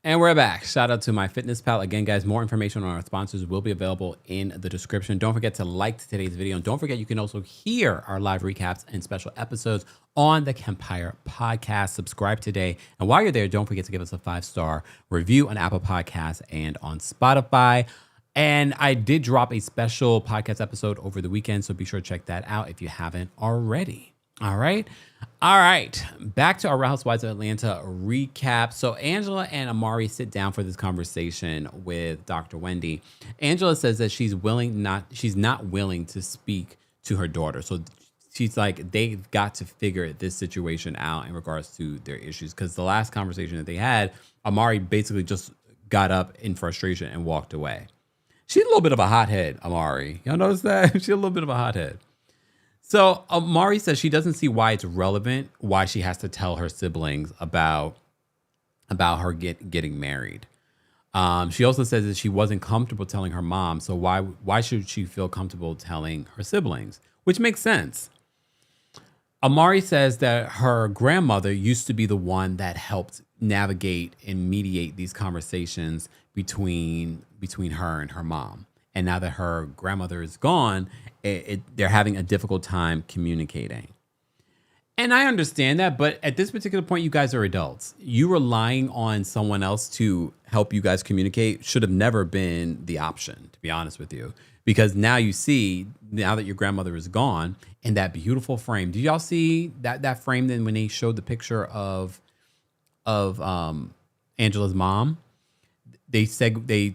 And we're back. Shout out to MyFitnessPal. Again, guys, more information on our sponsors will be available in the description. Don't forget to like today's video. And don't forget, you can also hear our live recaps and special episodes on the Kempire podcast. Subscribe today. And while you're there, don't forget to give us a 5-star review on Apple Podcasts and on Spotify. And I did drop a special podcast episode over the weekend, so be sure to check that out if you haven't already. All right. Back to our Real Housewives of Atlanta recap. So Angela and Amari sit down for this conversation with Dr. Wendy. Angela says that she's not willing to speak to her daughter. So she's like, they've got to figure this situation out in regards to their issues. Because the last conversation that they had, Amari basically just got up in frustration and walked away. She's a little bit of a hothead, Amari. Y'all notice that? She's a little bit of a hothead. So Amari says she doesn't see why it's relevant, why she has to tell her siblings about her getting married. She also says that she wasn't comfortable telling her mom. So why should she feel comfortable telling her siblings? Which makes sense. Amari says that her grandmother used to be the one that helped navigate and mediate these conversations between her and her mom. And now that her grandmother is gone, they're having a difficult time communicating. And I understand that, but at this particular point, you guys are adults. You relying on someone else to help you guys communicate should have never been the option, to be honest with you. Because now you see, now that your grandmother is gone, in that beautiful frame. Did y'all see that frame then when they showed the picture of Angela's mom? They said they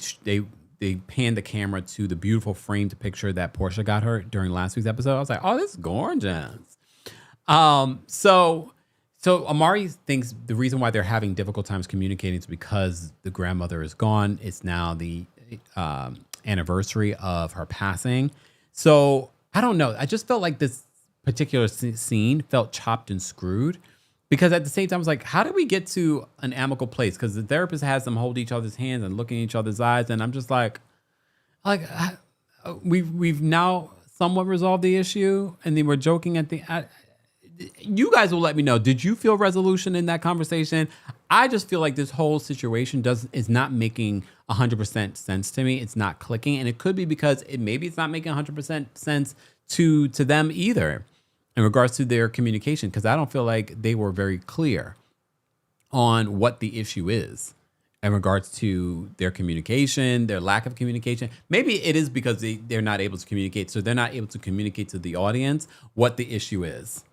panned the camera to the beautiful framed picture that Portia got her during last week's episode. I was like, oh, this is gorgeous. So Amari thinks the reason why they're having difficult times communicating is because the grandmother is gone. It's now the anniversary of her passing. So I don't know. I just felt like this particular scene felt chopped and screwed. Because at the same time, I was like, how did we get to an amicable place? Because the therapist has them hold each other's hands and look in each other's eyes. And I'm just like we've now somewhat resolved the issue. And then we're joking at the you guys will let me know. Did you feel resolution in that conversation? I just feel like this whole situation is not making 100% sense to me. It's not clicking. And it could be because maybe it's not making 100% sense to them either, in regards to their communication, because I don't feel like they were very clear on what the issue is in regards to their communication, their lack of communication. Maybe it is because they're not able to communicate. So they're not able to communicate to the audience what the issue is.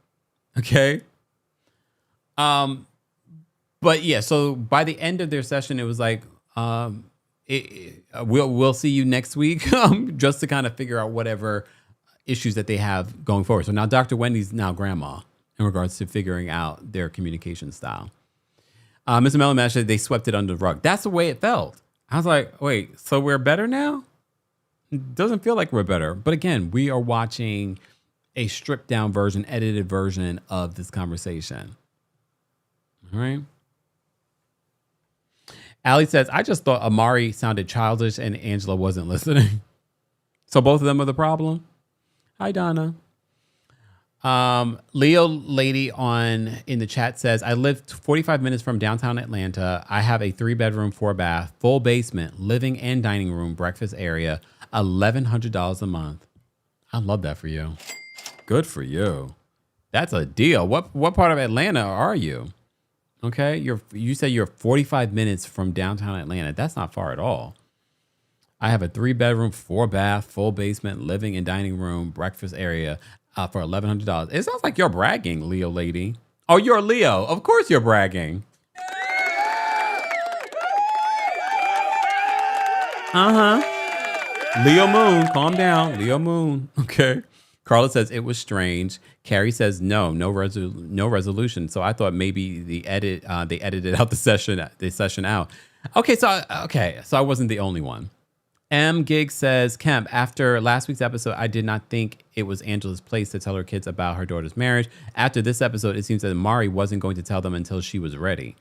Okay. But yeah, so by the end of their session, it was like, we'll see you next week, just to kind of figure out whatever issues that they have going forward. So now Dr. Wendy's now grandma in regards to figuring out their communication style. Mr. Mellon said they swept it under the rug. That's the way it felt. I was like, wait, so we're better now? It doesn't feel like we're better. But again, we are watching a stripped down version, edited version of this conversation. All right. Allie says, I just thought Amari sounded childish and Angela wasn't listening. So both of them are the problem. Hi, Donna. Leo lady in the chat says, I live 45 minutes from downtown Atlanta. I have a 3-bedroom, 4-bath, full basement, living and dining room, breakfast area, $1,100 a month. I love that for you. Good for you. That's a deal. What part of Atlanta are you? Okay, you say you're 45 minutes from downtown Atlanta. That's not far at all. I have a 3-bedroom, 4-bath, full basement, living and dining room, breakfast area for $1,100. It sounds like you're bragging, Leo lady. Oh, you're a Leo. Of course you're bragging. Leo Moon, calm down. Leo Moon. Okay. Carla says it was strange. Carrie says no resolution. So I thought maybe they edited out the session out. Okay, so I wasn't the only one. M Gig says, Kemp, after last week's episode, I did not think it was Angela's place to tell her kids about her daughter's marriage. After this episode, it seems that Mari wasn't going to tell them until she was ready,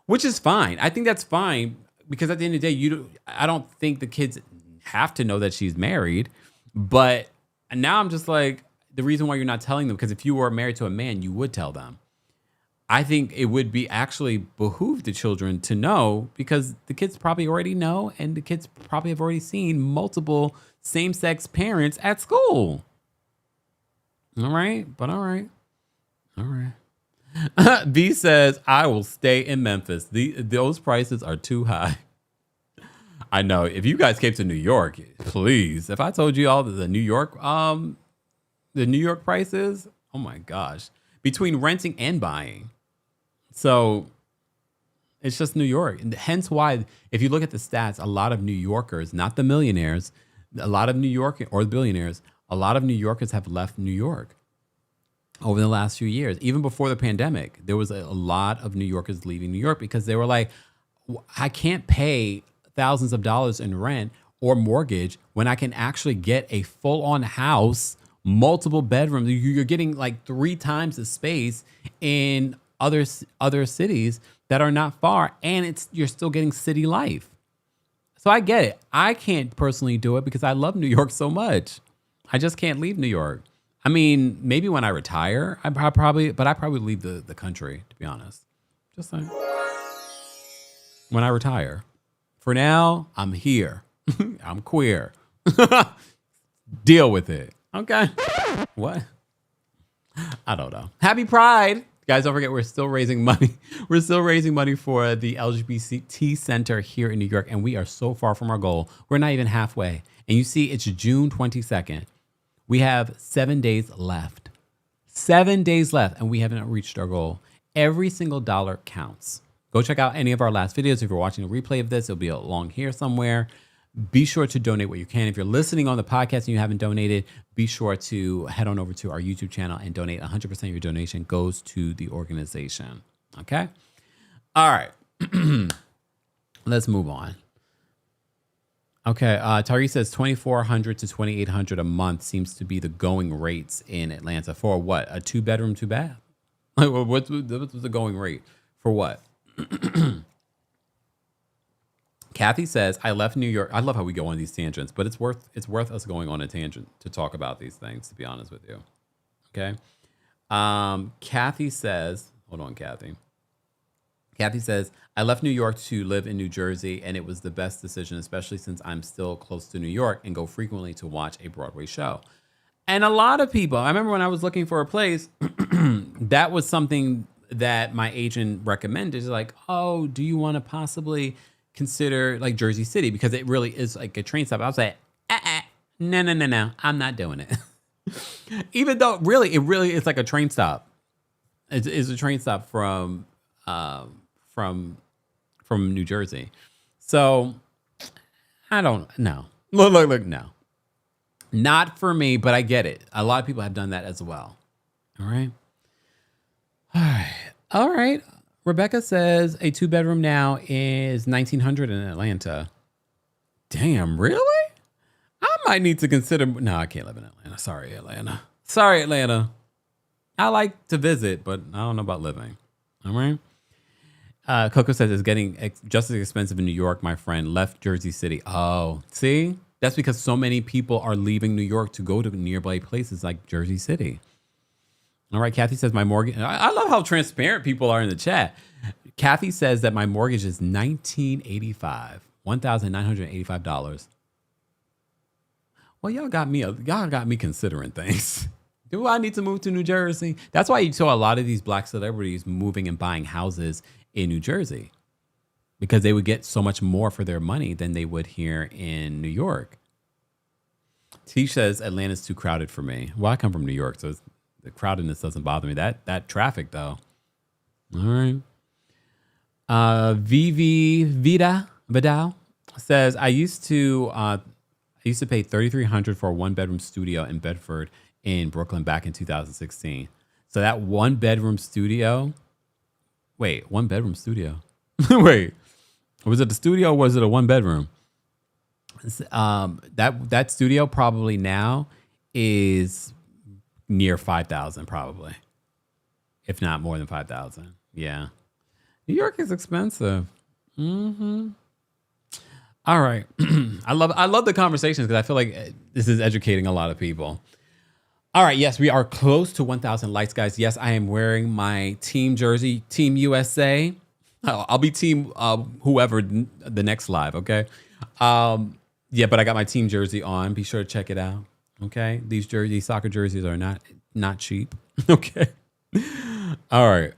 which is fine. I think that's fine because at the end of the day, I don't think the kids have to know that she's married, but now I'm just like, the reason why you're not telling them, because if you were married to a man, you would tell them. I think it would be actually behoove the children to know, because the kids probably already know, and the kids probably have already seen multiple same-sex parents at school. All right. B says, I will stay in Memphis. Those prices are too high. I know. If you guys came to New York, please. If I told you all the New York prices, oh my gosh, between renting and buying. So it's just New York. And hence why, if you look at the stats, a lot of New Yorkers, not the millionaires, a lot of New York or the billionaires, a lot of New Yorkers have left New York over the last few years. Even before the pandemic, there was a lot of New Yorkers leaving New York because they were like, I can't pay thousands of dollars in rent or mortgage when I can actually get a full-on house, multiple bedrooms. You're getting like 3 times the space in other cities that are not far, and you're still getting city life. So I get it. I can't personally do it because I love New York so much. I just can't leave New York. I mean, maybe when I retire, I probably leave the country, to be honest. Just saying. When I retire. For now, I'm here. I'm queer. Deal with it. Okay. What? I don't know. Happy Pride. Guys, don't forget, we're still raising money. We're still raising money for the LGBT Center here in New York, and we are so far from our goal. We're not even halfway. And you see, it's June 22nd. We have 7 days left. 7 days left, and we haven't reached our goal. Every single dollar counts. Go check out any of our last videos. If you're watching a replay of this, it'll be along here somewhere. Be sure to donate what you can. If you're listening on the podcast and you haven't donated, be sure to head on over to our YouTube channel and donate. 100% of your donation goes to the organization. Okay? All right. Let's move on. Okay. Tari says $2,400 to $2,800 a month seems to be the going rates in Atlanta for what? A 2-bedroom, 2-bath? Like, what's the going rate for what? Kathy says, I left New York. I love how we go on these tangents, but it's worth us going on a tangent to talk about these things, to be honest with you. Okay. Kathy says, hold on, Kathy. Kathy says, I left New York to live in New Jersey, and it was the best decision, especially since I'm still close to New York and go frequently to watch a Broadway show. And a lot of people, I remember when I was looking for a place, that was something that my agent recommended. Like, oh, do you want to possibly consider like Jersey City, because it really is like a train stop. I was like, no, I'm not doing it. Even though it really is like a train stop. It's a train stop from New Jersey. So I don't know. Look, no. Not for me, but I get it. A lot of people have done that as well. All right. All right. Rebecca says a 2-bedroom now is $1,900 in Atlanta. Damn, really? I might need to consider. No, I can't live in Atlanta. Sorry, Atlanta. I like to visit, but I don't know about living. All right. Coco says it's getting just as expensive in New York. My friend left Jersey City. Oh, see? That's because so many people are leaving New York to go to nearby places like Jersey City. All right, Kathy says my mortgage. I love how transparent people are in the chat. Kathy says that my mortgage is $1,985. Well, y'all got me considering things. Do I need to move to New Jersey? That's why you saw a lot of these black celebrities moving and buying houses in New Jersey, because they would get so much more for their money than they would here in New York. T says Atlanta's too crowded for me. Well, I come from New York, so the crowdedness doesn't bother me. That traffic, though. All right. Vidal says I used to pay $3,300 for a 1-bedroom studio in Bedford in Brooklyn back in 2016. So that 1-bedroom studio. Wait, 1-bedroom studio. Wait, was it the studio or was it a 1-bedroom? That studio probably now is near 5,000, probably, if not more than 5,000. Yeah, New York is expensive. Mm-hmm. All right, I love the conversations because I feel like this is educating a lot of people. All right, yes, we are close to 1,000 likes, guys. Yes, I am wearing my team jersey, Team USA. I'll be team whoever the next live, okay? Yeah, but I got my team jersey on. Be sure to check it out, okay? These soccer jerseys are not cheap, okay? All right.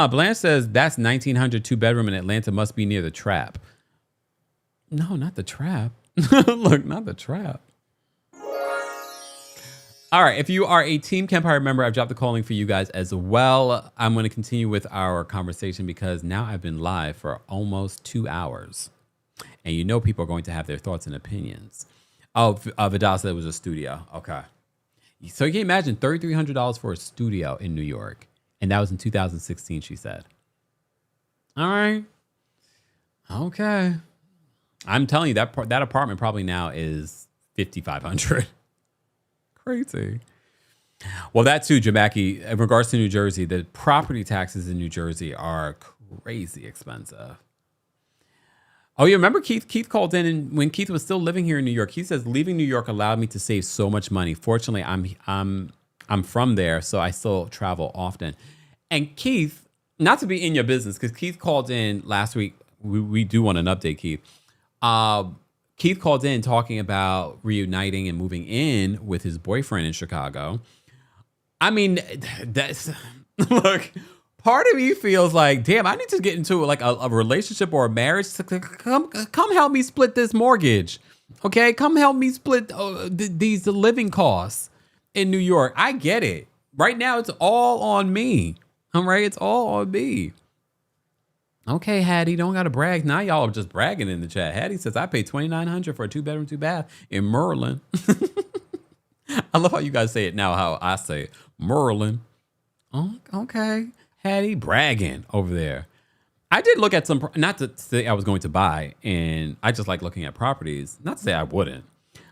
Blanche says that's 1,900 2-bedroom in Atlanta. Must be near the Trap. No, not the Trap. Look, not the Trap. All right, if you are a Team Kempire member, I've dropped the call link for you guys as well. I'm going to continue with our conversation because now I've been live for almost 2 hours. And you know people are going to have their thoughts and opinions. Oh, Vidal said it was a studio. Okay. So you can imagine $3,300 for a studio in New York. And that was in 2016, she said. All right. Okay. I'm telling you, that apartment probably now is $5,500. Crazy. Well, that too, Jamaki, in regards to New Jersey, the property taxes in New Jersey are crazy expensive. Oh, you remember Keith called in, and when Keith was still living here in New York, he says leaving New York allowed me to save so much money. Fortunately, I'm from there, so I still travel often. And Keith, not to be in your business, because Keith called in last week. We do want an update, Keith. Keith called in talking about reuniting and moving in with his boyfriend in Chicago. I mean, that's look, part of me feels like, damn, I need to get into like a relationship or a marriage. Come help me split this mortgage. Okay, come help me split these living costs in New York. I get it. Right now, it's all on me. All right, it's all on me. Okay, Hattie, don't gotta brag. Now y'all are just bragging in the chat. Hattie says I paid $2,900 for a 2-bedroom, 2-bath in Merlin. I love how you guys say it now, how I say it. Merlin. Oh, okay, Hattie bragging over there. I did look at some, not to say I was going to buy, and I just like looking at properties. Not to say I wouldn't,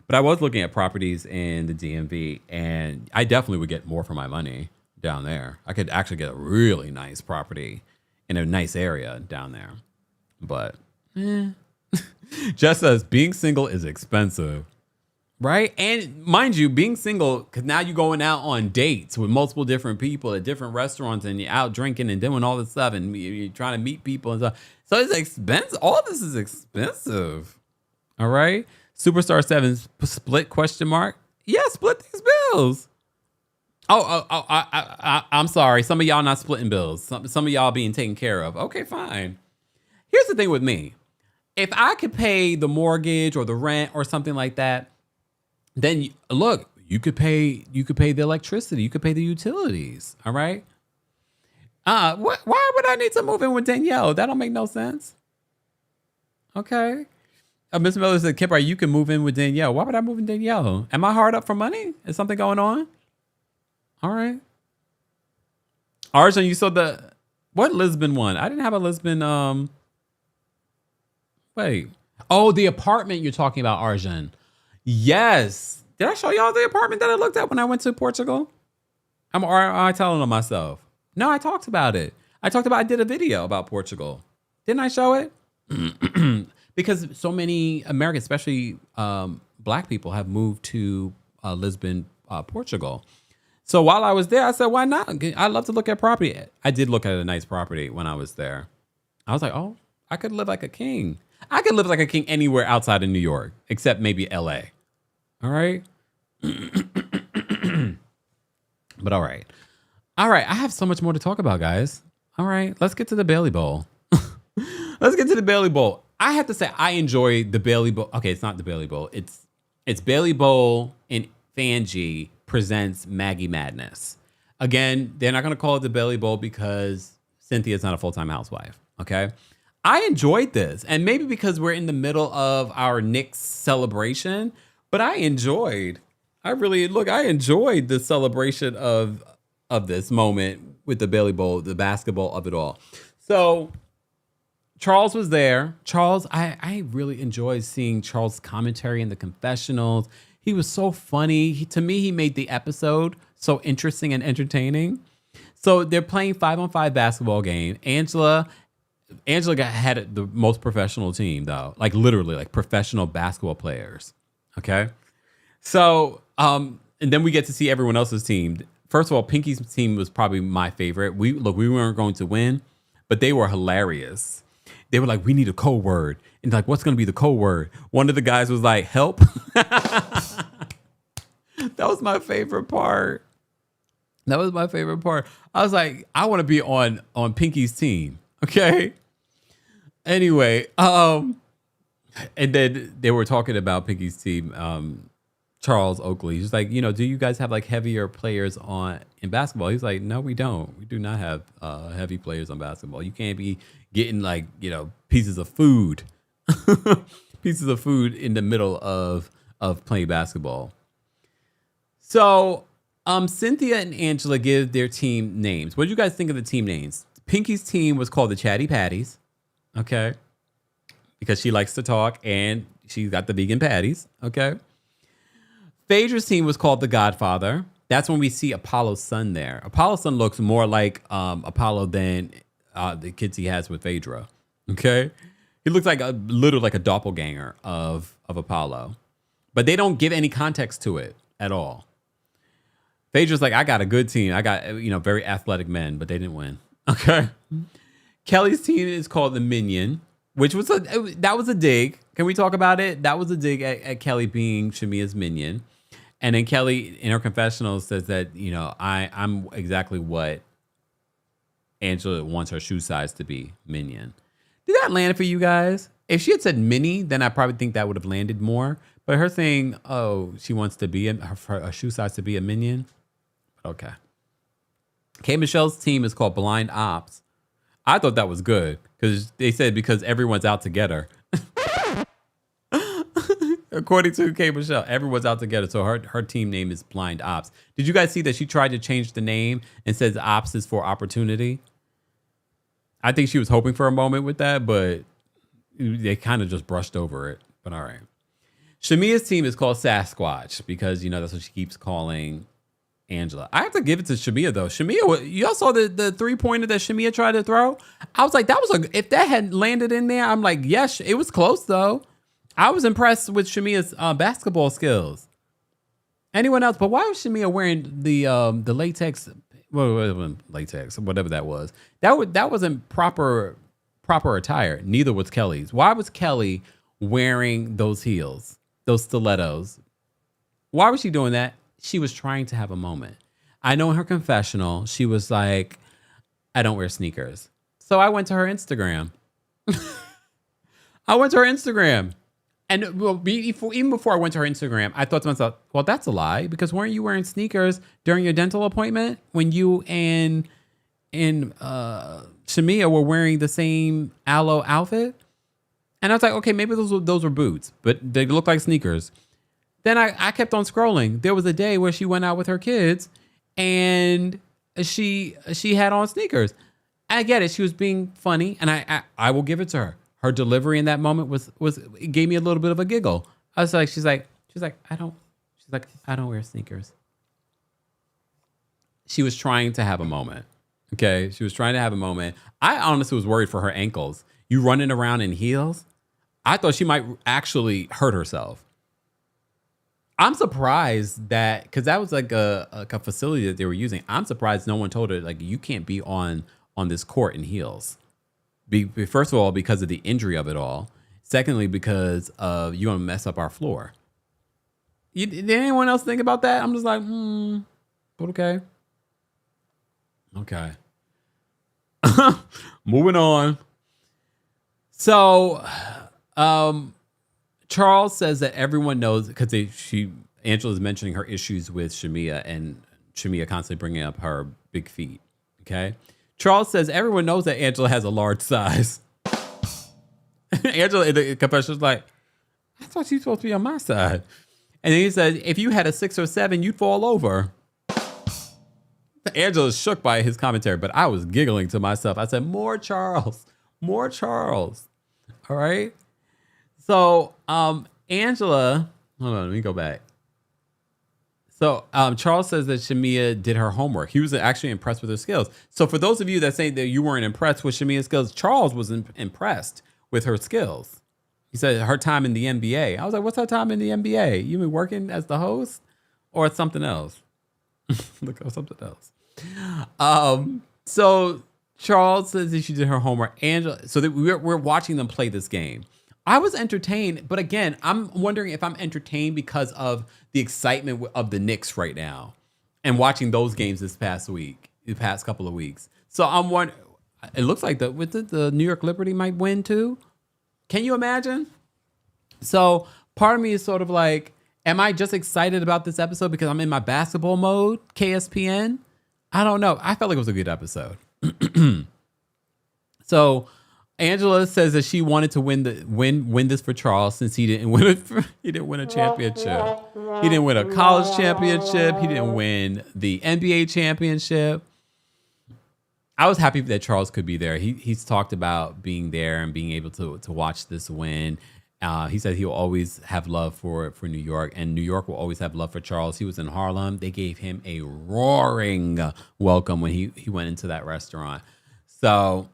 but I was looking at properties in the DMV, and I definitely would get more for my money down there. I could actually get a really nice property in a nice area down there. But just as being single is expensive, right? And mind you, being single, because now you're going out on dates with multiple different people at different restaurants, and you're out drinking and doing all this stuff, and you're trying to meet people and stuff. So it's expensive. All this is expensive. All right. Superstar 7 split question mark. Yeah, split these bills. I'm sorry. Some of y'all not splitting bills. Some of y'all being taken care of. Okay, fine. Here's the thing with me. If I could pay the mortgage or the rent or something like that, then look, You could pay the electricity. You could pay the utilities. All right. Why would I need to move in with Danielle? That don't make no sense. Okay. Miss Miller said, Kempire, you can move in with Danielle. Why would I move in Danielle? Am I hard up for money? Is something going on? All right. Arjun, you saw what Lisbon one? I didn't have a Lisbon. Wait. Oh, the apartment you're talking about, Arjun. Yes. Did I show y'all the apartment that I looked at when I went to Portugal? Am I telling on myself? No, I talked about it. I did a video about Portugal. Didn't I show it? Because so many Americans, especially Black people, have moved to Lisbon, Portugal. So while I was there, I said, why not? I love to look at property. I did look at a nice property when I was there. I was like, oh, I could live like a king. I could live like a king anywhere outside of New York, except maybe LA. All right. But all right. All right. I have so much more to talk about, guys. All right. Let's get to the Bailey Bowl. Let's get to the Bailey Bowl. I have to say, I enjoy the Bailey Bowl. Okay, it's not the Bailey Bowl. It's Bailey Bowl and Fangie presents Maggie Madness. Again, they're not going to call it the Bailey Bowl because Cynthia's not a full-time housewife. Okay. I enjoyed this. And maybe because we're in the middle of our Knicks celebration, but I enjoyed the celebration of this moment with the Bailey Bowl, the basketball of it all. So Charles was there. Charles, I really enjoyed seeing Charles' commentary in the confessionals. He was so funny. To me, he made the episode so interesting and entertaining. So they're playing 5-on-5 basketball game. Angela had the most professional team, though. Like literally, like professional basketball players. Okay. So, and then we get to see everyone else's team. First of all, Pinky's team was probably my favorite. We weren't going to win, but they were hilarious. They were like, we need a code word. And like, what's going to be the code word? One of the guys was like, help. That was my favorite part. I was like, I want to be on Pinky's team. Okay. Anyway, and then they were talking about Pinky's team. Charles Oakley. He's like, do you guys have like heavier players in basketball? He's like, no, we don't. We do not have heavy players on basketball. You can't be getting like, pieces of food in the middle of playing basketball. So Cynthia and Angela give their team names. What do you guys think of the team names? Pinky's team was called the Chatty Patties. Okay. Because she likes to talk and she's got the vegan patties. Okay. Phaedra's team was called the Godfather. That's when we see Apollo's son there. Apollo's son looks more like Apollo than the kids he has with Phaedra. Okay. He looks like literally like a doppelganger of Apollo. But they don't give any context to it at all. Phaedra's like, I got a good team. I got, very athletic men, but they didn't win. Okay. Kelly's team is called the Minion, which was that was a dig. Can we talk about it? That was a dig at Kelly being Shamea's minion. And then Kelly in her confessional says that, I'm exactly what Angela wants her shoe size to be, minion. Did that land for you guys? If she had said mini, then I probably think that would have landed more. But her saying, she wants to be her shoe size to be a minion. Okay. K. Michelle's team is called Blind Ops. I thought that was good because they said because everyone's out together. According to K. Michelle, everyone's out together. So her team name is Blind Ops. Did you guys see that she tried to change the name and says Ops is for opportunity? I think she was hoping for a moment with that, but they kind of just brushed over it. But all right. Shamea's team is called Sasquatch because, that's what she keeps calling Angela. I have to give it to Shamea though. Shamea, y'all saw the 3-pointer that Shamea tried to throw? I was like, if that had landed in there, I'm like, yes, it was close though. I was impressed with Shamea's basketball skills. Anyone else? But why was Shamea wearing the latex, whatever that was? That wasn't proper attire. Neither was Kelly's. Why was Kelly wearing those heels, those stilettos? Why was she doing that? She was trying to have a moment. I know in her confessional, she was like, I don't wear sneakers. So I went to her Instagram. And well, even before I went to her Instagram, I thought to myself, well, that's a lie, because weren't you wearing sneakers during your dental appointment when you and Shamea were wearing the same aloe outfit? And I was like, okay, maybe those were boots, but they look like sneakers. Then I kept on scrolling. There was a day where she went out with her kids and she had on sneakers. I get it. She was being funny, and I will give it to her. Her delivery in that moment was it gave me a little bit of a giggle. I was like, she's like, I don't wear sneakers. She was trying to have a moment. Okay. She was trying to have a moment. I honestly was worried for her ankles. You running around in heels? I thought she might actually hurt herself. I'm surprised that, because that was like a facility that they were using. I'm surprised no one told her, like, you can't be on this court in heels. First of all, because of the injury of it all. Secondly, because of you want to mess up our floor. Did anyone else think about that? I'm just like, but okay. Okay. Moving on. So, Charles says that everyone knows, because Angela's mentioning her issues with Shamea, and Shamea constantly bringing up her big feet. Okay. Charles says everyone knows that Angela has a large size. Angela in the confession is like, I thought she was supposed to be on my side. And then he said, if you had a 6 or 7, you'd fall over. Angela's shook by his commentary, but I was giggling to myself. I said, more Charles. All right. So, Angela, hold on, let me go back. So, Charles says that Shamea did her homework. He was actually impressed with her skills. So, for those of you that say that you weren't impressed with Shamea's skills, Charles was impressed with her skills. He said her time in the NBA. I was like, what's her time in the NBA? You been working as the host or something else? Look up something else. So Charles says that she did her homework. Angela, so that we're watching them play this game. I was entertained, but again, I'm wondering if I'm entertained because of the excitement of the Knicks right now and watching those games the past couple of weeks. So I'm wondering, it looks like the New York Liberty might win too. Can you imagine? So part of me is sort of like, am I just excited about this episode because I'm in my basketball mode, KSPN? I don't know. I felt like it was a good episode. So Angela says that she wanted to win this for Charles since he didn't win a championship. He didn't win a college championship. He didn't win the NBA championship. I was happy that Charles could be there. He's talked about being there and being able to watch this win. He said he'll always have love for New York, and New York will always have love for Charles. He was in Harlem. They gave him a roaring welcome when he went into that restaurant. So,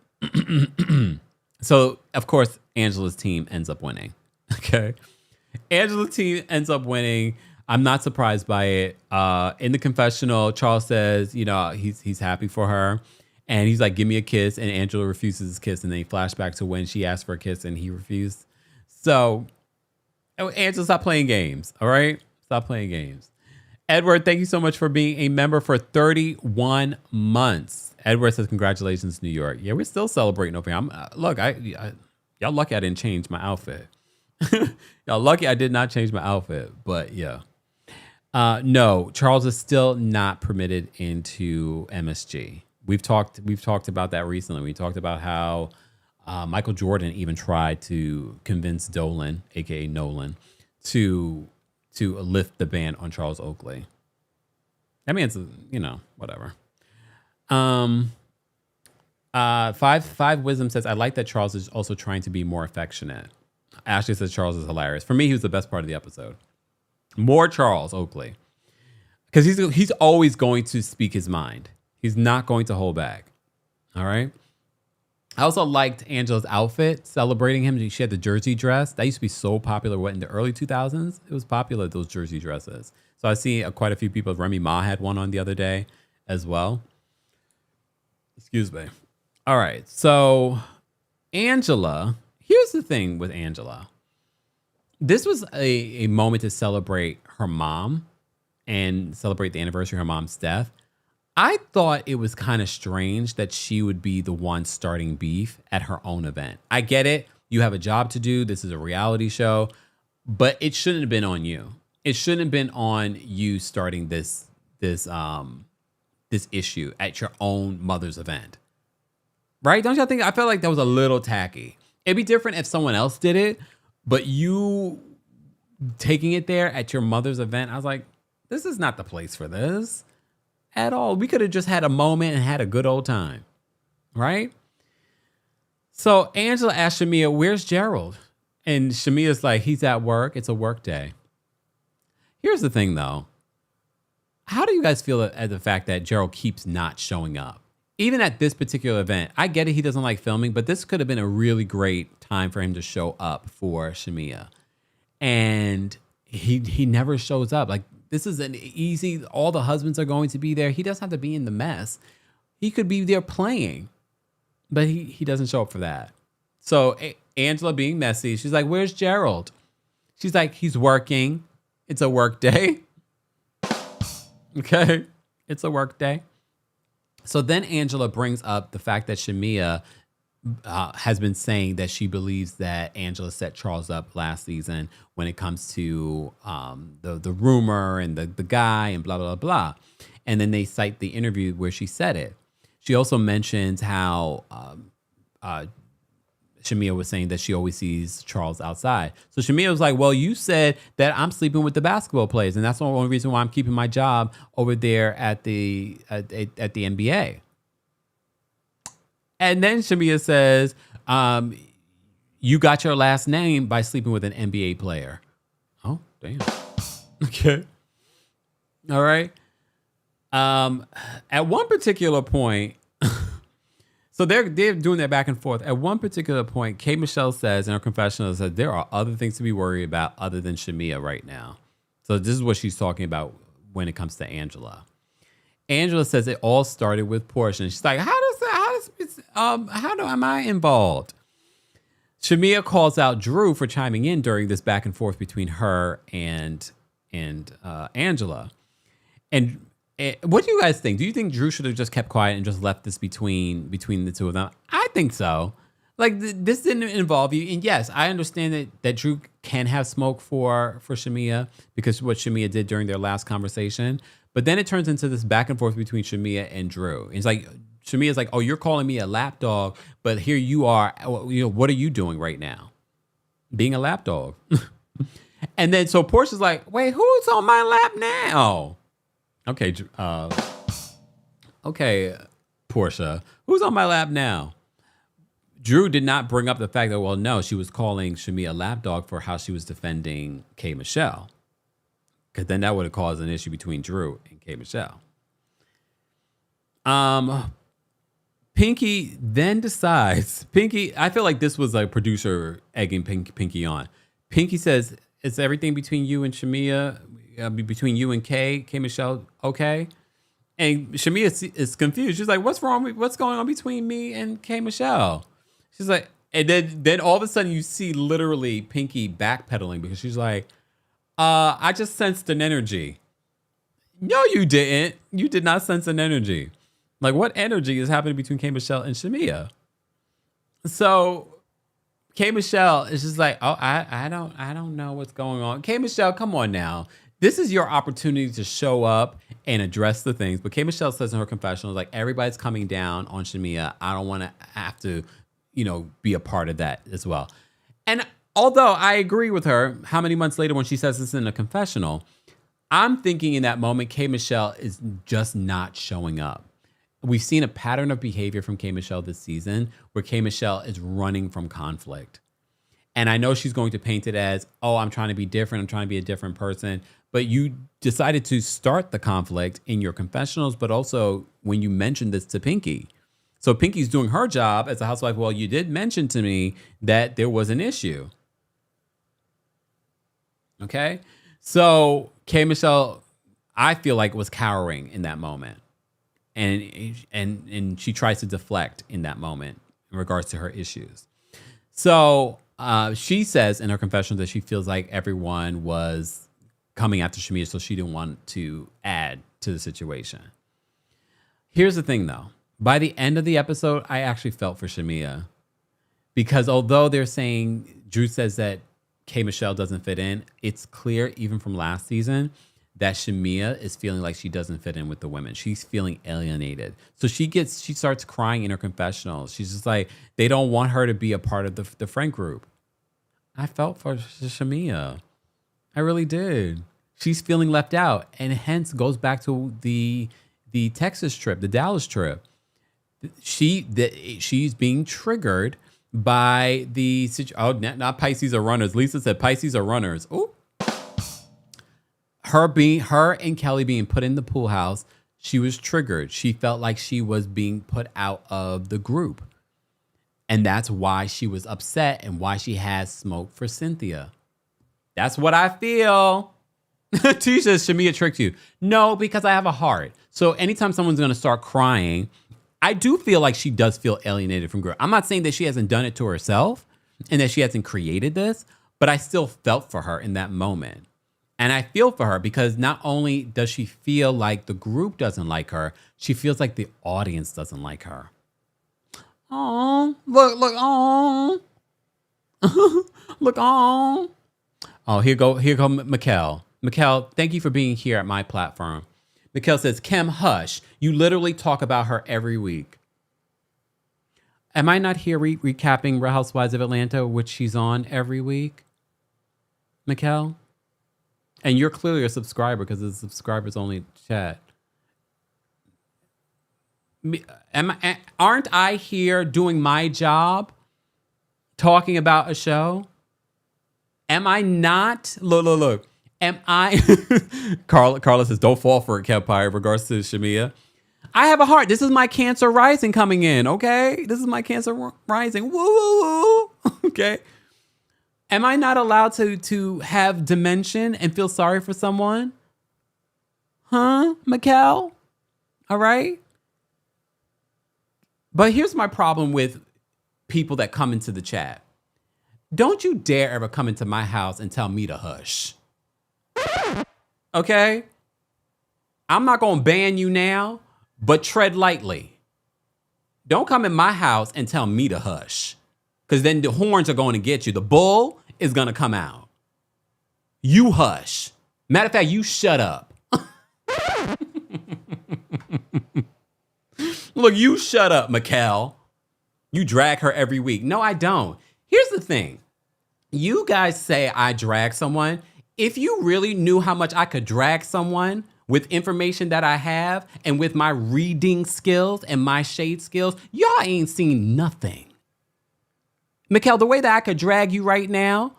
so of course, Angela's team ends up winning. Okay. Angela's team ends up winning. I'm not surprised by it. In the confessional, Charles says, he's happy for her. And he's like, give me a kiss. And Angela refuses his kiss. And then he flashed back to when she asked for a kiss and he refused. So, Angela, stop playing games. All right? Stop playing games. Edward, thank you so much for being a member for 31 months. Edward says, congratulations, New York. Yeah, we're still celebrating over here. Look, y'all lucky I didn't change my outfit. Y'all lucky I did not change my outfit. But yeah. No, Charles is still not permitted into MSG. We've talked about that recently. We talked about how Michael Jordan even tried to convince Dolan, aka Nolan, to lift the ban on Charles Oakley. I mean, it's whatever. Five Wisdom says, I like that Charles is also trying to be more affectionate. Ashley says Charles is hilarious. For me, he was the best part of the episode. More Charles Oakley, because he's always going to speak his mind. He's not going to hold back. All right. I also liked Angela's outfit celebrating him. She had the jersey dress. That used to be so popular in the early 2000s. It was popular, those jersey dresses. So I see quite a few people. Remy Ma had one on the other day as well. Excuse me. All right. So Angela, here's the thing with Angela. This was a moment to celebrate her mom and celebrate the anniversary of her mom's death. I thought it was kind of strange that she would be the one starting beef at her own event. I get it. You have a job to do. This is a reality show. but it shouldn't have been on you. It shouldn't have been on you starting this issue at your own mother's event. Right? Don't y'all think? I felt like that was a little tacky. It'd be different if someone else did it, but you taking it there at your mother's event, I was like, this is not the place for this at all. We could have just had a moment and had a good old time. Right? So Angela asked Shamea, where's Gerald? And Shamea's like, he's at work. It's a work day. Here's the thing, though. How do you guys feel at the fact that Gerald keeps not showing up? Even at this particular event, I get it, he doesn't like filming, but this could have been a really great time for him to show up for Shamea. And he never shows up. Like, this is an easy, all the husbands are going to be there. He doesn't have to be in the mess. He could be there playing, but he doesn't show up for that. So Angela, being messy, she's like, where's Gerald? She's like, he's working. It's a work day. Okay. It's a work day. So then Angela brings up the fact that Shamea has been saying that she believes that Angela set Charles up last season when it comes to the rumor and the guy and blah, blah, blah. And then they cite the interview where she said it. She also mentions how Shamea was saying that she always sees Charles outside. So Shamea was like, well, you said that I'm sleeping with the basketball players, and that's the only reason why I'm keeping my job over there at the NBA. And then Shamea says, you got your last name by sleeping with an NBA player. Oh, damn. Okay. All right. At one particular point, so they're doing that back and forth. At one particular point, K. Michelle says in her confessional that there are other things to be worried about other than Shamea right now. So this is what she's talking about when it comes to Angela. Angela says it all started with Portia. And she's like, how am I involved? Shamea calls out Drew for chiming in during this back and forth between her and Angela. And what do you guys think? Do you think Drew should have just kept quiet and just left this between the two of them? I think so. Like, this didn't involve you. And yes, I understand that Drew can have smoke for Shamea because of what Shamea did during their last conversation. But then it turns into this back and forth between Shamea and Drew. And it's like, Shamea's like, oh, you're calling me a lapdog, but here you are. You know, what are you doing right now? Being a lapdog. And then so Portia's like, wait, who's on my lap now? Okay, Portia, who's on my lap now? Drew did not bring up the fact that, well, no, she was calling Shamea a lapdog for how she was defending K. Michelle. Because then that would have caused an issue between Drew and K. Michelle. Pinky then decides, I feel like this was a producer egging Pinky on. Pinky says, it's everything between you and Shamea, between you and K Michelle, okay? And Shamea is confused. She's like, what's wrong? What's going on between me and K Michelle? She's like, and then all of a sudden you see literally Pinky backpedaling because she's like, I just sensed an energy. No, you didn't. You did not sense an energy. Like, what energy is happening between K Michelle and Shamea? So K Michelle is just like, oh, I don't know what's going on. K Michelle, come on now. This is your opportunity to show up and address the things. But K Michelle says in her confessional, like, everybody's coming down on Shamea. I don't want to have to, be a part of that as well. And although I agree with her, how many months later when she says this in a confessional, I'm thinking in that moment, K Michelle is just not showing up. We've seen a pattern of behavior from K Michelle this season where K Michelle is running from conflict. And I know she's going to paint it as, oh, I'm trying to be different. I'm trying to be a different person. But you decided to start the conflict in your confessionals, but also when you mentioned this to Pinky. So Pinky's doing her job as a housewife. Well, you did mention to me that there was an issue. Okay. So K Michelle, I feel like, was cowering in that moment. And she tries to deflect in that moment in regards to her issues. So she says in her confession that she feels like everyone was coming after Shamea, so she didn't want to add to the situation. Here's the thing, though. By the end of the episode, I actually felt for Shamea. Because although they're saying, Drew says that K. Michelle doesn't fit in. It's clear, even from last season, that Shamea is feeling like she doesn't fit in with the women. She's feeling alienated. So she starts crying in her confessional. She's just like, they don't want her to be a part of the friend group. I felt for Shamea. I really did. She's feeling left out, and hence goes back to the Texas trip, the Dallas trip. She's being triggered by the not Pisces are runners. Lisa said Pisces are runners. Oh, her and Kelly being put in the pool house, she was triggered. She felt like she was being put out of the group, and that's why she was upset and why she has smoke for Cynthia. That's what I feel. T says Shamea tricked you. No, because I have a heart. So anytime someone's going to start crying, I do feel like she does feel alienated from girl. I'm not saying that she hasn't done it to herself and that she hasn't created this, but I still felt for her in that moment. And I feel for her because not only does she feel like the group doesn't like her, she feels like the audience doesn't like her. Oh, look, oh, look, oh. Oh, here go Mikkel. Mikkel, thank you for being here at my platform. Mikkel says, Kim, hush. You literally talk about her every week. Am I not here recapping Real Housewives of Atlanta, which she's on every week? Mikkel? And you're clearly a subscriber because the subscribers only chat. Aren't I here doing my job, talking about a show? Am I not? Look. Am I? Carla says, don't fall for it, Kempire, in regards to Shamea. I have a heart. This is my Cancer rising coming in, okay? This is my Cancer rising. Woo. Okay. Am I not allowed to have dimension and feel sorry for someone? Huh, Mikkel? All right. But here's my problem with people that come into the chat. Don't you dare ever come into my house and tell me to hush. Okay? I'm not going to ban you now, but tread lightly. Don't come in my house and tell me to hush, because then the horns are going to get you. The bull is going to come out. You hush. Matter of fact, you shut up. Look, you shut up, Mikkel. You drag her every week. No, I don't. Here's the thing. You guys say I drag someone. If you really knew how much I could drag someone with information that I have and with my reading skills and my shade skills, y'all ain't seen nothing. Mikkel, the way that I could drag you right now,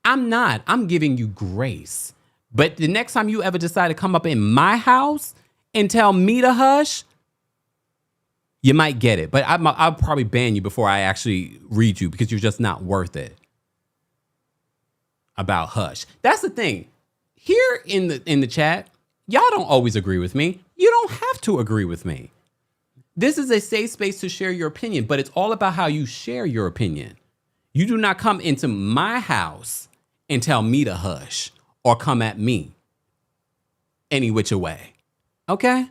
I'm giving you grace. But the next time you ever decide to come up in my house and tell me to hush, you might get it. But I'll probably ban you before I actually read you because you're just not worth it. About hush. That's the thing. Here in the chat, y'all don't always agree with me. You don't have to agree with me. This is a safe space to share your opinion, but it's all about how you share your opinion. You do not come into my house and tell me to hush or come at me any which way. Okay?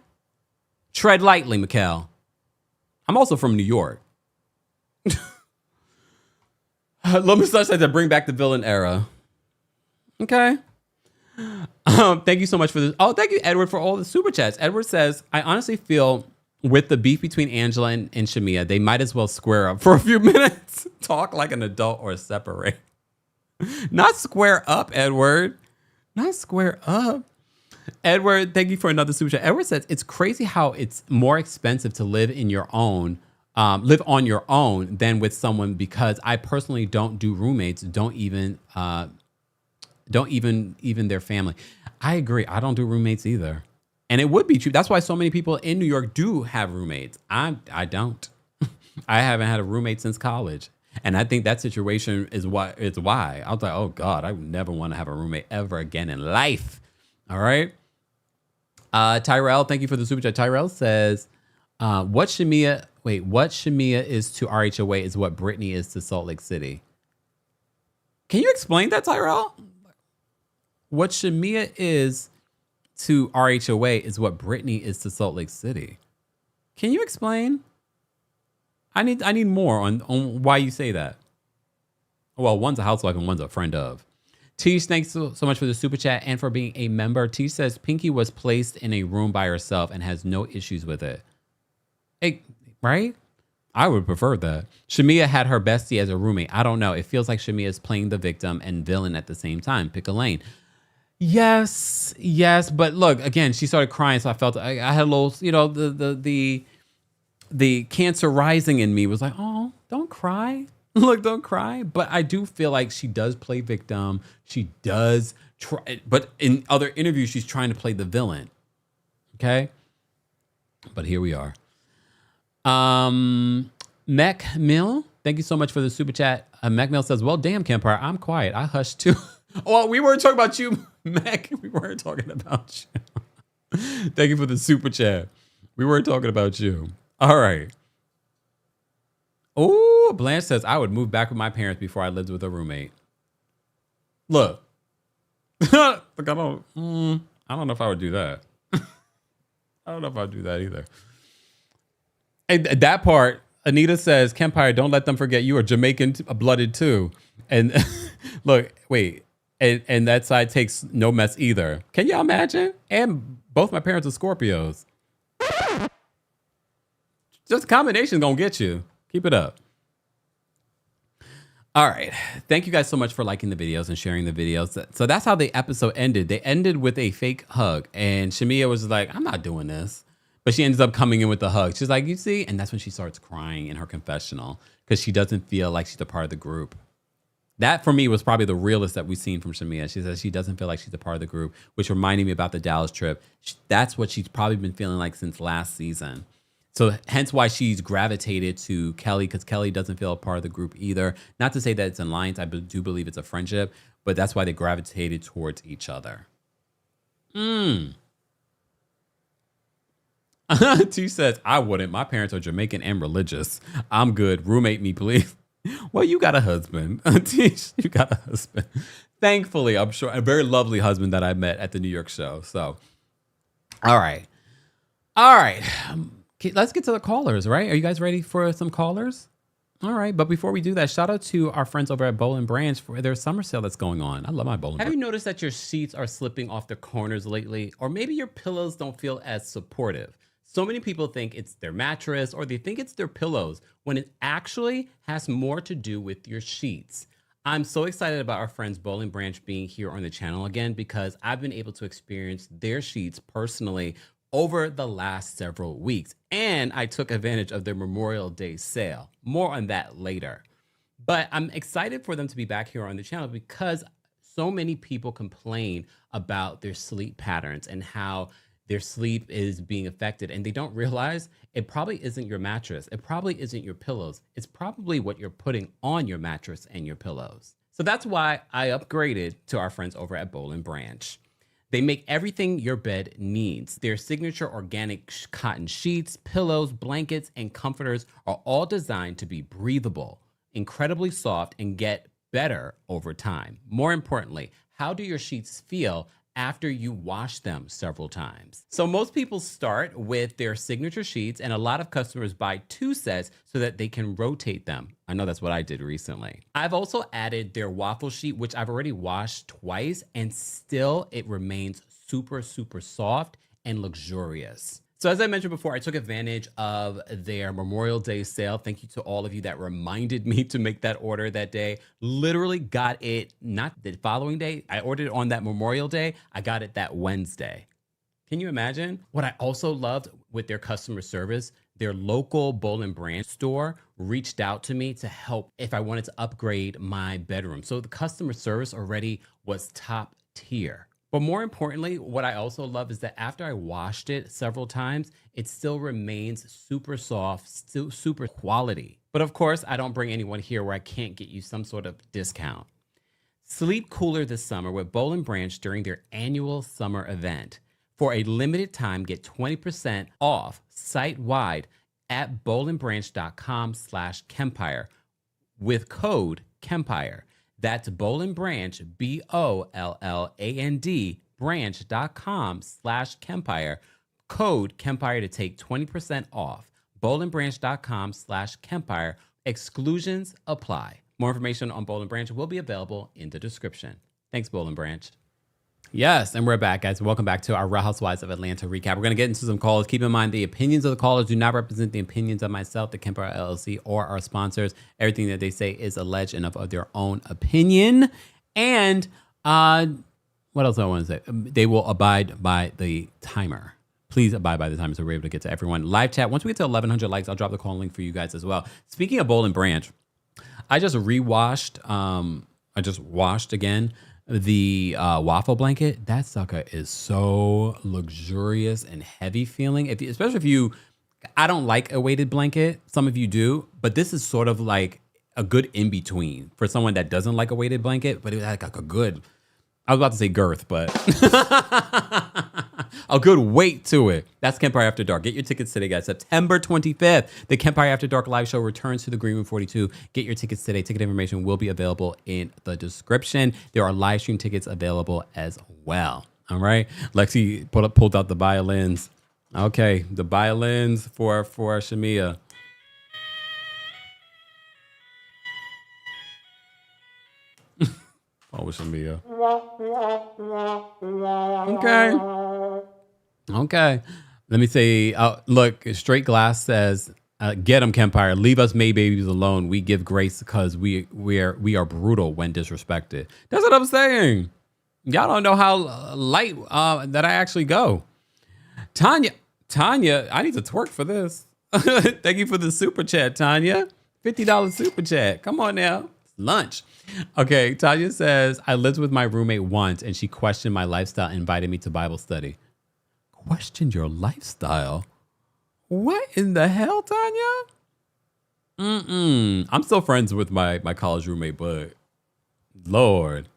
Tread lightly, Mikkel. I'm also from New York. Let me start to bring back the villain era. Okay. Thank you so much for this. Oh, thank you, Edward, for all the super chats. Edward says, I honestly feel with the beef between Angela and Shamea, they might as well square up for a few minutes. Talk like an adult or separate. Not square up, Edward. Not square up. Edward, thank you for another super chat. Edward says, it's crazy how it's more expensive to live in your own, live on your own than with someone, because I personally don't do roommates, don't even their family. I agree. I don't do roommates either. And it would be true. That's why so many people in New York do have roommates. I don't. I haven't had a roommate since college. And I think that situation is why I was like, oh God, I would never want to have a roommate ever again in life. All right. Tyrell, thank you for the super chat. Tyrell says, what Shamea is to RHOA is what Brittany is to Salt Lake City. Can you explain that, Tyrell? What Shamea is to RHOA is what Brittany is to Salt Lake City. Can you explain? I need more on why you say that. Well, one's a housewife and one's a friend of. Tish, thanks so much for the super chat and for being a member. Tish says Pinky was placed in a room by herself and has no issues with it. Hey, right? I would prefer that. Shamea had her bestie as a roommate. I don't know. It feels like Shamea is playing the victim and villain at the same time. Pick a lane. Yes. But look, again, she started crying, so I felt I had a little, the cancer rising in me was like, oh, don't cry. Look, don't cry. But I do feel like she does play victim. She does try, but in other interviews, she's trying to play the villain. Okay. But here we are. Mech Mill, thank you so much for the super chat. Mech Mill says, well, damn, Kempire, I'm quiet. I hushed too. Oh, we weren't talking about you, Mech. We weren't talking about you. Thank you for the super chat. We weren't talking about you. All right. Oh, Blanche says, I would move back with my parents before I lived with a roommate. Look. Look, I don't know if I would do that. I don't know if I'd do that either. And that part, Anita says, Kempire, don't let them forget you are Jamaican blooded too. And look, wait. And that side takes no mess either. Can you imagine? And both my parents are Scorpios. Just a combination gonna get you. Keep it up. All right. Thank you guys so much for liking the videos and sharing the videos. So that's how the episode ended. They ended with a fake hug. And Shamea was like, I'm not doing this. But she ends up coming in with the hug. She's like, you see? And that's when she starts crying in her confessional because she doesn't feel like she's a part of the group. That, for me, was probably the realest that we've seen from Shamea. She says she doesn't feel like she's a part of the group, which reminded me about the Dallas trip. That's what she's probably been feeling like since last season. So hence why she's gravitated to Kelly, because Kelly doesn't feel a part of the group either. Not to say that it's an alliance. I do believe it's a friendship, but that's why they gravitated towards each other. T says, I wouldn't. My parents are Jamaican and religious. I'm good. Roommate me, please. Well, you got a husband. Tish, you got a husband. Thankfully, I'm sure. A very lovely husband that I met at the New York show. So, all right. Let's get to the callers, right? Are you guys ready for some callers? All right. But before we do that, shout out to our friends over at Boll & Branch for their summer sale that's going on. I love my Boll & Branch. Have you noticed that your sheets are slipping off the corners lately? Or maybe your pillows don't feel as supportive? So many people think it's their mattress or they think it's their pillows when it actually has more to do with your sheets. I'm so excited about our friends Boll & Branch being here on the channel again because I've been able to experience their sheets personally over the last several weeks. And I took advantage of their Memorial Day sale. More on that later. But I'm excited for them to be back here on the channel because so many people complain about their sleep patterns and how their sleep is being affected, and they don't realize it probably isn't your mattress. It probably isn't your pillows. It's probably what you're putting on your mattress and your pillows. So that's why I upgraded to our friends over at Boll & Branch. They make everything your bed needs. Their signature organic cotton sheets, pillows, blankets, and comforters are all designed to be breathable, incredibly soft, and get better over time. More importantly, how do your sheets feel after you wash them several times? So most people start with their signature sheets, and a lot of customers buy 2 sets so that they can rotate them. I know that's what I did recently. I've also added their waffle sheet, which I've already washed twice, and still it remains super, super soft and luxurious. So as I mentioned before, I took advantage of their Memorial Day sale. Thank you to all of you that reminded me to make that order that day. Literally got it, not the following day. I ordered it on that Memorial Day. I got it that Wednesday. Can you imagine? What I also loved with their customer service, their local Boll & Branch store reached out to me to help if I wanted to upgrade my bedroom. So the customer service already was top tier. But more importantly, what I also love is that after I washed it several times, it still remains super soft, still super quality. But of course, I don't bring anyone here where I can't get you some sort of discount. Sleep cooler this summer with Boll & Branch during their annual summer event. For a limited time, get 20% off site-wide at bollandbranch.com/Kempire with code Kempire. That's Boll & Branch, BOLLAND, branch.com/Kempire. Code Kempire to take 20% off. bollandbranch.com/Kempire. Exclusions apply. More information on Boll & Branch will be available in the description. Thanks, Bowl and Branch. Yes, and we're back, guys. Welcome back to our Real Housewives of Atlanta recap. We're going to get into some callers. Keep in mind, the opinions of the callers do not represent the opinions of myself, the Kempire LLC, or our sponsors. Everything that they say is alleged and of their own opinion. And what else do I want to say? They will abide by the timer. Please abide by the timer so we're able to get to everyone. Live chat. Once we get to 1,100 likes, I'll drop the call link for you guys as well. Speaking of Bowl and Branch, I just rewashed. I just washed again the waffle blanket. That sucker is so luxurious and heavy feeling. Especially if you, I don't like a weighted blanket. Some of you do, but this is sort of like a good in between for someone that doesn't like a weighted blanket. But it had like a good, I was about to say girth, but a good weight to it. That's Kempire After Dark. Get your tickets today, guys. September 25th, the Kempire After Dark live show returns to the Green Room 42. Get your tickets today. Ticket information will be available in the description. There are live stream tickets available as well. All right. Lexi pulled out the violins. Okay, the violins for Shamea. Oh, Shamea. Okay. Let me say, look, Straight Glass says, get them, Kempire. Leave us May babies alone. We give grace because we are brutal when disrespected. That's what I'm saying. Y'all don't know how light that I actually go. Tanya, I need to twerk for this. Thank you for the super chat, Tanya. $50 super chat. Come on now. It's lunch. Okay, Tanya says, I lived with my roommate once and she questioned my lifestyle and invited me to Bible study. Questioned your lifestyle? What in the hell, Tanya? I'm still friends with my college roommate, but Lord.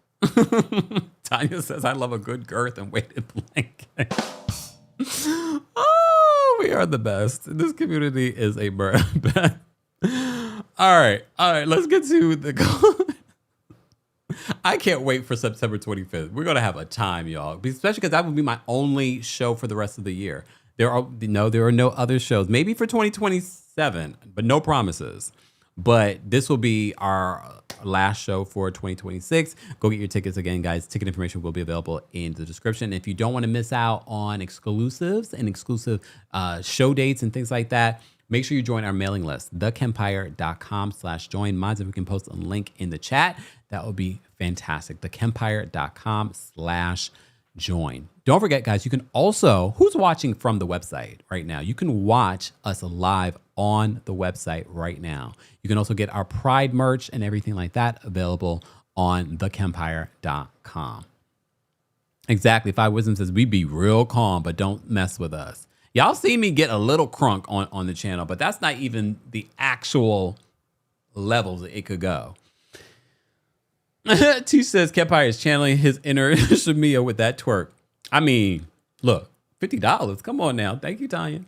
Tanya says, I love a good girth and weighted blanket. Oh, we are the best. This community is a bird. All right, let's get to the I can't wait for September 25th. We're going to have a time, y'all. Especially because that will be my only show for the rest of the year. There are no other shows. Maybe for 2027, but no promises. But this will be our last show for 2026. Go get your tickets again, guys. Ticket information will be available in the description. If you don't want to miss out on exclusives and exclusive show dates and things like that, make sure you join our mailing list, thekempire.com/join. Minds if we can post a link in the chat. That would be fantastic. thekempire.com/join. Don't forget, guys, you can also, who's watching from the website right now? You can watch us live on the website right now. You can also get our Pride merch and everything like that available on thekempire.com. Exactly. Five Wisdom says, we be real calm, but don't mess with us. Y'all see me get a little crunk on the channel, but that's not even the actual levels that it could go. T says Kempire is channeling his inner Shamea with that twerk. I mean, look, $50. Come on now. Thank you, Tanya.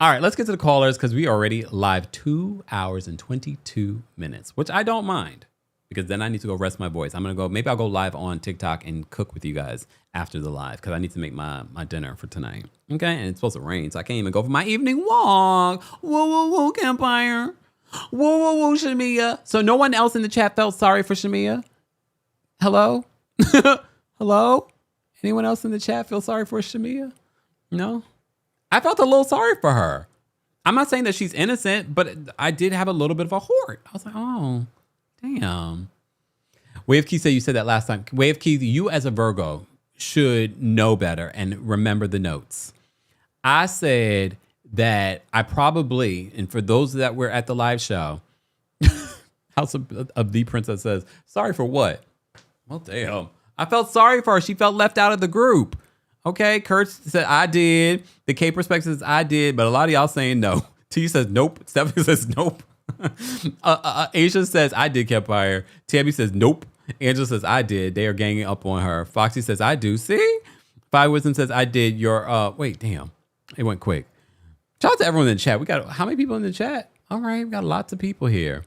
All right, let's get to the callers because we are already live 2 hours and 22 minutes, which I don't mind because then I need to go rest my voice. Maybe I'll go live on TikTok and cook with you guys after the live because I need to make my dinner for tonight. Okay, and it's supposed to rain, so I can't even go for my evening walk. Whoa, whoa, whoa, Kempire. Whoa, whoa, whoa, Shamea. So no one else in the chat felt sorry for Shamea? Hello? Hello? Anyone else in the chat feel sorry for Shamea? No? I felt a little sorry for her. I'm not saying that she's innocent, but I did have a little bit of a heart. I was like, oh, damn. Wave Key said you said that last time. Wave Key, you as a Virgo should know better and remember the notes. I said that I probably, and for those that were at the live show, House of the Princess says, sorry for what? Well, damn. I felt sorry for her. She felt left out of the group. Okay, Kurt said, I did. The K Perspective says, I did, but a lot of y'all saying no. T says, nope. Stephanie says, nope. Asia says, I did, Kempire. Tammy says, nope. Angela says, I did. They are ganging up on her. Foxy says, I do. See? Five Wisdom says, I did. Wait, damn. It went quick. Shout out to everyone in the chat. We got, how many people in the chat? All right, we got lots of people here.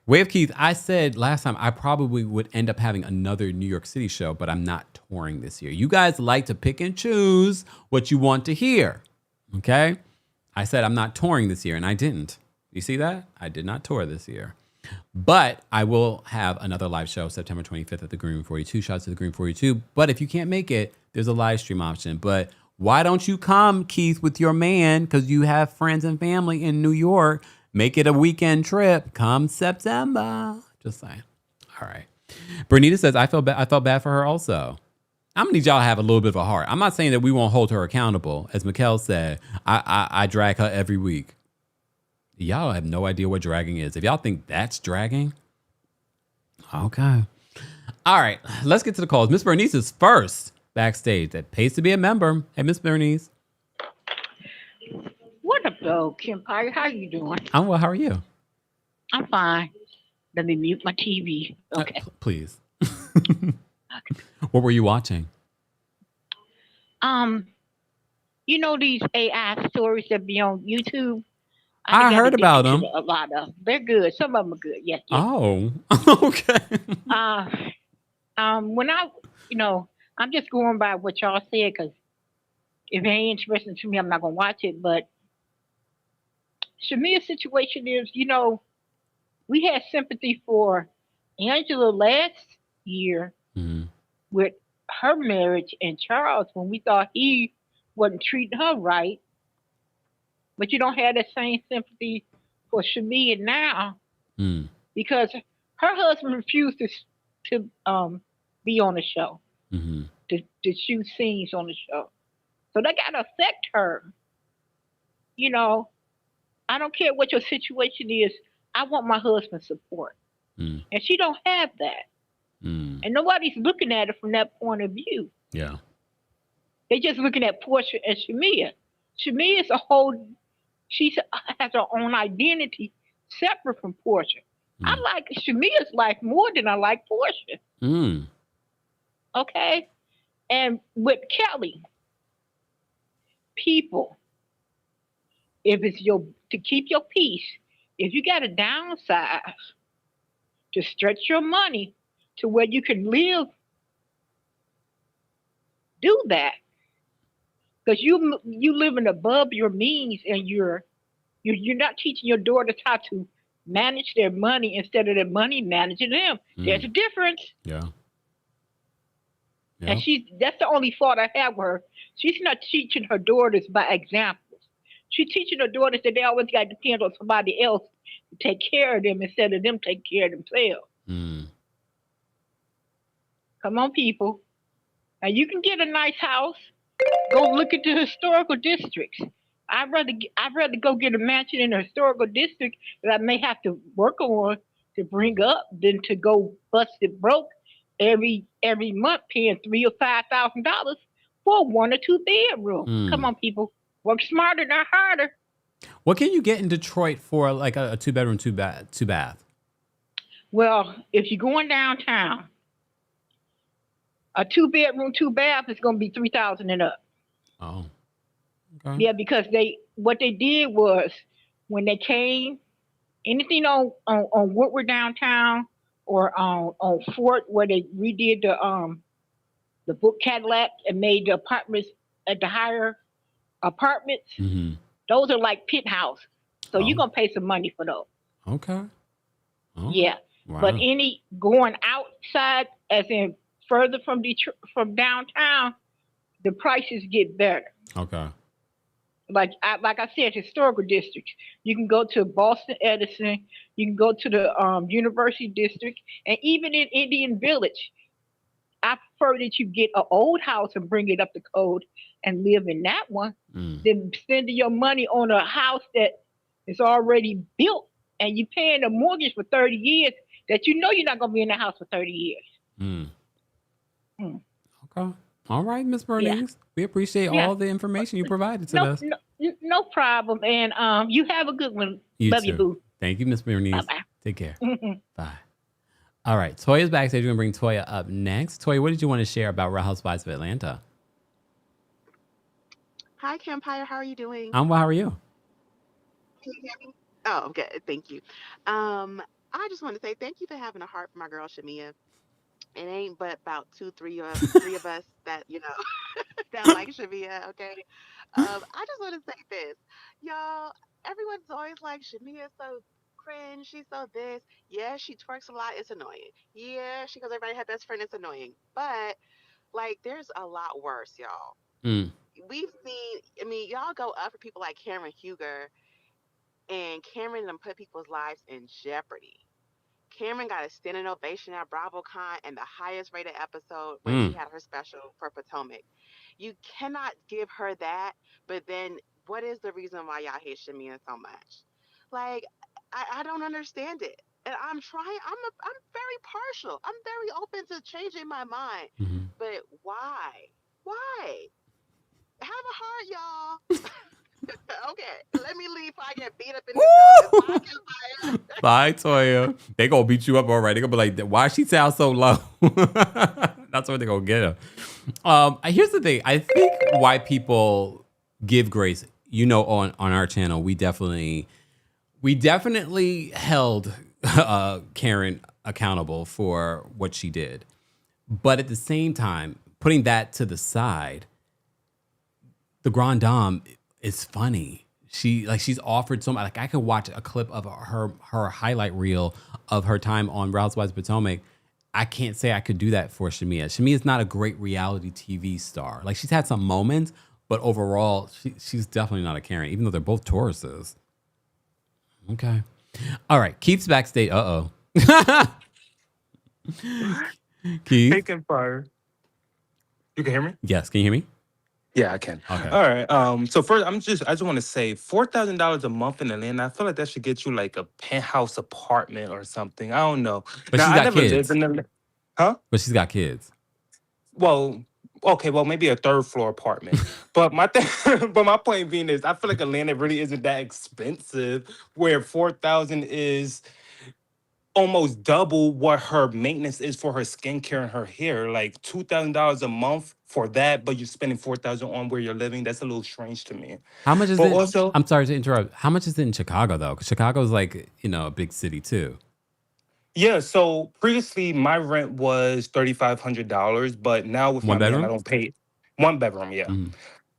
Wave Keith, I said last time I probably would end up having another New York City show, but I'm not touring this year. You guys like to pick and choose what you want to hear, okay? I said I'm not touring this year, and I didn't. You see that? I did not tour this year. But I will have another live show September 25th at the Green 42. Shout out to the Green 42. But if you can't make it, there's a live stream option. But why don't you come, Keith, with your man? Because you have friends and family in New York. Make it a weekend trip. Come September. Just saying. All right. Bernita says, I felt bad for her also. I'm gonna need y'all to have a little bit of a heart. I'm not saying that we won't hold her accountable. As Mikkel said, I drag her every week. Y'all have no idea what dragging is. If y'all think that's dragging, okay. All right, let's get to the calls. Miss Bernice is first backstage. That pays to be a member. Hey, Miss Bernice. What up, though, Kempire? How you doing? I'm well. How are you? I'm fine. Let me mute my TV. Okay. Please. What were you watching? You know these AI stories that be on YouTube? I heard about them. A lot of them. They're good. Some of them are good. Yes. Oh, okay. When I'm just going by what y'all said because if it ain't interesting to me, I'm not gonna watch it. But Shamea's situation is, we had sympathy for Angela last year with her marriage and Charles when we thought he wasn't treating her right. But you don't have that same sympathy for Shamea now because her husband refused to be on the show, to shoot scenes on the show. So that got to affect her. I don't care what your situation is. I want my husband's support. And she don't have that. And nobody's looking at it from that point of view. Yeah. They're just looking at Portia and Shamea. Shamea is she has her own identity separate from Portia. I like Shamea's life more than I like Portia. Okay? And with Kelly, people, if it's to keep your peace, if you got to downsize to stretch your money to where you can live, do that. Because you living above your means and you're not teaching your daughters how to manage their money instead of their money managing them. There's a difference. Yeah. And that's the only fault I have with her. She's not teaching her daughters by examples. She's teaching her daughters that they always got to depend on somebody else to take care of them instead of them taking care of themselves. Come on, people. Now you can get a nice house. Go look at the historical districts. I'd rather go get a mansion in a historical district that I may have to work on to bring up than to go bust it broke every month paying $3,000 or $5,000 for a 1 or 2 bedroom. Come on, people. Work smarter, not harder. What can you get in Detroit for like a 2-bedroom, 2-bath? Well, if you're going downtown, a 2-bedroom, 2-bath is going to be $3,000 and up. Oh, okay. Yeah, because what they did was when they came, anything on Woodward downtown or on Fort where they redid the book Cadillac and made the apartments at the higher apartments, those are like penthouse. So you're gonna pay some money for those. Okay. Oh. Yeah. Wow. But any going outside, as in further from Detroit, from downtown, the prices get better. Okay. Like I said, historical districts. You can go to Boston Edison. You can go to the University District, and even in Indian Village. I prefer that you get an old house and bring it up to code and live in that one than spending your money on a house that is already built and you're paying a mortgage for 30 years that you're not going to be in the house for 30 years. Okay. All right, Miss Bernice. Yeah. We appreciate all the information you provided to us. No problem. And you have a good one. Love you, boo. Thank you, Miss Bernice. Bye-bye. Take care. Bye. All right. Toya's backstage. We're going to bring Toya up next. Toya, what did you want to share about Real Housewives of Atlanta? Hi, Kempire. How are you doing? I'm well. How are you? Can you hear me? Oh, good. Thank you. I just want to say thank you for having a heart for my girl, Shamea. It ain't but about three of us that, that like Shamea, okay? I just want to say this. Y'all, everyone's always like, Shamea is so cringe. She's so this. Yeah, she twerks a lot. It's annoying. Yeah, she goes, everybody her best friend. It's annoying. But like, there's a lot worse, y'all. Mm. We've seen. I mean, y'all go up for people like Cameron Huger, and Cameron done put people's lives in jeopardy. Cameron got a standing ovation at BravoCon and the highest rated episode when she Mm. had her special for Potomac. You cannot give her that, but then what is the reason why y'all hate Shamea so much? Like, I don't understand it. And I'm trying, I'm very partial. I'm very open to changing my mind. Mhm. But why? Why? Have a heart, y'all. Okay, let me leave before I get beat up in this house. It's Woo! podcast. Bye, Toya. They gonna beat you up, all right. They gonna be like, why she sound so low? That's what they gonna get her. Here's the thing. I think why people give grace, on our channel, we definitely held Karen accountable for what she did. But at the same time, putting that to the side, the Grand Dame is funny. She's offered so much. Like, I could watch a clip of her highlight reel of her time on Real Housewives of Potomac. I can't say I could do that for Shamea. Shamea's not a great reality TV star. Like, she's had some moments, but overall, she's definitely not a Karen, even though they're both Tauruses. Okay. All right. Keith's backstage. Uh-oh. Keith? Hey, Kempire. You can hear me? Yes. Can you hear me? Yeah, I can. Okay. All right. So first, I just want to say $4,000 a month in Atlanta. I feel like that should get you like a penthouse apartment or something. I don't know. But Now, she's I got never kids. lived in Atlanta. Huh? But she's got kids. Well, okay. Well, maybe a third floor apartment. But but my point being is, I feel like Atlanta really isn't that expensive. Where 4,000 is almost double what her maintenance is for her skincare and her hair. Like $2,000 a month for that, but you're spending 4,000 on where you're living. That's a little strange to me. How much is But it? also, I'm sorry to interrupt. How much is it in Chicago, though? Because Chicago's like, a big city, too. yeah. So previously, my rent was $3,500, but now with One my man, I bedroom? don't pay 1 bedroom. Yeah. Mm.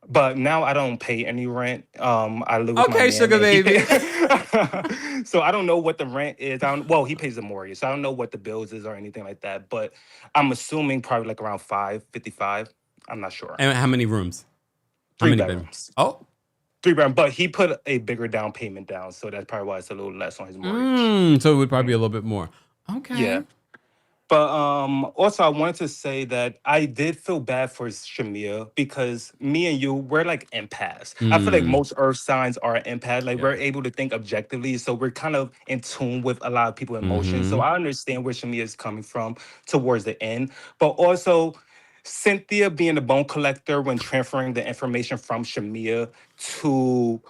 But now I don't pay any rent. I live with my Okay, man, sugar and he baby. so I don't know what the rent is. Well, he pays the mortgage, so I don't know what the bills is or anything like that. But I'm assuming probably like around 555. I'm not sure. And how many rooms? How Three many bedrooms? bedrooms. Oh. 3 bedroom, but he put a bigger down payment down, so that's probably why it's a little less on his mortgage. So it would probably be a little bit more. Okay. Yeah. But also I wanted to say that I did feel bad for Shamea because me and you, we're like empaths. I feel like Mm. most earth signs are empaths. Like, Yeah. we're able to think objectively. So we're kind of in tune with a lot of people's emotions. So Mhm. I understand where Shamea is coming from towards the end. But also Cynthia being the bone collector when transferring the information from Shamea to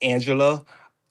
Angela.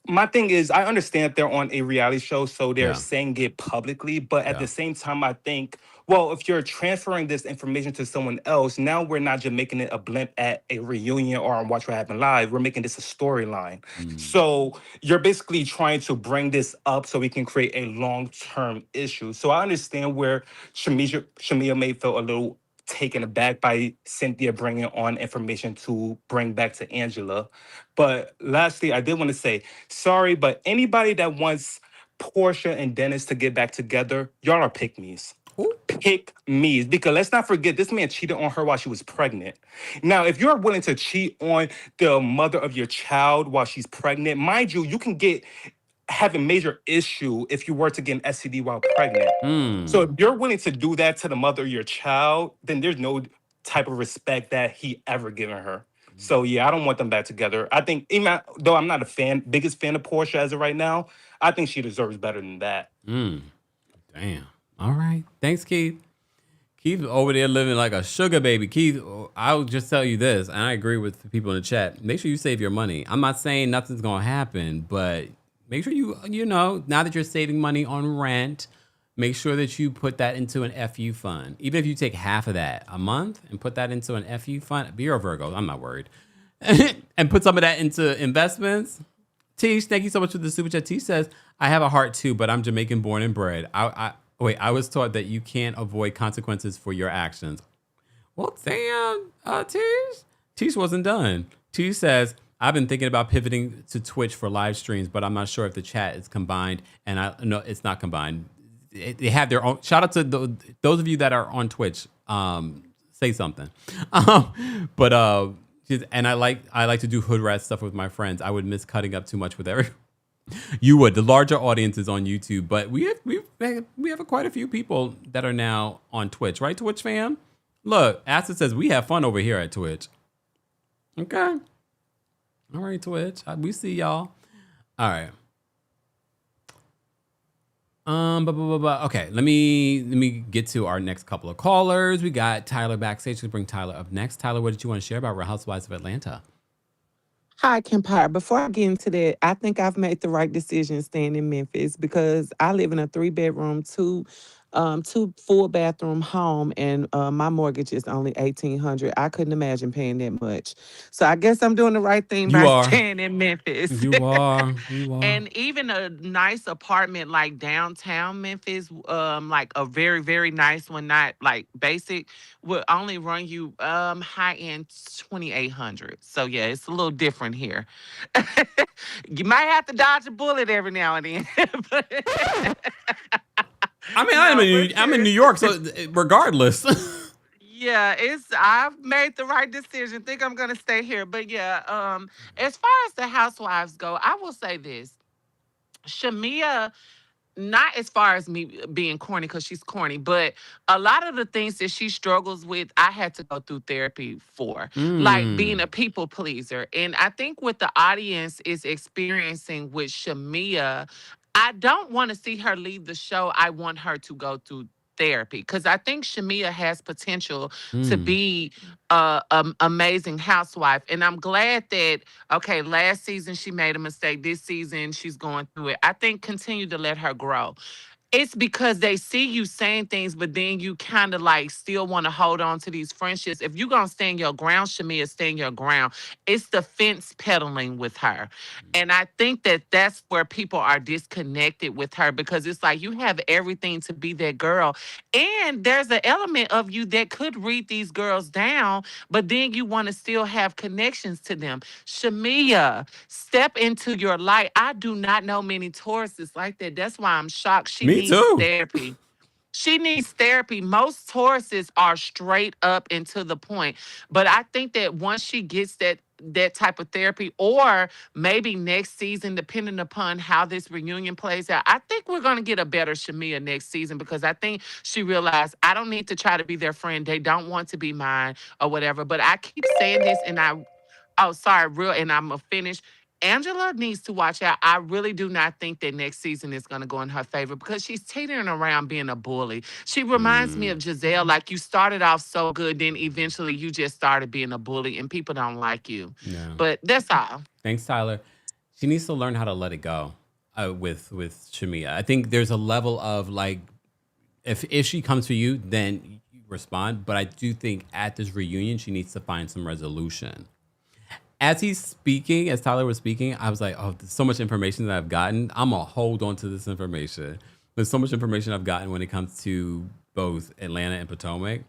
My thing is, I understand they're on a reality show, so they're Yeah. saying it publicly. But at Yeah. the same time, I think, well, if you're transferring this information to someone else, now we're not just making it a blimp at a reunion or on Watch What Happened Live. We're making this a storyline. Mm. So you're basically trying to bring this up so we can create a long-term issue. So I understand where Shamea may feel a little taken aback by Cynthia bringing on information to bring back to Angela. But lastly, I did want to say, sorry, but anybody that wants Portia and Dennis to get back together, y'all are pick-me's. Ooh. Pick-me's. Because let's not forget, this man cheated on her while she was pregnant. Now, if you're willing to cheat on the mother of your child while she's pregnant, mind you, you can have a major issue if you were to get an STD while pregnant. So if you're willing to do that to the mother of your child, then there's no type of respect that he ever given her. So yeah, I don't want them back together. I think, even though I'm not biggest fan of Portia as of right now, I think she deserves better than that. Damn. All right. Thanks, Keith. Keith over there living like a sugar baby. Keith, I'll just tell you this, and I agree with the people in the chat. Make sure you save your money. I'm not saying nothing's gonna happen, but make sure now that you're saving money on rent, make sure that you put that into an FU fund. Even if you take half of that a month and put that into an FU fund, you're a Virgo, I'm not worried. And put some of that into investments. Tish, thank you so much for the super chat. Tish says, I have a heart too, but I'm Jamaican born and bred. I was taught that you can't avoid consequences for your actions. Well, damn, Tish. Tish wasn't done. Tish says, I've been thinking about pivoting to Twitch for live streams, but I'm not sure if the chat is combined. And I no, it's not combined. They have their own. Shout out to those of you that are on Twitch. Say something. But and I like to do hood rat stuff with my friends. I would miss cutting up too much with everyone. You would. The larger audience is on YouTube, but we have quite a few people that are now on Twitch, right? Twitch fam. Look, Acid says we have fun over here at Twitch. Okay. All right, Twitch. We see y'all. All right. Okay, let me get to our next couple of callers. We got Tyler backstage. Let's bring Tyler up next. Tyler, what did you want to share about Real Housewives of Atlanta? Hi, Kempire. Before I get into that, I think I've made the right decision staying in Memphis because I live in a 3-bedroom, two full bathroom home, and my mortgage is only $1,800. I couldn't imagine paying that much. So I guess I'm doing the right thing You by are. staying in Memphis. You are. You are. And even a nice apartment like downtown Memphis, like a very, very nice one, not like basic, will only run you high end 2,800. So yeah, it's a little different here. You might have to dodge a bullet every now and then. I mean, I'm in New York, so regardless. Yeah, I've made the right decision. Think I'm gonna stay here. But yeah, as far as the housewives go, I will say this. Shamea, not as far as me being corny, because she's corny, but a lot of the things that she struggles with, I had to go through therapy for, like being a people pleaser. And I think what the audience is experiencing with Shamea, I don't want to see her leave the show. I want her to go through therapy because I think Shamea has potential to be an amazing housewife. And I'm glad that, okay, last season she made a mistake. This season she's going through it. I think continue to let her grow. It's because they see you saying things, but then you kind of like still want to hold on to these friendships. If you're going to stand your ground, Shamea, stand your ground. It's the fence peddling with her. And I think that that's where people are disconnected with her because it's like you have everything to be that girl. And there's an element of you that could read these girls down, but then you want to still have connections to them. Shamea, step into your light. I do not know many Tauruses like that. That's why I'm shocked. She Me needs too. therapy. She needs therapy. Most Tauruses are straight up and to the point. But I think that once she gets that type of therapy, or maybe next season, depending upon how this reunion plays out, I think we're going to get a better Shamea next season because I think she realized I don't need to try to be their friend. They don't want to be mine or whatever. But I keep saying this and I'm going to finish. Angela needs to watch out. I really do not think that next season is going to go in her favor because she's teetering around being a bully. She reminds me of Giselle. Like you started off so good, then eventually you just started being a bully and people don't like you. Yeah. But that's all. Thanks, Tyler. She needs to learn how to let it go with Shamea. I think there's a level of like, if she comes for you, then you respond. But I do think at this reunion, she needs to find some resolution. As Tyler was speaking, I was like, oh, there's so much information that I've gotten. I'm going to hold on to this information. There's so much information I've gotten when it comes to both Atlanta and Potomac,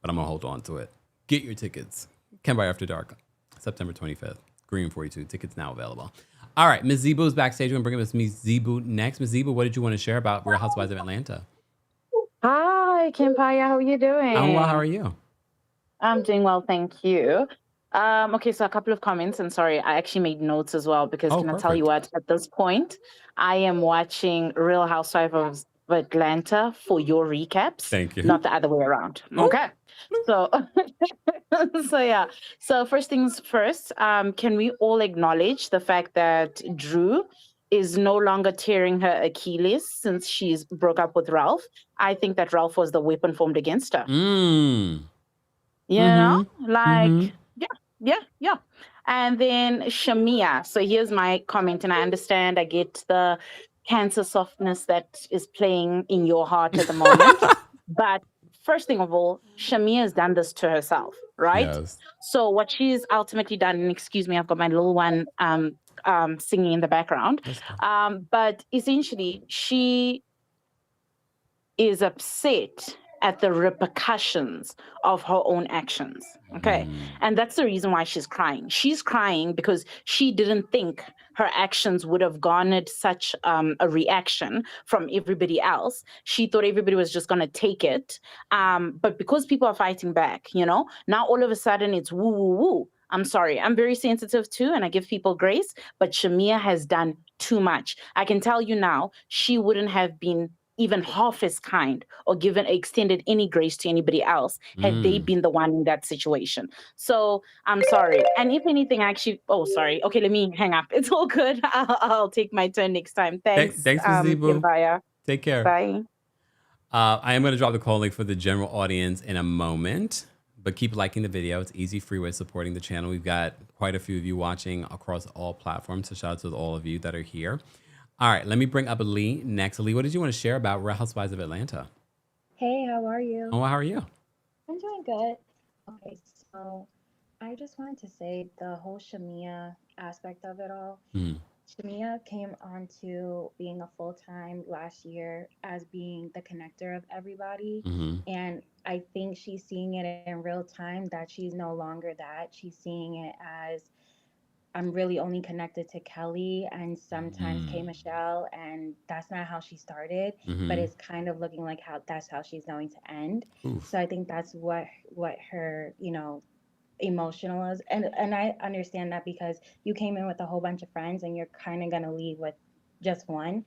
but I'm going to hold on to it. Get your tickets. Kempire After Dark, September 25th. Green 42. Tickets now available. All right, Ms. Zebu is backstage. We're going to bring up Ms. Zebu next. Ms. Zebu, what did you want to share about Real Housewives of Atlanta? Hi, Kempire. How are you doing? I'm well. How are you? I'm doing well, thank you. Okay, so a couple of comments, and sorry, I actually made notes as well because can I tell you what? At this point, I am watching Real Housewives of Atlanta for your recaps. Thank you. Not the other way around. Okay. So, so yeah. So first things first, can we all acknowledge the fact that Drew is no longer tearing her Achilles since she's broke up with Ralph? I think that Ralph was the weapon formed against her. You know, like, yeah. And then Shamea. So here's my comment, and I understand, I get the cancer softness that is playing in your heart at the moment. But first thing of all, Shamea has done this to herself, right? Yes. So what she's ultimately done, and excuse me, I've got my little one singing in the background. But essentially, she is upset at the repercussions of her own actions. Okay. And that's the reason why she's crying. She's crying because she didn't think her actions would have garnered such a reaction from everybody else. She thought everybody was just going to take it. But because people are fighting back, now all of a sudden it's woo, woo, woo. I'm sorry. I'm very sensitive too, and I give people grace, but Shamea has done too much. I can tell you now, she wouldn't have been even half as kind or extended any grace to anybody else had they been the one in that situation. So I'm sorry. And if anything, sorry. Okay, let me hang up. It's all good. I'll take my turn next time. Thanks. Thanks, Zibu. Kempire. Take care. Bye. I am going to drop the call link for the general audience in a moment, but keep liking the video. It's easy, free way of supporting the channel. We've got quite a few of you watching across all platforms, so shout out to all of you that are here. All right, let me bring up Lee next. Lee, what did you want to share about Real Housewives of Atlanta? Hey, how are you? Oh, how are you? I'm doing good. Okay, so I just wanted to say the whole Shamea aspect of it all. Shamea came on to being a full-time last year as being the connector of everybody. And I think she's seeing it in real time that she's no longer that. She's seeing it as I'm really only connected to Kelly and sometimes K Michelle, and that's not how she started, but it's kind of looking like that's how she's going to end. So I think that's what her, emotional is. And I understand that because you came in with a whole bunch of friends and you're kind of going to leave with just one.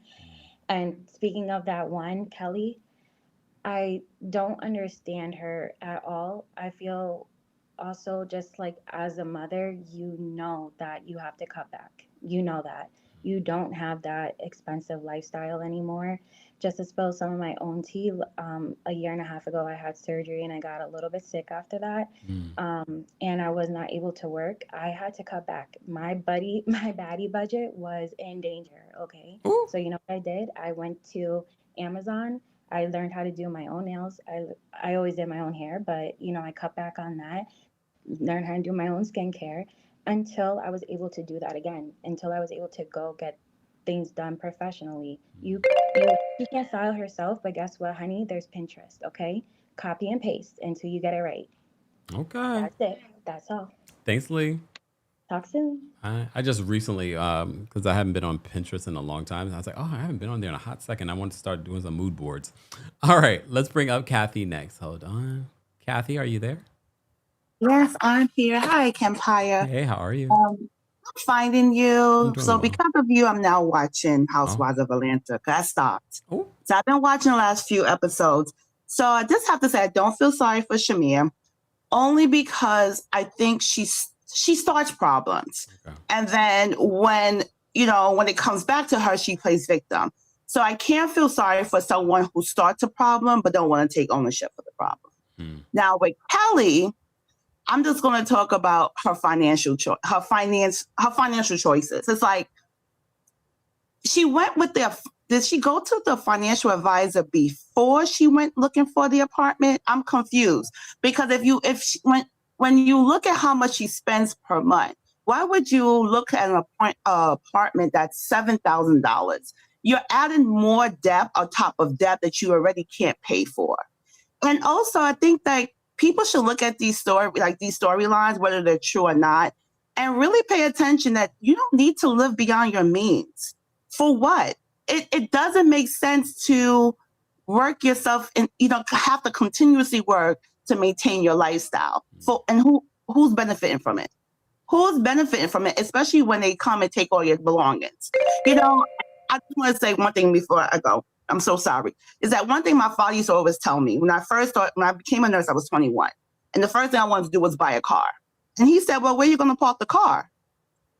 And speaking of that one, Kelly, I don't understand her at all. I feel also just like as a mother, that you have to cut back. That you don't have that expensive lifestyle anymore. Just to spill some of my own tea, a year and a half ago, I had surgery and I got a little bit sick after that. And I was not able to work. I had to cut back. My baddie budget was in danger. Okay. So you know what I did? I went to Amazon. I learned how to do my own nails. I always did my own hair, but I cut back on that. Learn how to do my own skincare until I was able to do that again, until I was able to go get things done professionally. She can't style herself, but guess what, honey? There's Pinterest, okay? Copy and paste until you get it right. Okay. That's it. That's all. Thanks, Lee. Talk soon. I just recently, because I haven't been on Pinterest in a long time, and I was like, I haven't been on there in a hot second. I want to start doing some mood boards. All right, let's bring up Kathy next. Hold on. Kathy, are you there? Yes, I'm here. Hi, Kempire. Hey, how are you? I'm finding you. So well. because of you, I'm now watching Housewives of Atlanta. I stopped. So I've been watching the last few episodes. So I just have to say I don't feel sorry for Shamea, only because I think she starts problems. Okay. And then when it comes back to her, she plays victim. So I can't feel sorry for someone who starts a problem but don't want to take ownership of the problem. Now with Kelly, I'm just going to talk about her financial choices. It's like she went with did she go to the financial advisor before she went looking for the apartment? I'm confused because when you look at how much she spends per month, why would you look at an apartment that's $7,000? You're adding more debt on top of debt that you already can't pay for. And also, I think that people should look at these storylines, whether they're true or not, and really pay attention that you don't need to live beyond your means. For what? It doesn't make sense to work yourself and have to continuously work to maintain your lifestyle. And who's benefiting from it? Who's benefiting from it, especially when they come and take all your belongings? I just want to say one thing before I go. I'm so sorry. Is that one thing my father used to always tell me when I became a nurse, I was 21. And the first thing I wanted to do was buy a car. And he said, well, where are you going to park the car?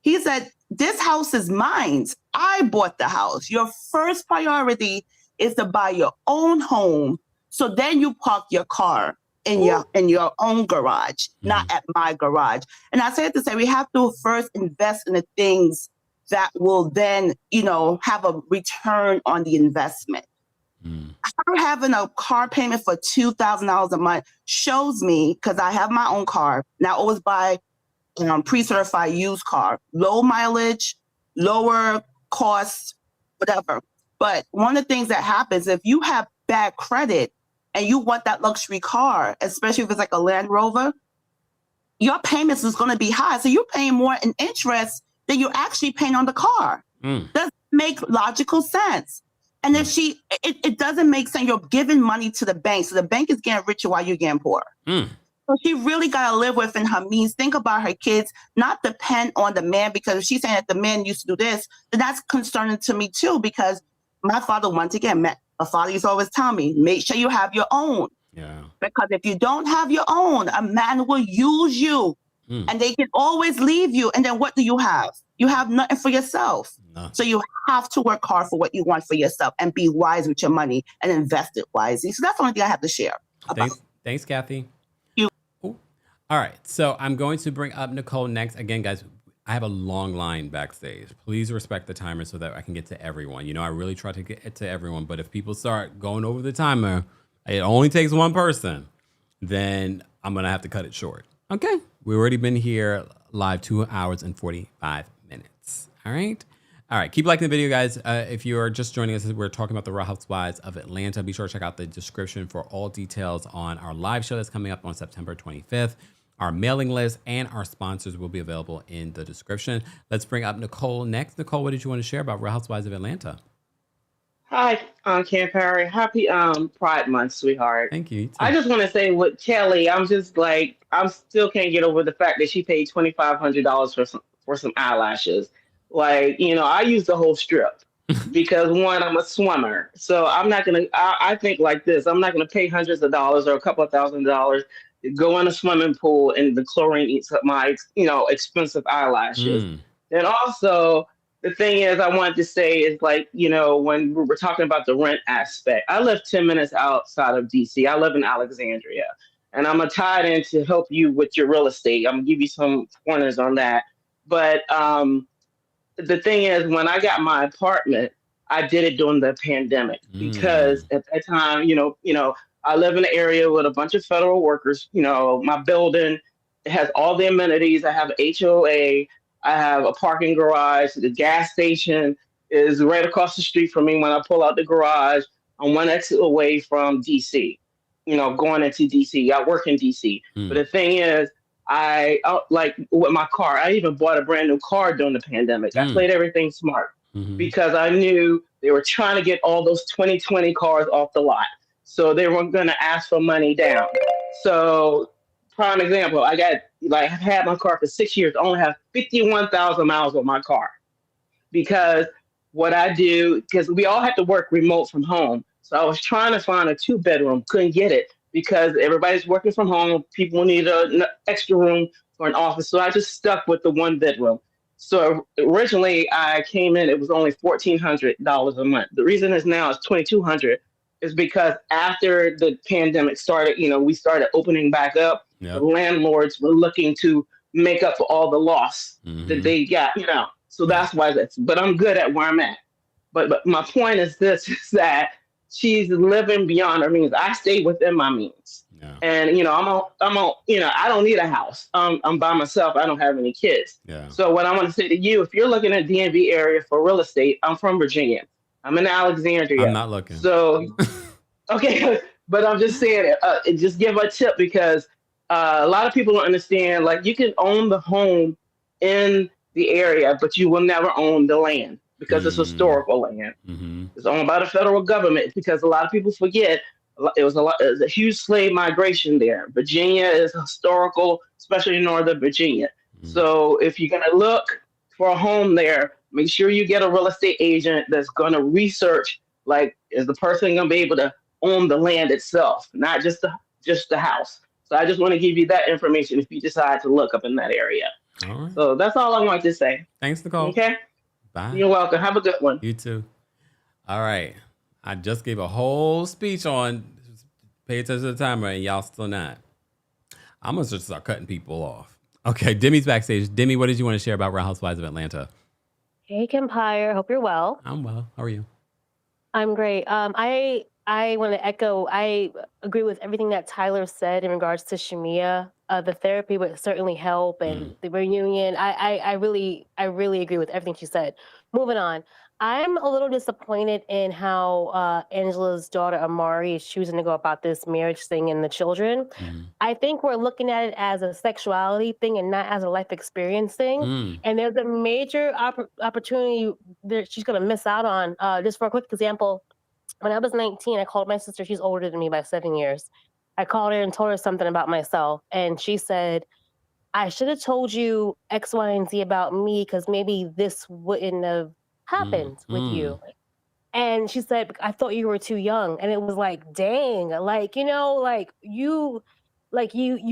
He said, this house is mine. I bought the house. Your first priority is to buy your own home. So then you park your car in your own garage, not at my garage. And I said to say, we have to first invest in the things that will then, have a return on the investment. Her having a car payment for $2,000 a month shows me, because I have my own car, and I always buy pre-certified used car, low mileage, lower costs, whatever. But one of the things that happens, if you have bad credit, and you want that luxury car, especially if it's like a Land Rover, your payments is going to be high. So you're paying more in interest than you're actually paying on the car. Doesn't make logical sense. And if it doesn't make sense, you're giving money to the bank. So the bank is getting richer while you're getting poorer. So she really got to live within her means, think about her kids, not depend on the man, because if she's saying that the man used to do this, then that's concerning to me too, because my father, once again, my father used to always tell me, make sure you have your own. Yeah. Because if you don't have your own, a man will use you and they can always leave you. And then what do you have? You have nothing for yourself. Nothing. So you have to work hard for what you want for yourself and be wise with your money and invest it wisely. So that's the only thing I have to share about. Thanks, Kathy. You. Ooh. All right. So I'm going to bring up Nicole next. Again, guys, I have a long line backstage. Please respect the timer so that I can get to everyone. You know, I really try to get to everyone, but if people start going over the timer, it only takes one person, then I'm going to have to cut it short. Okay. We've already been here live 2 hours and 45 minutes. All right. All right. Keep liking the video, guys. If you are just joining us, we're talking about the Real Housewives of Atlanta. Be sure to check out the description for all details on our live show that's coming up on September 25th. Our mailing list and our sponsors will be available in the description. Let's bring up Nicole next. Nicole, what did you want to share about Real Housewives of Atlanta? Hi, Kempire. Happy Pride Month, sweetheart. Thank you. I just want to say with Kelly, I'm just like, I still can't get over the fact that she paid $2,500 for some eyelashes. Like, you know, I use the whole strip because one, I'm a swimmer. So I'm not going to, I think like this, I'm not going to pay hundreds of dollars or a couple of $1,000s to go in a swimming pool and the chlorine eats up my, you know, expensive eyelashes. And also, the thing is, I wanted to say is like, you know, when we were talking about the rent aspect, I live 10 minutes outside of DC. I live in Alexandria, and I'm going to tie it in to help you with your real estate. I'm going to give you some pointers on that. But the thing is, when I got my apartment, I did it during the pandemic because at that time, you know, I live in an area with a bunch of federal workers. You know, my building has all the amenities. I have HOA. I have a parking garage. The gas station is right across the street from me. When I pull out the garage, I'm one exit away from DC, you know, going into DC. I work in DC. But the thing is, I like with my car, I even bought a brand new car during the pandemic. I played everything smart because I knew they were trying to get all those 2020 cars off the lot. So they weren't going to ask for money down. So prime example, I've had my car for 6 years. I only have 51,000 miles on my car because what I do, because we all have to work remote from home. So I was trying to find a 2-bedroom, couldn't get it because everybody's working from home. People need an extra room for an office. So I just stuck with the 1-bedroom. So originally I came in, it was only $1,400 a month. The reason is now it's $2,200 is because after the pandemic started, you know, we started opening back up. The landlords were looking to make up for all the loss that they got, you know. So that's why but I'm good at where I'm at. But my point is this, is that she's living beyond her means. I stay within my means. Yeah. And, you know, I'm on, you know, I don't need a house. I'm by myself. I don't have any kids. Yeah. So what I want to say to you, if you're looking at DMV area for real estate, I'm from Virginia. I'm in Alexandria. I'm not looking. So, okay. But I'm just saying, just give a tip because a lot of people don't understand, like you can own the home in the area, but you will never own the land because it's historical land. It's owned by the federal government because a lot of people forget it was a huge slave migration there. Virginia is historical, especially in Northern Virginia. So if you're going to look for a home there, make sure you get a real estate agent that's going to research, like, is the person going to be able to own the land itself, not just the house. So I just want to give you that information if you decide to look up in that area. All right. So that's all I want to say. Thanks, Nicole. Okay. Bye. You're welcome. Have a good one. You too. All right. I just gave a whole speech on pay attention to the timer and y'all still not. I'm going to just start cutting people off. Okay. Demi's backstage. Demi, what did you want to share about Real Housewives of Atlanta? Hey, Kempire. Hope you're well. I'm well. How are you? I'm great. I want to echo, I agree with everything that Tyler said in regards to Shamea. The therapy would certainly help and the reunion. I really agree with everything she said. Moving on. I'm a little disappointed in how Angela's daughter Amari is choosing to go about this marriage thing and the children. I think we're looking at it as a sexuality thing and not as a life experience thing. And there's a major opportunity that she's going to miss out on. Just for a quick example, when I was 19, I called my sister. She's older than me by 7 years. I called her and told her something about myself. And she said, I should have told you X, Y, and Z about me because maybe this wouldn't have happened with you. And she said, I thought you were too young. And it was like, dang, like, you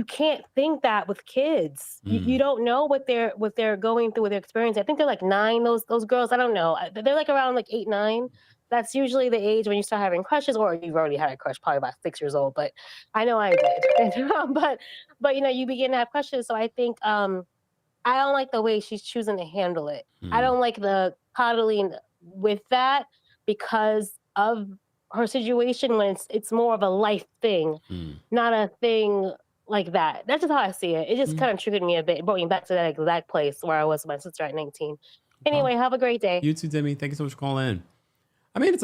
can't think that with kids. You don't know what they're going through with their experience. I think they're like 9, those girls. I don't know. They're like around like 8, 9. That's usually the age when you start having crushes, or you've already had a crush, probably about 6 years old. But I know I did. but you begin to have crushes. So I think I don't like the way she's choosing to handle it. I don't like the coddling with that because of her situation when it's more of a life thing, not a thing like that. That's just how I see it. It just kind of triggered me a bit. It brought me back to that exact place where I was with my sister at 19. Anyway, have a great day. You too, Demi. Thank you so much for calling in. I mean,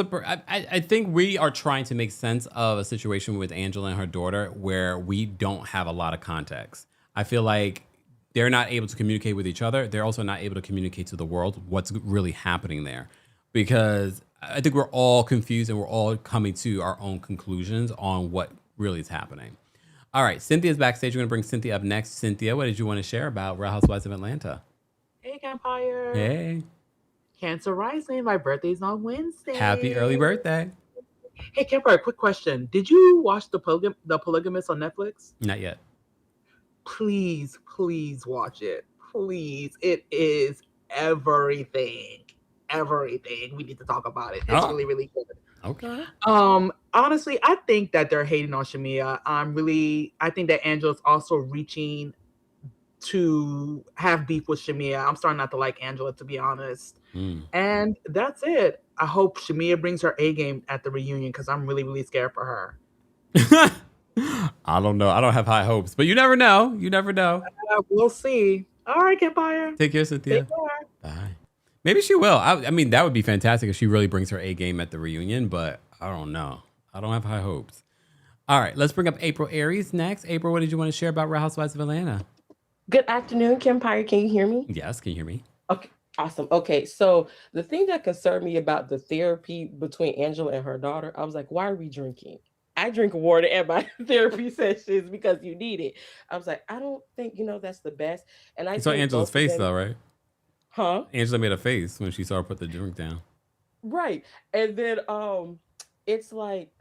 I think we are trying to make sense of a situation with Angela and her daughter where we don't have a lot of context. I feel like they're not able to communicate with each other. They're also not able to communicate to the world what's really happening there, because I think we're all confused and we're all coming to our own conclusions on what really is happening. All right, Cynthia's backstage. We're going to bring Cynthia up next. Cynthia, what did you want to share about Real Housewives of Atlanta? Hey, Kempire. Hey. Cancer rising. My birthday's on Wednesday. Happy early birthday. Hey, Kempire, quick question. Did you watch The Polygamist on Netflix? Not yet. Please watch it. Please. It is everything. Everything. We need to talk about it. It's really, really good. Okay. Honestly, I think that they're hating on Shamea. I think that Angela's also reaching to have beef with Shamea. I'm starting not to like Angela, to be honest. And that's it. I hope Shamea brings her A game at the reunion because I'm really, really scared for her. I don't know. I don't have high hopes, but you never know. You never know. We'll see. All right, Kempire. Take care, Cynthia. Take care. Bye. Maybe she will. I mean, that would be fantastic if she really brings her A game at the reunion, but I don't know. I don't have high hopes. All right, let's bring up April Aries next. April, what did you want to share about Real Housewives of Atlanta? Good afternoon, Kempire. Can you hear me? Yes, can you hear me? Okay, awesome. Okay, so the thing that concerned me about the therapy between Angela and her daughter, I was like, why are we drinking? I drink water at my therapy sessions because you need it. I was like, I don't think, that's the best. And I saw Angela's face though, right? Huh? Angela made a face when she saw her put the drink down. Right. And then it's like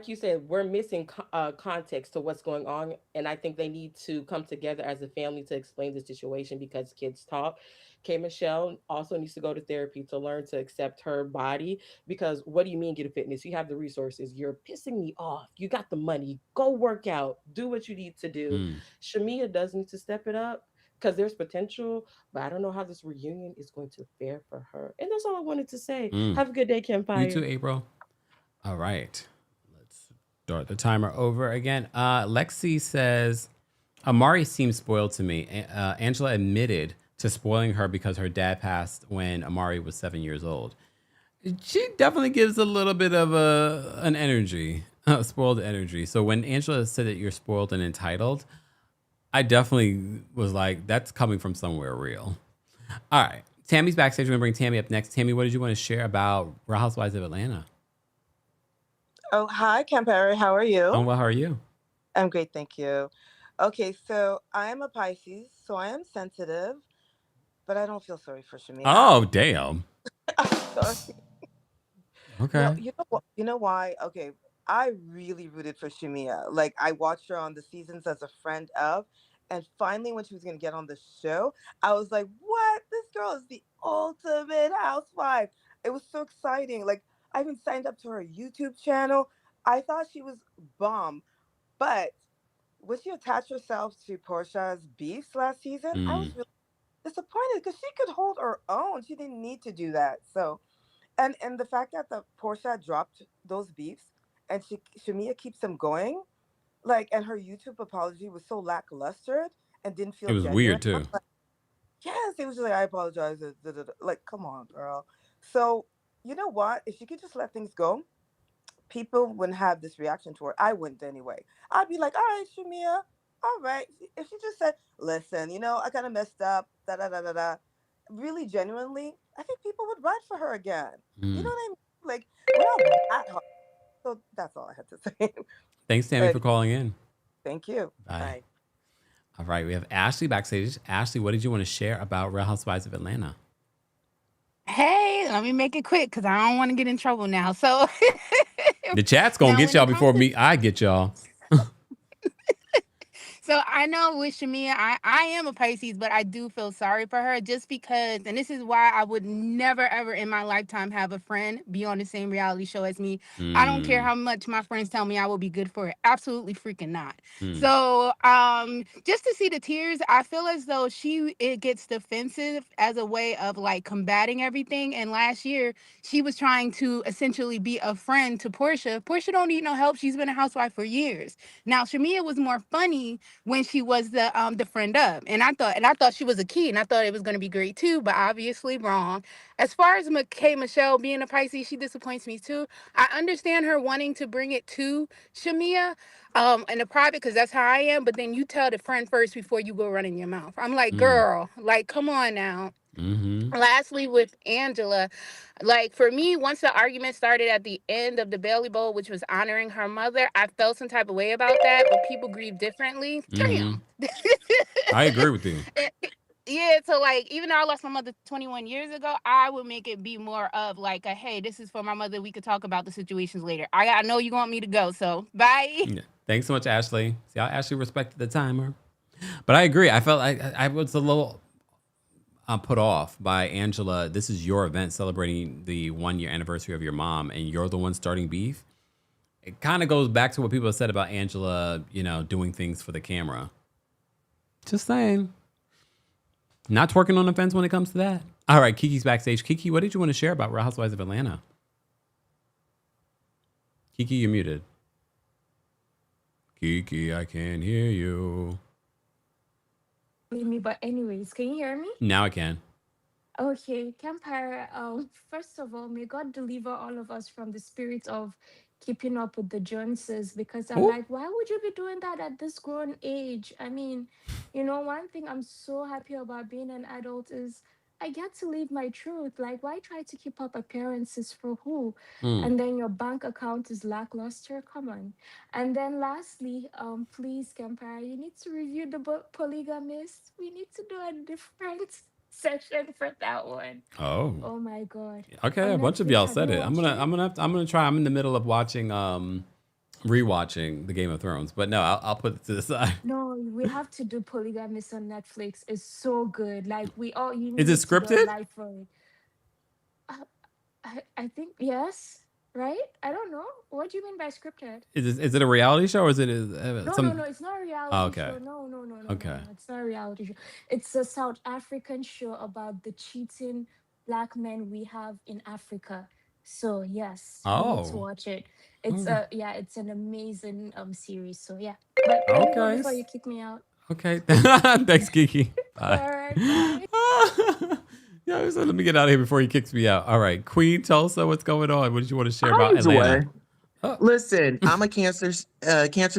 you said, we're missing context to what's going on. And I think they need to come together as a family to explain the situation because kids talk. K. Michelle also needs to go to therapy to learn to accept her body because what do you mean get a fitness? You have the resources. You're pissing me off. You got the money. Go work out. Do what you need to do. Shamea does need to step it up because there's potential, but I don't know how this reunion is going to fare for her. And that's all I wanted to say. Have a good day, Kempire. You too, April. All right. Start the timer over again. Lexi says, Amari seems spoiled to me. Angela admitted to spoiling her because her dad passed when Amari was 7 years old. She definitely gives a little bit of an energy, spoiled energy. So when Angela said that you're spoiled and entitled, I definitely was like, that's coming from somewhere real. All right. Tammy's backstage. We're going to bring Tammy up next. Tammy, what did you want to share about Real Housewives of Atlanta? Oh, hi, Kempire. How are you? Oh, well, how are you? I'm great, thank you. Okay, so I am a Pisces, so I am sensitive, but I don't feel sorry for Shamea. Oh, damn. Sorry. Okay. No, you know why? Okay, I really rooted for Shamea. Like, I watched her on the seasons as a friend of, and finally when she was going to get on the show, I was like, what? This girl is the ultimate housewife. It was so exciting. Like, I even signed up to her YouTube channel. I thought she was bomb. But when she attached herself to Portia's beefs last season, I was really disappointed because she could hold her own. She didn't need to do that. So, and the fact that the Portia dropped those beefs and Shamea keeps them going, like, and her YouTube apology was so lackluster and didn't feel it was genuine. weird too. Yes, honestly was just like, I apologize. Like, come on, girl. So, you know what? If she could just let things go, people wouldn't have this reaction to her. I wouldn't anyway. I'd be like, all right, Shamea, all right. If she just said, listen, I kind of messed up, da da da da da, really genuinely, I think people would ride for her again. You know what I mean? Like, we're not that hard. So that's all I had to say. Thanks, Tammy, for calling in. Thank you. Bye. All right, we have Ashley backstage. Ashley, what did you want to share about Real Housewives of Atlanta? Hey, let me make it quick because I don't want to get in trouble now. So the chat's gonna get y'all before I get y'all. So I know with Shamea, I am a Pisces, but I do feel sorry for her just because, and this is why I would never, ever in my lifetime have a friend be on the same reality show as me. I don't care how much my friends tell me I will be good for it. Absolutely freaking not. So just to see the tears, I feel as though it gets defensive as a way of like combating everything. And last year, she was trying to essentially be a friend to Portia. Portia don't need no help. She's been a housewife for years. Now, Shamea was more funny when she was the friend of, and I thought she was a key, and I thought it was going to be great too, but obviously wrong. As far as Michelle being a Pisces, she disappoints me too. I understand her wanting to bring it to Shamea in the private because that's how I am, but then you tell the friend first before you go running your mouth. I'm like, girl, like, come on now. Lastly, with Angela, like for me, once the argument started at the end of the Bailey Bowl, which was honoring her mother, I felt some type of way about that, but people grieve differently. Damn. I agree with you. Yeah, so like even though I lost my mother 21 years ago, I would make it be more of like a, hey, this is for my mother. We could talk about the situations later. I know you want me to go, so bye. Yeah. Thanks so much, Ashley. See how Ashley respected the timer. But I agree. I felt like I was a little put off by Angela. This is your event celebrating the 1-year anniversary of your mom, and you're the one starting beef. It kind of goes back to what people have said about Angela, doing things for the camera. Just saying. Not twerking on the fence when it comes to that. All right, Kiki's backstage. Kiki, what did you want to share about Real Housewives of Atlanta? Kiki, you're muted. Kiki, I can't hear you. Me, but anyways, can you hear me? Now I can. Okay, Kempire. First of all, may God deliver all of us from the spirit of keeping up with the Joneses, because I'm like, why would you be doing that at this grown age? I mean, one thing I'm so happy about being an adult is I get to live my truth. Like, why try to keep up appearances for who? And then your bank account is lackluster. Come on. And then lastly, please, Kempire, you need to review the book Polygamist. We need to do a different session for that one. Oh my God. Okay, a bunch of y'all said it. I'm gonna try. I'm in the middle of watching rewatching the Game of Thrones, but no, I'll put it to the side. No, we have to do Polygamist on Netflix. It's so good. Like you need Is it scripted? live for it. I think yes. Right? I don't know. What do you mean by scripted? Is it a reality show or is it No, it's not a reality show. No. Okay. No, it's not a reality show. It's a South African show about the cheating Black men we have in Africa. So yes, you need to watch it. It's it's an amazing series. So yeah. But let me go before you kick me out. Okay. Thanks, Kiki. Bye. All right, bye. Yeah, so let me get out of here before he kicks me out. All right, Queen Tulsa, what's going on? What did you want to share about Atlanta? Listen, I'm a cancer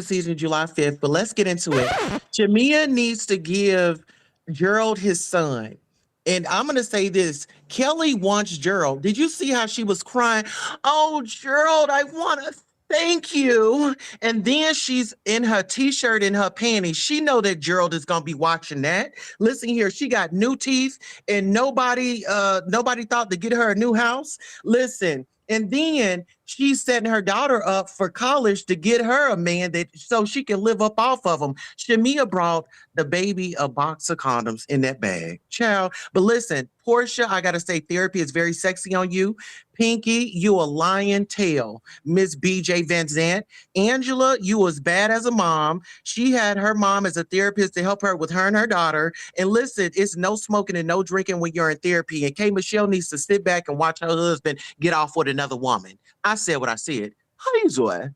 season July 5th, but let's get into it. Shamea needs to give Gerald his son. And I'm going to say this. Kelly wants Gerald. Did you see how she was crying? Oh, Gerald, I want to thank you. And then she's in her t-shirt and her panties. She know that Gerald is going to be watching that. Listen here, she got new teeth and nobody thought to get her a new house. Listen, and then she's setting her daughter up for college to get her a man so she can live up off of him. Shamea brought the baby a box of condoms in that bag. Child. But listen, Portia, I got to say therapy is very sexy on you. Pinky, you a lion tail. Miss BJ Van Zant. Angela, you was bad as a mom. She had her mom as a therapist to help her with her and her daughter. And listen, it's no smoking and no drinking when you're in therapy. And K. Michelle needs to sit back and watch her husband get off with another woman. I said what I said. How you doing?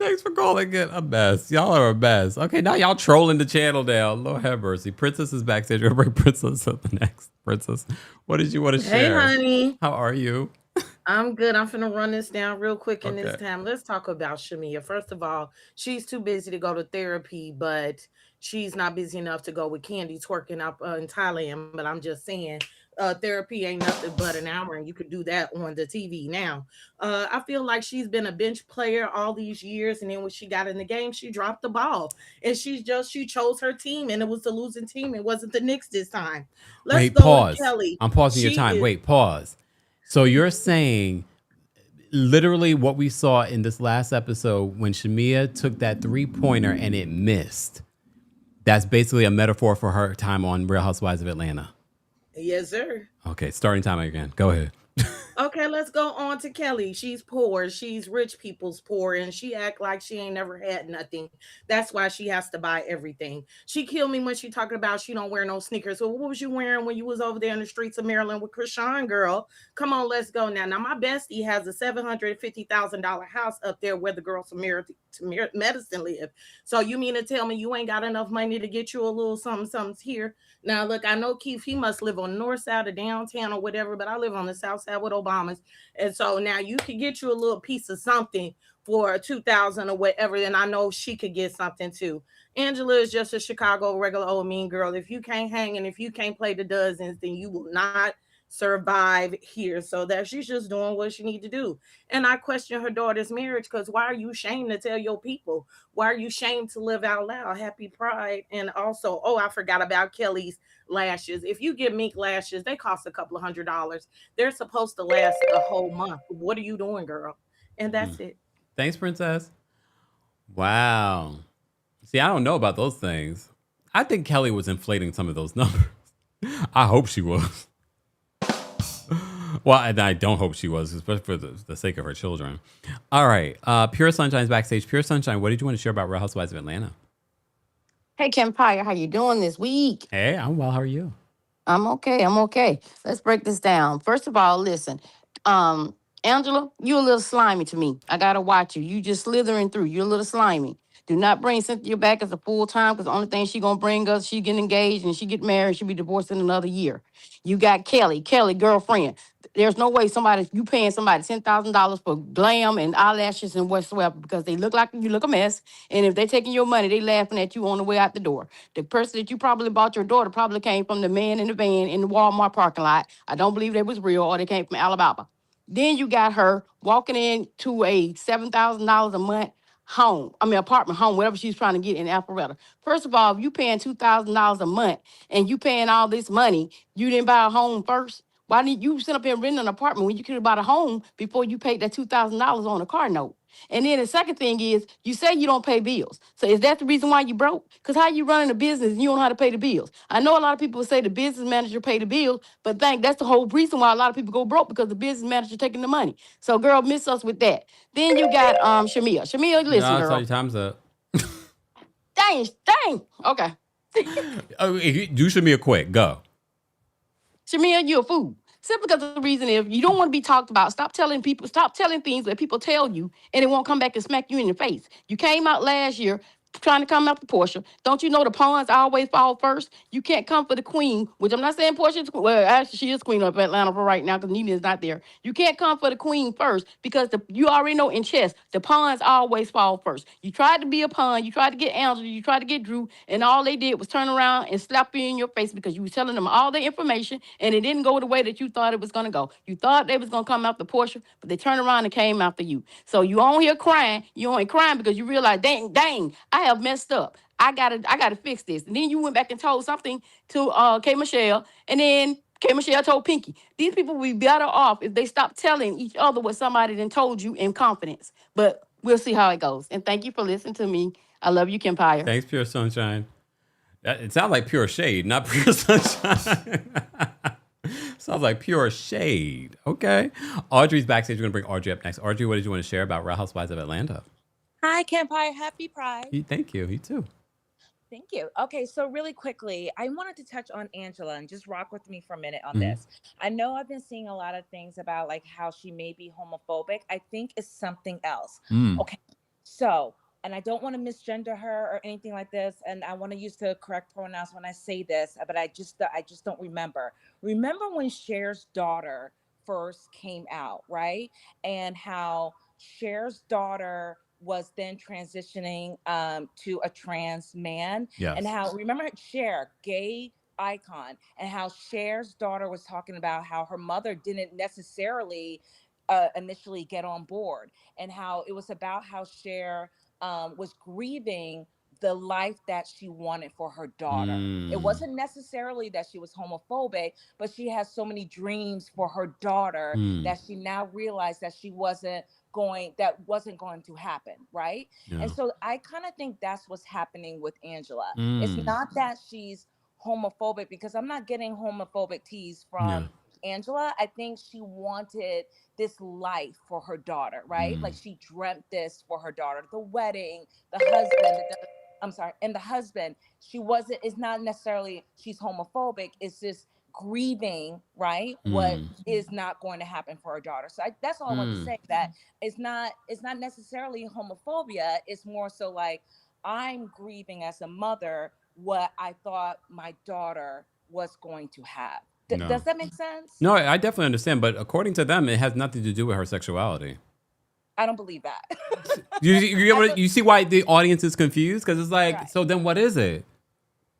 Thanks for calling it a mess. Y'all are a mess. Okay, now y'all trolling the channel now. Lord have mercy. Princess is backstage. We're gonna bring Princess up next. Princess, what did you want to share? Hey, honey. How are you? I'm good. I'm finna run this down real quick in this Okay. time. Let's talk about Shamea. First of all, she's too busy to go to therapy, but she's not busy enough to go with Candy twerking up in Thailand. But I'm just saying, therapy ain't nothing but an hour, and you could do that on the TV now. I feel like she's been a bench player all these years, and then when she got in the game, she dropped the ball, and she chose her team, and it was the losing team. It wasn't the Knicks this time. Let's Wait, go with pause. Kelly. I'm pausing your She time. is. Wait, pause. So you're saying literally what we saw in this last episode when Shamea took that 3-pointer and it missed. That's basically a metaphor for her time on Real Housewives of Atlanta. Yes, sir. Okay, starting time again. Go ahead. Okay, let's go on to Kelly. She's poor. She's rich people's poor, and she act like she ain't never had nothing. That's why she has to buy everything. She killed me when she talking about she don't wear no sneakers. So what was you wearing when you was over there in the streets of Maryland with Krishan, girl? Come on, let's go now. Now my bestie has a $750,000 house up there where the girls from medicine live. So you mean to tell me you ain't got enough money to get you a little something here? Now look, I know Keith, he must live on the north side of downtown or whatever, but I live on the south side with Obama's. And so now you can get you a little piece of something for 2,000 or whatever. And I know she could get something too. Angela is just a Chicago regular old mean girl. If you can't hang and if you can't play the dozens, then you will not survive here. So that she's just doing what she need to do. And I question her daughter's marriage because why are you ashamed to tell your people? Why are you ashamed to live out loud? Happy Pride. And also, oh, I forgot about Kelly's lashes. If you get mink lashes, they cost a couple of $100. They're supposed to last a whole month. What are you doing, girl? And that's it. Thanks, Princess. Wow. See, I don't know about those things. I think Kelly was inflating some of those numbers. I hope she was. Well, and I don't hope she was, especially for the sake of her children. All right. Pure Sunshine's backstage. Pure Sunshine, what did you want to share about Real Housewives of Atlanta? Hey, Kempire, how you doing this week? Hey, I'm well. How are you? I'm okay. I'm okay. Let's break this down. First of all, listen. Angela, you a little slimy to me. I gotta watch you. You just slithering through. You're a little slimy. Do not bring Cynthia back as a full time because the only thing she gonna bring us, she get engaged and she get married, she be divorced in another year. You got Kelly, girlfriend. There's no way you paying somebody $10,000 for glam and eyelashes and whatsoever because they look like you look a mess. And if they taking your money, they laughing at you on the way out the door. The person that you probably bought your daughter probably came from the man in the van in the Walmart parking lot. I don't believe they was real or they came from Alabama. Then you got her walking into a $7,000 a month apartment home, whatever she's trying to get in Alpharetta. First of all, if you paying $2,000 a month and you paying all this money, you didn't buy a home first. Why didn't you sit up here and rent an apartment when you could have bought a home before you paid that $2,000 on a car note? And then the second thing is, you say you don't pay bills. So is that the reason why you broke? Because how you running a business and you don't know how to pay the bills? I know a lot of people say the business manager pay the bills, but that's the whole reason why a lot of people go broke because the business manager taking the money. So girl, miss us with that. Then you got Shamea. Shamea, listen, No, girl. sorry, time's up. Dang. Okay. Do Shamea quick. Go. Shamea, you're a fool. Simply because the reason is you don't want to be talked about. Stop telling things that people tell you and it won't come back and smack you in the face. You came out last year trying to come after Portia. Don't you know the pawns always fall first? You can't come for the queen, which I'm not saying Portia is, well, actually she is queen of Atlanta for right now because Nina is not there. You can't come for the queen first because you already know in chess, the pawns always fall first. You tried to be a pawn, you tried to get Angela, you tried to get Drew, and all they did was turn around and slap you in your face because you were telling them all the information and it didn't go the way that you thought it was going to go. You thought they was going to come after Portia, but they turned around and came after you. So you on here crying, you only crying because you realize, dang, I have messed up. I gotta fix this. And then you went back and told something to K Michelle, and then K Michelle told Pinky. These people would be better off if they stop telling each other what somebody then told you in confidence. But we'll see how it goes. And thank you for listening to me. I love you, Kempire. Thanks, Pure Sunshine. It sounds like pure shade, not pure sunshine. Sounds like pure shade. Okay. Audrey's backstage. We're going to bring Audrey up next. Audrey, what did you want to share about Real Housewives of Atlanta? Hi, Kempire. Happy Pride. Thank you. You too. Thank you. Okay, so really quickly, I wanted to touch on Angela and just rock with me for a minute on this. I know I've been seeing a lot of things about like how she may be homophobic. I think it's something else. Okay. So, and I don't want to misgender her or anything like this, and I want to use the correct pronouns when I say this, but I just don't remember. Remember when Cher's daughter first came out, right? And how Cher's daughter was then transitioning to a trans man, and Yes. how remember Cher, gay icon, and how Cher's daughter was talking about how her mother didn't necessarily initially get on board, and how it was about how Cher was grieving the life that she wanted for her daughter. It Mm. wasn't necessarily that she was homophobic, but she has so many dreams for her daughter Mm. that she now realized that wasn't going to happen, right? Yeah. And so I kind of think that's what's happening with Angela. It's Mm. not that she's homophobic, because I'm not getting homophobic tease Yeah. from Angela. I think she wanted this life for her daughter, right? Like Mm. she dreamt this for her daughter, the wedding, the husband, I'm sorry, and the husband. She wasn't, it's not necessarily she's homophobic, it's just grieving, right? What Mm. is not going to happen for her daughter. So that's all I want to Mm. say, that it's not necessarily homophobia, it's more so like I'm grieving as a mother what I thought my daughter was going to have. No. Does that make sense? No, I definitely understand, but according to them, it has nothing to do with her sexuality. I don't believe that. You see why the audience is confused? Because it's like, Right. so then what is it?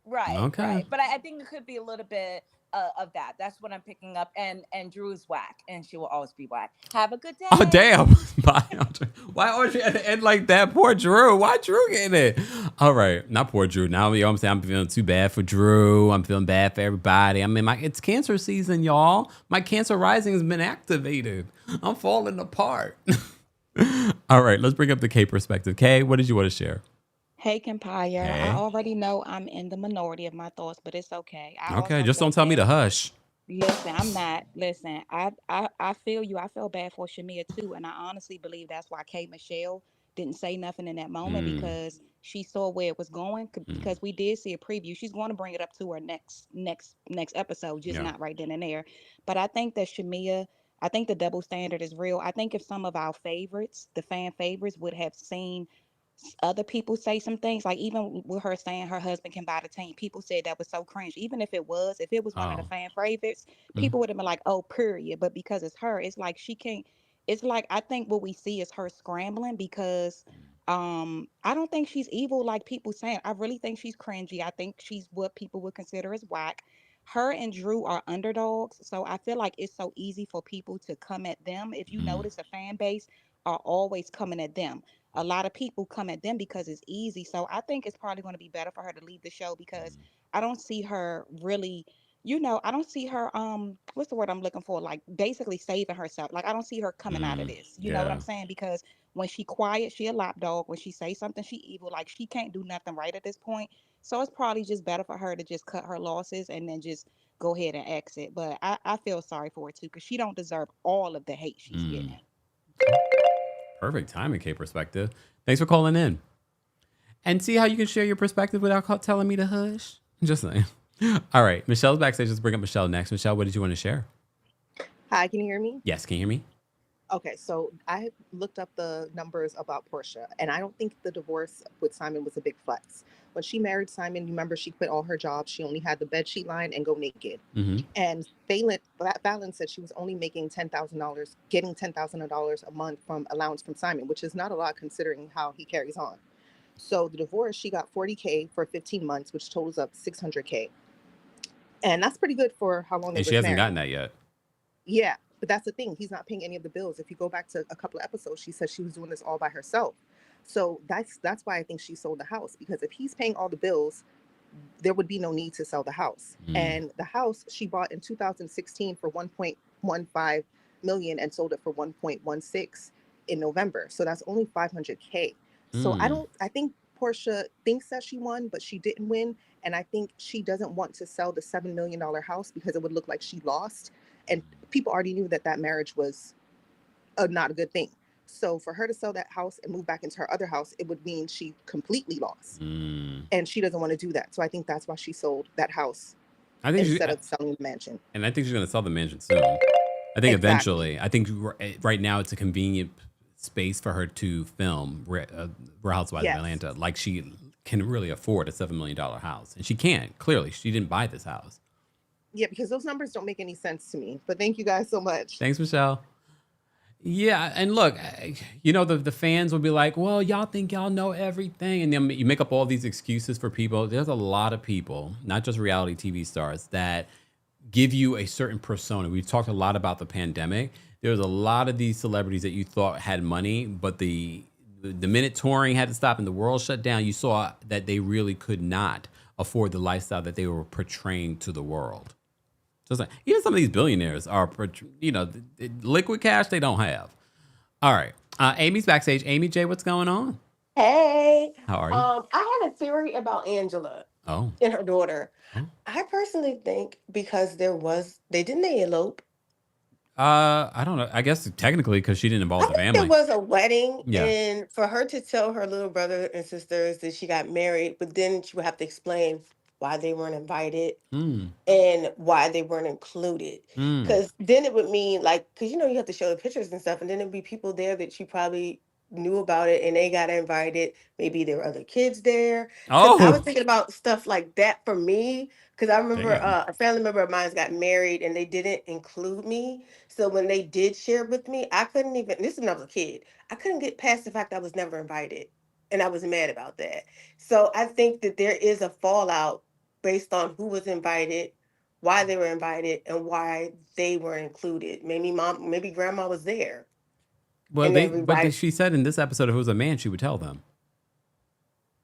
Right, Okay. right. But I think it could be a little bit of that. That's what I'm picking up. And Drew is whack, and she will always be whack. Have a good day. Oh, damn. Bye, Audrey. Why Audrey at the end like that? Poor Drew. Why Drew getting it? All right. Not poor Drew. Now, you know what I'm saying? I'm feeling too bad for Drew. I'm feeling bad for everybody. I mean, it's cancer season, y'all. My cancer rising has been activated. I'm falling apart. All right. Let's bring up the K perspective. K, what did you want to share? Hey, Kempire. Hey. I already know I'm in the minority of my thoughts, but it's okay. I Okay. also Just feel don't tell me bad. to hush. Listen, I'm not. Listen, I feel you. I feel bad for Shamea too, and I honestly believe that's why K Michelle didn't say nothing in that moment, Mm. because she saw where it was going. Because we did see a preview. She's going to bring it up to her next episode, just Yeah. not right then and there. But I think that Shamea, I think the double standard is real. I think if some of our favorites, the fan favorites, would have seen other people say some things, like even with her saying her husband can buy the team, people said that was so cringe. Even if it was one of the Oh. fan favorites, Mm. people would have been like, oh, period. But because it's her, it's like she can't. It's like, I think what we see is her scrambling, because I don't think she's evil like people saying. I really think she's cringy. I think she's what people would consider as whack. Her and Drew are underdogs, so I feel like it's so easy for people to come at them. If you Mm. notice, the fan base are always coming at them. A lot of people come at them because it's easy. So I think it's probably going to be better for her to leave the show, because I don't see her really, I don't see her what's the word I'm looking for? Like basically saving herself. Like I don't see her coming out of Mm. this. You know what Yeah. I'm saying? Because when she quiet, she a lapdog. When she say something, she evil. Like she can't do nothing right at this point. So it's probably just better for her to just cut her losses and then just go ahead and exit. But I feel sorry for her too, because she don't deserve all of the hate she's Mm. getting. Perfect timing, K perspective. Thanks for calling in. And see how you can share your perspective without telling me to hush? Just saying. All right. Michelle's backstage. Let's bring up Michelle next. Michelle, what did you want to share? Hi, can you hear me? Yes. Can you hear me? Okay, so I looked up the numbers about Portia, and I don't think the divorce with Simon was a big flex. When she married Simon, you remember she quit all her jobs. She only had the bedsheet line and go naked. Mm-hmm. And Fallon said she was only making $10,000, getting $10,000 a month from allowance from Simon, which is not a lot considering how he carries on. So the divorce, she got $40K for 15 months, which totals up $600K. And that's pretty good for how long they And was she hasn't married. gotten that yet. Yeah, but that's the thing. He's not paying any of the bills. If you go back to a couple of episodes, she said she was doing this all by herself. So that's why I think she sold the house, because if he's paying all the bills, there would be no need to sell the house. And the house she bought in 2016 for 1.15 million and sold it for 1.16 in November. So that's only 500K. So I think Portia thinks that she won, but she didn't win. And I think she doesn't want to sell the $7 million house because it would look like she lost. And people already knew that marriage was not a good thing. So for her to sell that house and move back into her other house, it would mean she completely lost. And she doesn't want to do that. So I think that's why she sold that house instead of selling the mansion. And I think she's going to sell the mansion soon. I think eventually. I think right now it's a convenient space for her to film Real Housewives Yes. of Atlanta. Like she can really afford a $7 million house. And she can't. Clearly, she didn't buy this house. Yeah, because those numbers don't make any sense to me. But thank you guys so much. Thanks, Michelle. Yeah, and look, you know, the fans will be like, well, y'all think y'all know everything. And then you make up all these excuses for people. There's a lot of people, not just reality TV stars, that give you a certain persona. We've talked a lot about the pandemic. There's a lot of these celebrities that you thought had money, but the minute touring had to stop and the world shut down, you saw that they really could not afford the lifestyle that they were portraying to the world. So it's like, even some of these billionaires are, you know, liquid cash they don't have. All right. Amy's backstage. Amy J, what's going on? Hey. How are you? I had a theory about Angela Oh. and her daughter. Oh. I personally think because they didn't elope. I don't know. I guess technically because she didn't involve the There family. was a wedding, Yeah. and for her to tell her little brother and sisters that she got married, but then she would have to explain why they weren't invited Mm. and why they weren't included. Mm. Because then it would mean because you have to show the pictures and stuff, and then it'd be people there that you probably knew about it and they got invited. Maybe there were other kids there. Because I was Oh. thinking about stuff like that for me. Because I remember Damn. a family member of mine got married and they didn't include me. So when they did share with me, I couldn't even, this is when I was a kid, I couldn't get past the fact I was never invited. And I was mad about that. So I think that there is a fallout based on who was invited, why they were invited, and why they were included. Maybe grandma was there. Well, And everybody, she said in this episode, if it was a man, she would tell them.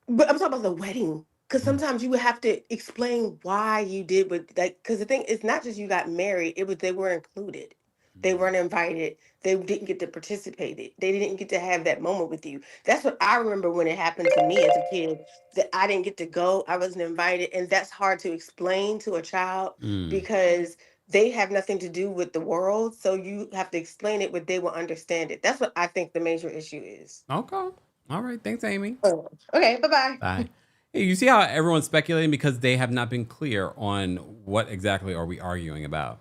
but I'm talking about the wedding. Because sometimes you would have to explain why you did what, because the thing is not just you got married, it was they were included. They weren't invited. They didn't get to participate. They didn't get to have that moment with you. That's what I remember when it happened to me as a kid, that I didn't get to go. I wasn't invited. And that's hard to explain to a child Mm. because they have nothing to do with the world. So you have to explain it, but they will understand it. That's what I think the major issue is. Okay. All right. Thanks, Amy. Oh, okay. Bye-bye. Bye. Hey, you see how everyone's speculating because they have not been clear on what exactly are we arguing about.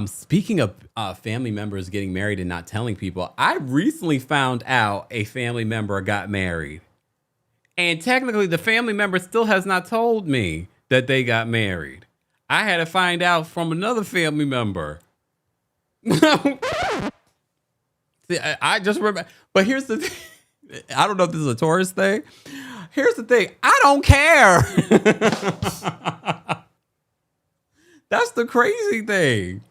Speaking of family members getting married and not telling people, I recently found out a family member got married. And technically, the family member still has not told me that they got married. I had to find out from another family member. See, I just remember. But here's the thing. I don't know if this is a tourist thing. Here's the thing. I don't care. That's the crazy thing.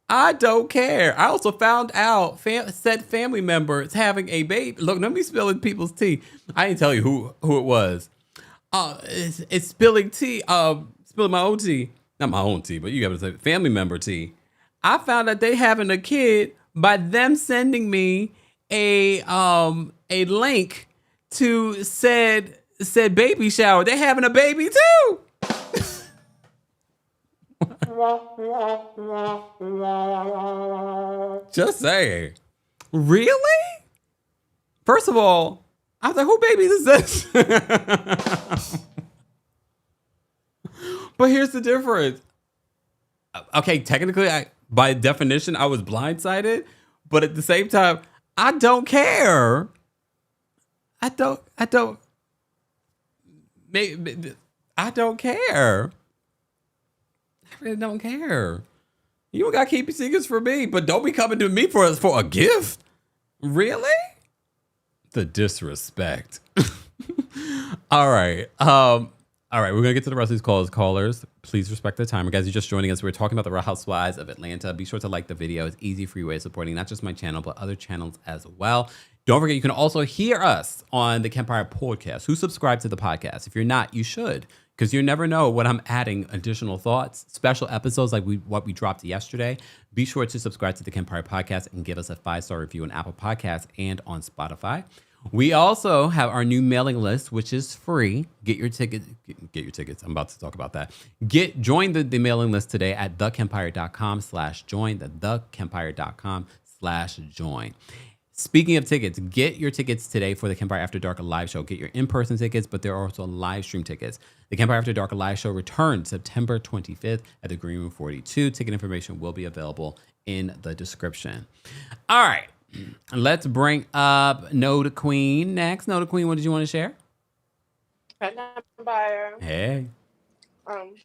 I don't care. I also found out said family member is having a baby. Look, let me spilling people's tea. I didn't tell you who it was. It's spilling tea. Spilling my own tea. Not my own tea, but you got to say family member tea. I found out they having a kid by them sending me a link to said baby shower. They having a baby too. Just saying. Really? First of all, I was like, who babies is this? But here's the difference. Okay, technically, by definition, I was blindsided. But at the same time, I don't care. I don't care. I really don't care. You don't got to keep your secrets for me, but don't be coming to me for a gift. Really? The disrespect. All right. All right, we're going to get to the rest of these calls. Callers, please respect the timer. Guys, you're just joining us. We're talking about the Real Housewives of Atlanta. Be sure to like the video. It's easy, free way of supporting not just my channel, but other channels as well. Don't forget, you can also hear us on the Kempire podcast. Who subscribed to the podcast? If you're not, you should, because you never know when I'm adding additional thoughts, special episodes like what we dropped yesterday. Be sure to subscribe to the Kempire podcast and give us a 5-star review on Apple Podcasts and on Spotify. We also have our new mailing list, which is free. Get your tickets. Get your tickets. I'm about to talk about that. Join the mailing list today at thekempire.com/join. thekempire.com/join. Speaking of tickets, get your tickets today for the Kempire After Dark live show. Get your in-person tickets, but there are also live stream tickets. The Kempire After Dark live show returns September 25th at the Green Room 42. Ticket information will be available in the description. All right. Let's bring up Noda Queen next. Noda Queen, what did you want to share? Kempire. Hey. Um,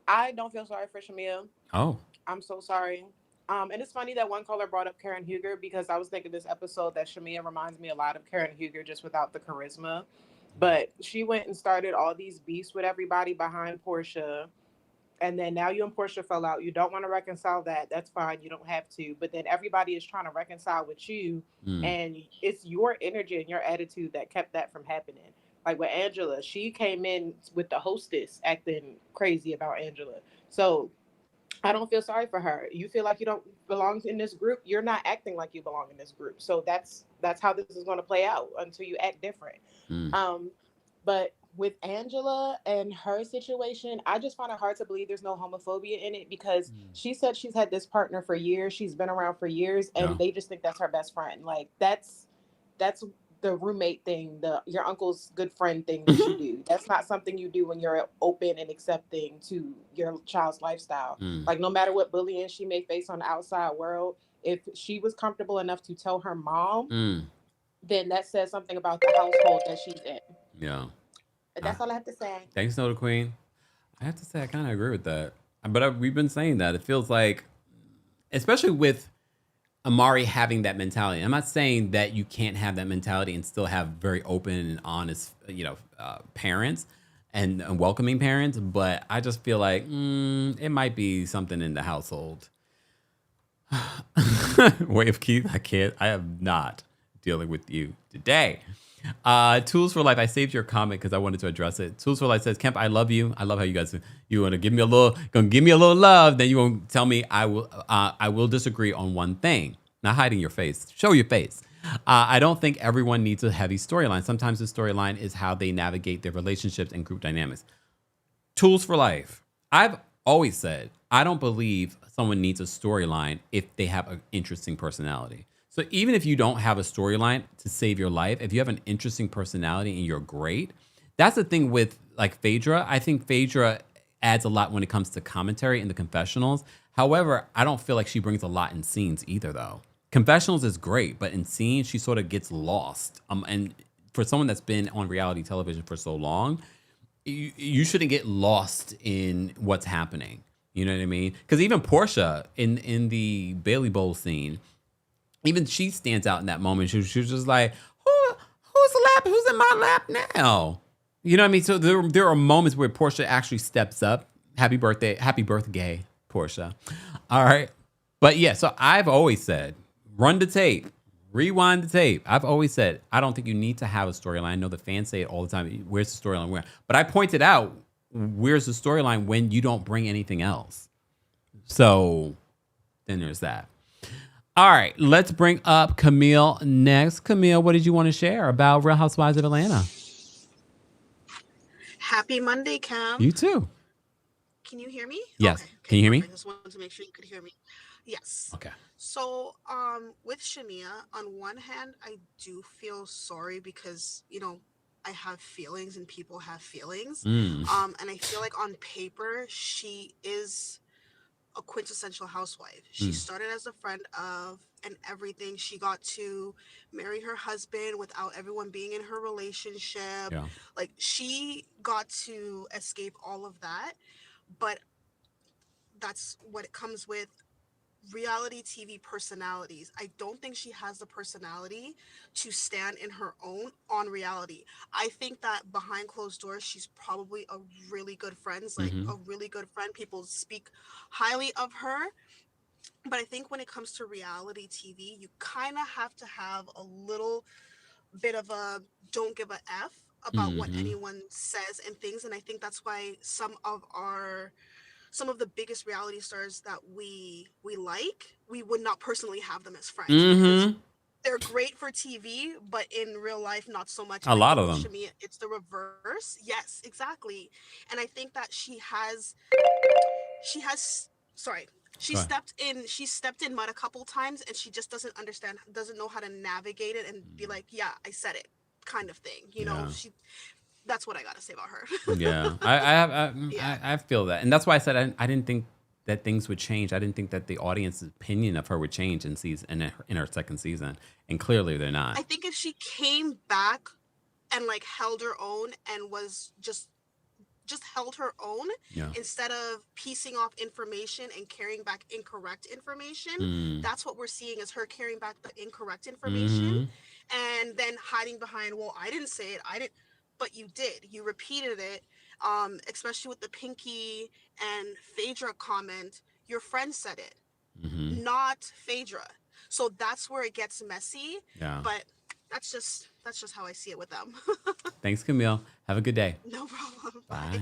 I don't feel sorry for Shamea. Oh. I'm so sorry. And it's funny that one caller brought up Karen Huger because I was thinking this episode that Shamea reminds me a lot of Karen Huger just without the charisma. But she went and started all these beefs with everybody behind Portia. And then now you and Portia fell out. You don't want to reconcile that. That's fine. You don't have to. But then everybody is trying to reconcile with you. And it's your energy and your attitude that kept that from happening. Like with Angela, she came in with the hostess acting crazy about Angela. So I don't feel sorry for her. You feel like you don't belong in this group. You're not acting like you belong in this group. So that's how this is going to play out until you act different. Um, but with Angela and her situation, I just find it hard to believe there's no homophobia in it because she said she's had this partner for years. She's been around for years, and they just think that's her best friend. Like that's the roommate thing, the your uncle's good friend thing that you do. That's not something you do when you're open and accepting to your child's lifestyle. Like no matter what bullying she may face on the outside world, if she was comfortable enough to tell her mom, then that says something about the household that she's in. Yeah. But that's all I have to say. Thanks, Noda Queen. I have to say, I kind of agree with that. But we've been saying that. It feels like, especially with Amari having that mentality. I'm not saying that you can't have that mentality and still have very open and honest, parents and welcoming parents. But I just feel like it might be something in the household. Wave Keith, I am not dealing with you today. Tools for Life. I saved your comment because I wanted to address it. Tools for Life says, Kemp, I love you. I love how you want to give me a little love. Then you won't tell me I will disagree on one thing. Not hiding your face. Show your face. I don't think everyone needs a heavy storyline. Sometimes the storyline is how they navigate their relationships and group dynamics. Tools for Life. I've always said, I don't believe someone needs a storyline if they have an interesting personality. So even if you don't have a storyline to save your life, if you have an interesting personality and you're great, that's the thing with like Phaedra. I think Phaedra adds a lot when it comes to commentary in the confessionals. However, I don't feel like she brings a lot in scenes either though. Confessionals is great, but in scenes, she sort of gets lost. And for someone that's been on reality television for so long, you shouldn't get lost in what's happening. You know what I mean? Because even Portia in the Bailey Bowl scene, even she stands out in that moment. She was just like, who's in my lap now? You know what I mean? So there are moments where Portia actually steps up. Happy birthday, Portia. All right. But yeah, so I've always said, run the tape, rewind the tape. I've always said, I don't think you need to have a storyline. I know the fans say it all the time. Where's the storyline? Where? But I pointed out, where's the storyline when you don't bring anything else? So then there's that. All right, let's bring up Camille next. Camille, what did you want to share about Real Housewives of Atlanta? Happy Monday, Cam. You too. Can you hear me? Yes. Okay, Can you hear me? I just wanted to make sure you could hear me. Yes. Okay. So, with Shamea, on one hand, I do feel sorry because, I have feelings and people have feelings. And I feel like on paper, she is a quintessential housewife. She started as a friend of and everything. She got to marry her husband without everyone being in her relationship. Yeah. Like she got to escape all of that. But that's what it comes with reality TV personalities. I don't think she has the personality to stand in her own on reality. I think that behind closed doors, she's probably a really good friend, a really good friend. People speak highly of her. But I think when it comes to reality TV, you kind of have to have a little bit of a don't give a F about what anyone says and things. And I think that's why some of the biggest reality stars that we like, we would not personally have them as friends because they're great for TV, but in real life, not so much. A lot of them. Shamea, it's the reverse. Yes, exactly. And I think that she stepped in mud a couple times and she just doesn't know how to navigate it and be like, yeah, I said it kind of thing. That's what I got to say about her. Yeah, I feel that. And that's why I said I didn't think that things would change. I didn't think that the audience's opinion of her would change in her second season, and clearly they're not. I think if she came back and like held her own and was just held her own instead of piecing off information and carrying back incorrect information. That's what we're seeing, is her carrying back the incorrect information and then hiding behind, well, I didn't say it, but you did. You repeated it, especially with the Pinky and Phaedra comment. Your friend said it, not Phaedra. So that's where it gets messy. Yeah. But that's just how I see it with them. Thanks, Camille. Have a good day. No problem. Bye.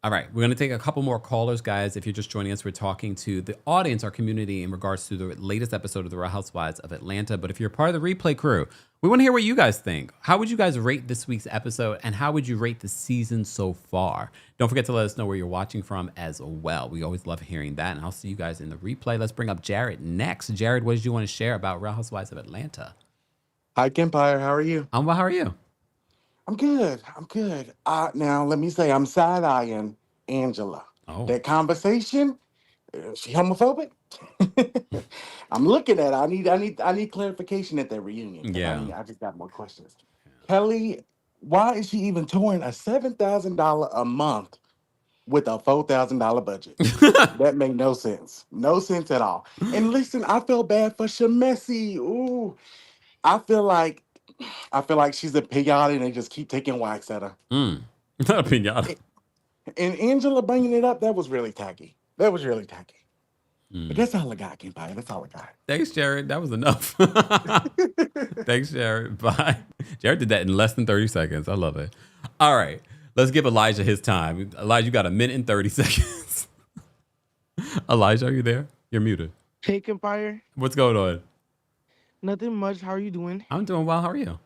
All right, we're going to take a couple more callers, guys. If you're just joining us, we're talking to the audience, our community, in regards to the latest episode of the Real Housewives of Atlanta. But if you're part of the replay crew, we want to hear what you guys think. How would you guys rate this week's episode, and how would you rate the season so far? Don't forget to let us know where you're watching from as well. We always love hearing that, and I'll see you guys in the replay. Let's bring up Jared next. Jared, what did you want to share about Real Housewives of Atlanta? Hi, Kempire. How are you? I'm well. How are you? I'm good. Now, let me say, I'm side-eyeing Angela. Oh. That conversation, is she homophobic? I'm looking at her. I need clarification at that reunion. Yeah. I just got more questions. Kelly, why is she even touring a $7,000 a month with a $4,000 budget? That made no sense. No sense at all. And listen, I feel bad for Shamea. Ooh. I feel like she's a pinata and they just keep taking wax at her. Not a pinata. And Angela bringing it up, that was really tacky. But that's all I got, Kempire. That's all I got. Thanks, Jared. That was enough. Thanks, Jared. Bye. Jared did that in less than 30 seconds. I love it. All right. Let's give Elijah his time. Elijah, you got 1 minute and 30 seconds. Elijah, are you there? You're muted. Hey, Kempire. What's going on? Nothing much. How are you doing? I'm doing well. How are you?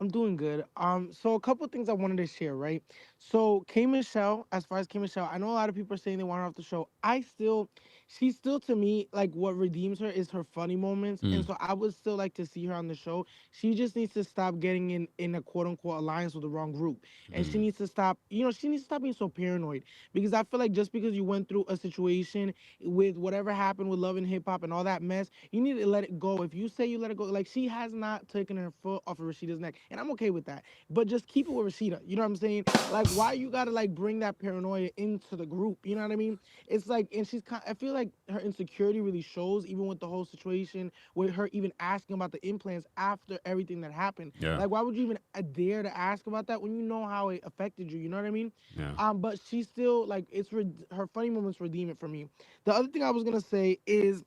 I'm doing good. So a couple things I wanted to share, right? So K Michelle, as far as K Michelle, I know a lot of people are saying they want her off the show. She's still to me, like, what redeems her is her funny moments. And so I would still like to see her on the show. She just needs to stop getting in a quote unquote alliance with the wrong group. And she needs to stop, she needs to stop being so paranoid. Because I feel like just because you went through a situation with whatever happened with Love and Hip Hop and all that mess, you need to let it go. If you say you let it go, like, she has not taken her foot off of Rashida's neck. And I'm okay with that. But just keep it with Rashida. You know what I'm saying? Like, why you gotta like bring that paranoia into the group? You know what I mean? It's like, and I feel like her insecurity really shows, even with the whole situation with her even asking about the implants after everything that happened. Yeah. Like, why would you even dare to ask about that when you know how it affected you? You know what I mean? Yeah. But she's still like, her funny moments redeem it for me. The other thing I was gonna say is,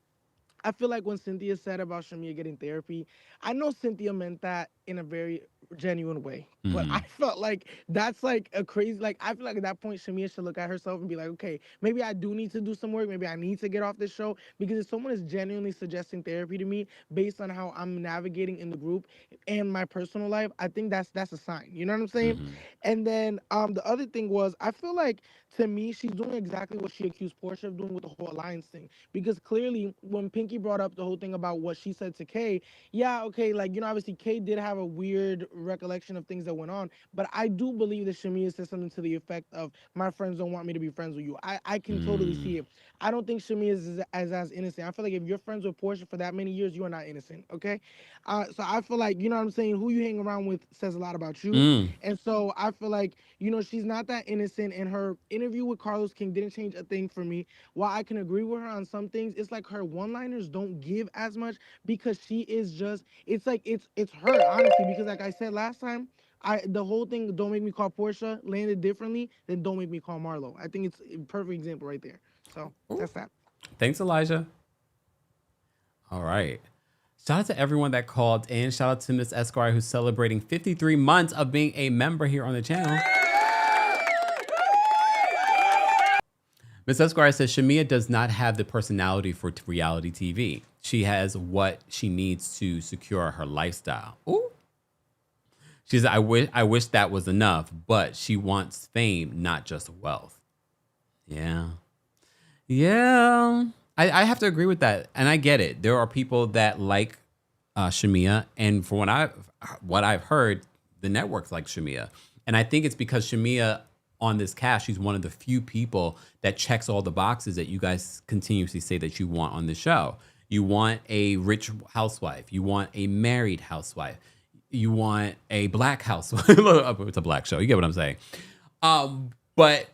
I feel like when Cynthia said about Shamea getting therapy, I know Cynthia meant that in a very genuine way. But I felt like that's like a crazy, like, I feel like at that point, Shamea should look at herself and be like, okay, maybe I do need to do some work. Maybe I need to get off this show. Because if someone is genuinely suggesting therapy to me based on how I'm navigating in the group and my personal life, I think that's a sign. You know what I'm saying? And then the other thing was, I feel like, to me, she's doing exactly what she accused Portia of doing with the whole alliance thing. Because clearly, when Pinky brought up the whole thing about what she said to Kay, yeah, okay, like, obviously Kay did have a weird recollection of things that went on, but I do believe that Shamea said something to the effect of, my friends don't want me to be friends with you. I can totally see it. I don't think Shamea is as innocent. I feel like if you're friends with Portia for that many years, you are not innocent, okay? So I feel like, you know what I'm saying, who you hang around with says a lot about you. And so I feel like, she's not that innocent, and her interview with Carlos King didn't change a thing for me. While I can agree with her on some things, it's like her one-liners don't give as much because she is just, it's like, it's her, honestly, because like I said last time, the whole thing, don't make me call Portia, landed differently than don't make me call Marlo. I think it's a perfect example right there. So that's that. Thanks, Elijah. All right. Shout out to everyone that called in. Shout out to Miss Esquire, who's celebrating 53 months of being a member here on the channel. Miss Esquire says Shamea does not have the personality for reality TV. She has what she needs to secure her lifestyle. Ooh. She says, I wish that was enough, but she wants fame, not just wealth. Yeah. Yeah. I have to agree with that. And I get it. There are people that like Shamea. And for what I've heard, the networks like Shamea. And I think it's because Shamea on this cast, she's one of the few people that checks all the boxes that you guys continuously say that you want on the show. You want a rich housewife. You want a married housewife. You want a black housewife. It's a black show. You get what I'm saying. But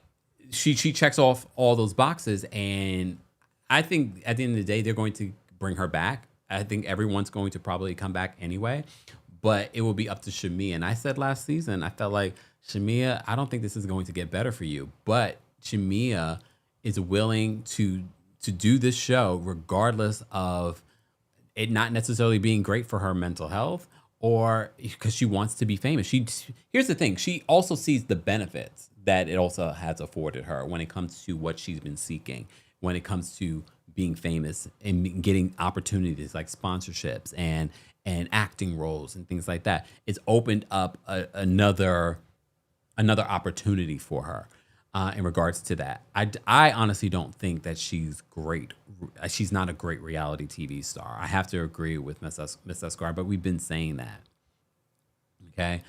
she checks off all those boxes, and I think at the end of the day, they're going to bring her back. I think everyone's going to probably come back anyway, but it will be up to Shamea. And I said last season, I felt like, Shamea, I don't think this is going to get better for you, but Shamea is willing to do this show regardless of it not necessarily being great for her mental health, or because she wants to be famous. Here's the thing. She also sees the benefits that it also has afforded her when it comes to what she's been seeking, when it comes to being famous and getting opportunities like sponsorships and acting roles and things like that. It's opened up another opportunity for her in regards to that. I honestly don't think that she's great. She's not a great reality TV star. I have to agree with Miss Escar, but we've been saying that. Okay.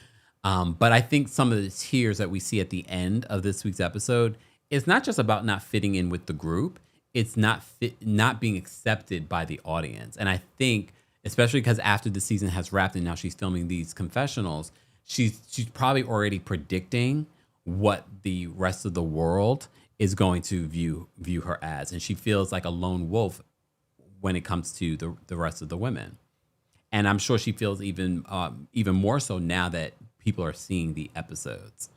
But I think some of the tears that we see at the end of this week's episode is not just about not fitting in with the group. It's not being accepted by the audience. And I think, especially because after the season has wrapped and now she's filming these confessionals, she's probably already predicting what the rest of the world is going to view her as. And she feels like a lone wolf when it comes to the rest of the women. And I'm sure she feels even more so now that people are seeing the episodes.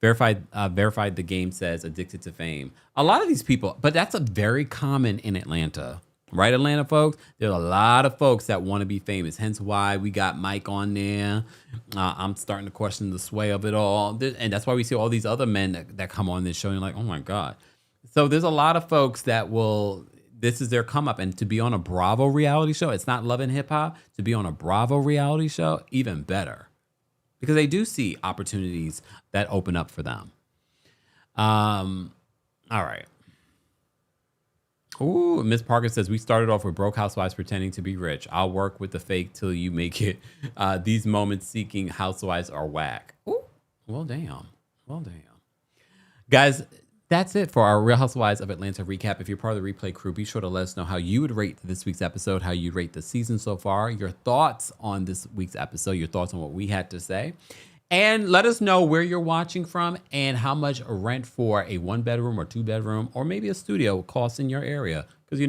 Verified the game says addicted to fame. A lot of these people, but that's a very common in Atlanta, right? Atlanta folks, there's a lot of folks that want to be famous. Hence why we got Mike on there. I'm starting to question the sway of it all. And that's why we see all these other men that come on this show and you're like, oh my God. So there's a lot of folks that this is their come up. And to be on a Bravo reality show, it's not Love and Hip Hop. To be on a Bravo reality show, even better. Because they do see opportunities that open up for them. All right. Ooh, Miss Parker says, we started off with broke housewives pretending to be rich. I'll work with the fake till you make it. These moments seeking housewives are whack. Ooh, well, damn. Guys, that's it for our Real Housewives of Atlanta recap. If you're part of the replay crew, be sure to let us know how you would rate this week's episode, how you rate the season so far, your thoughts on this week's episode, your thoughts on what we had to say. And let us know where you're watching from and how much rent for a 1-bedroom or 2-bedroom or maybe a studio costs in your area. Because,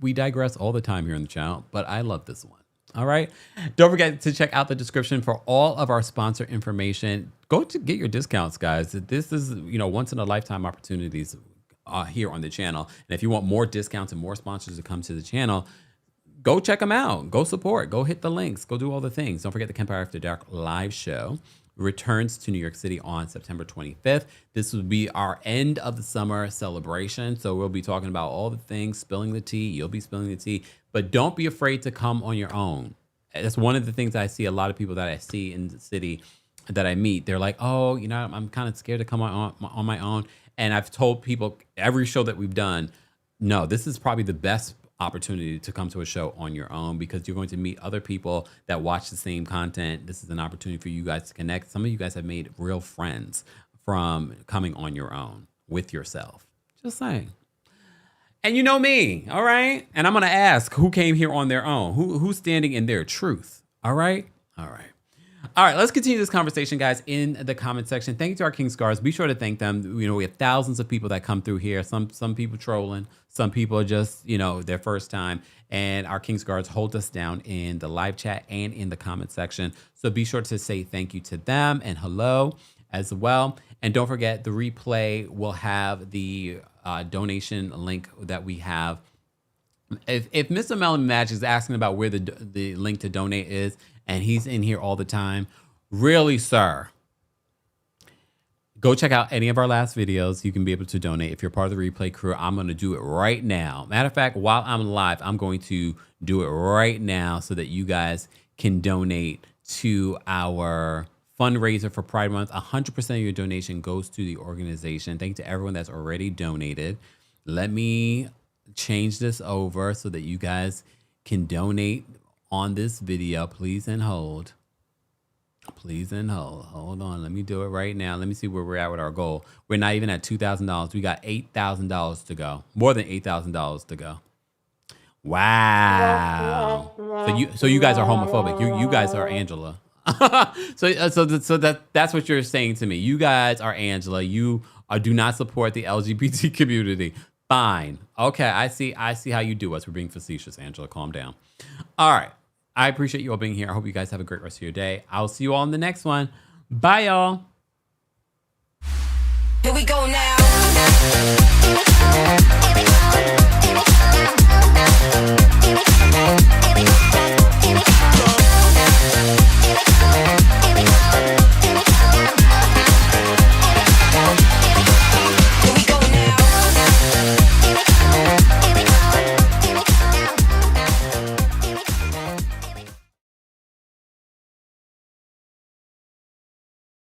we digress all the time here on the channel, but I love this one. All right. Don't forget to check out the description for all of our sponsor information. Go to get your discounts, guys. This is, once in a lifetime opportunities here on the channel. And if you want more discounts and more sponsors to come to the channel, go check them out. Go support. Go hit the links. Go do all the things. Don't forget the Kempire After Dark live show returns to New York City on September 25th. This will be our end of the summer celebration. So we'll be talking about all the things, spilling the tea. You'll be spilling the tea, but don't be afraid to come on your own. That's one of the things I see a lot of people that I see in the city that I meet. They're like, oh, I'm kind of scared to come on my own. And I've told people every show that we've done, no, this is probably the best opportunity to come to a show on your own because you're going to meet other people that watch the same content. This is an opportunity for you guys to connect. Some of you guys have made real friends from coming on your own with yourself. Just saying. And you know me, all right? And I'm going to ask who came here on their own, who's standing in their truth, all right? All right. All right, let's continue this conversation, guys, in the comment section. Thank you to our King Scars. Be sure to thank them. We have thousands of people that come through here. Some people trolling. Some people are just, their first time. And our King Scars hold us down in the live chat and in the comment section. So be sure to say thank you to them and hello as well. And don't forget, the replay will have the donation link that we have. If Mr. Melon Magic is asking about where the link to donate is, and he's in here all the time, really, sir, go check out any of our last videos. You can be able to donate. If you're part of the replay crew, I'm going to do it right now. Matter of fact, while I'm live, I'm going to do it right now so that you guys can donate to our fundraiser for Pride Month. 100% of your donation goes to the organization. Thank you to everyone that's already donated. Let me change this over so that you guys can donate on this video. Please and hold. Please and hold. Hold on. Let me do it right now. Let me see where we're at with our goal. We're not even at $2,000. We got $8,000 to go. More than $8,000 to go. Wow. So you guys are homophobic. You guys are Angela. That's what you're saying to me. You guys are Angela. You do not support the LGBT community. Fine. Okay, I see how you do us. We're being facetious, Angela. Calm down. All right. I appreciate you all being here. I hope you guys have a great rest of your day. I'll see you all in the next one. Bye, y'all. Here we go now.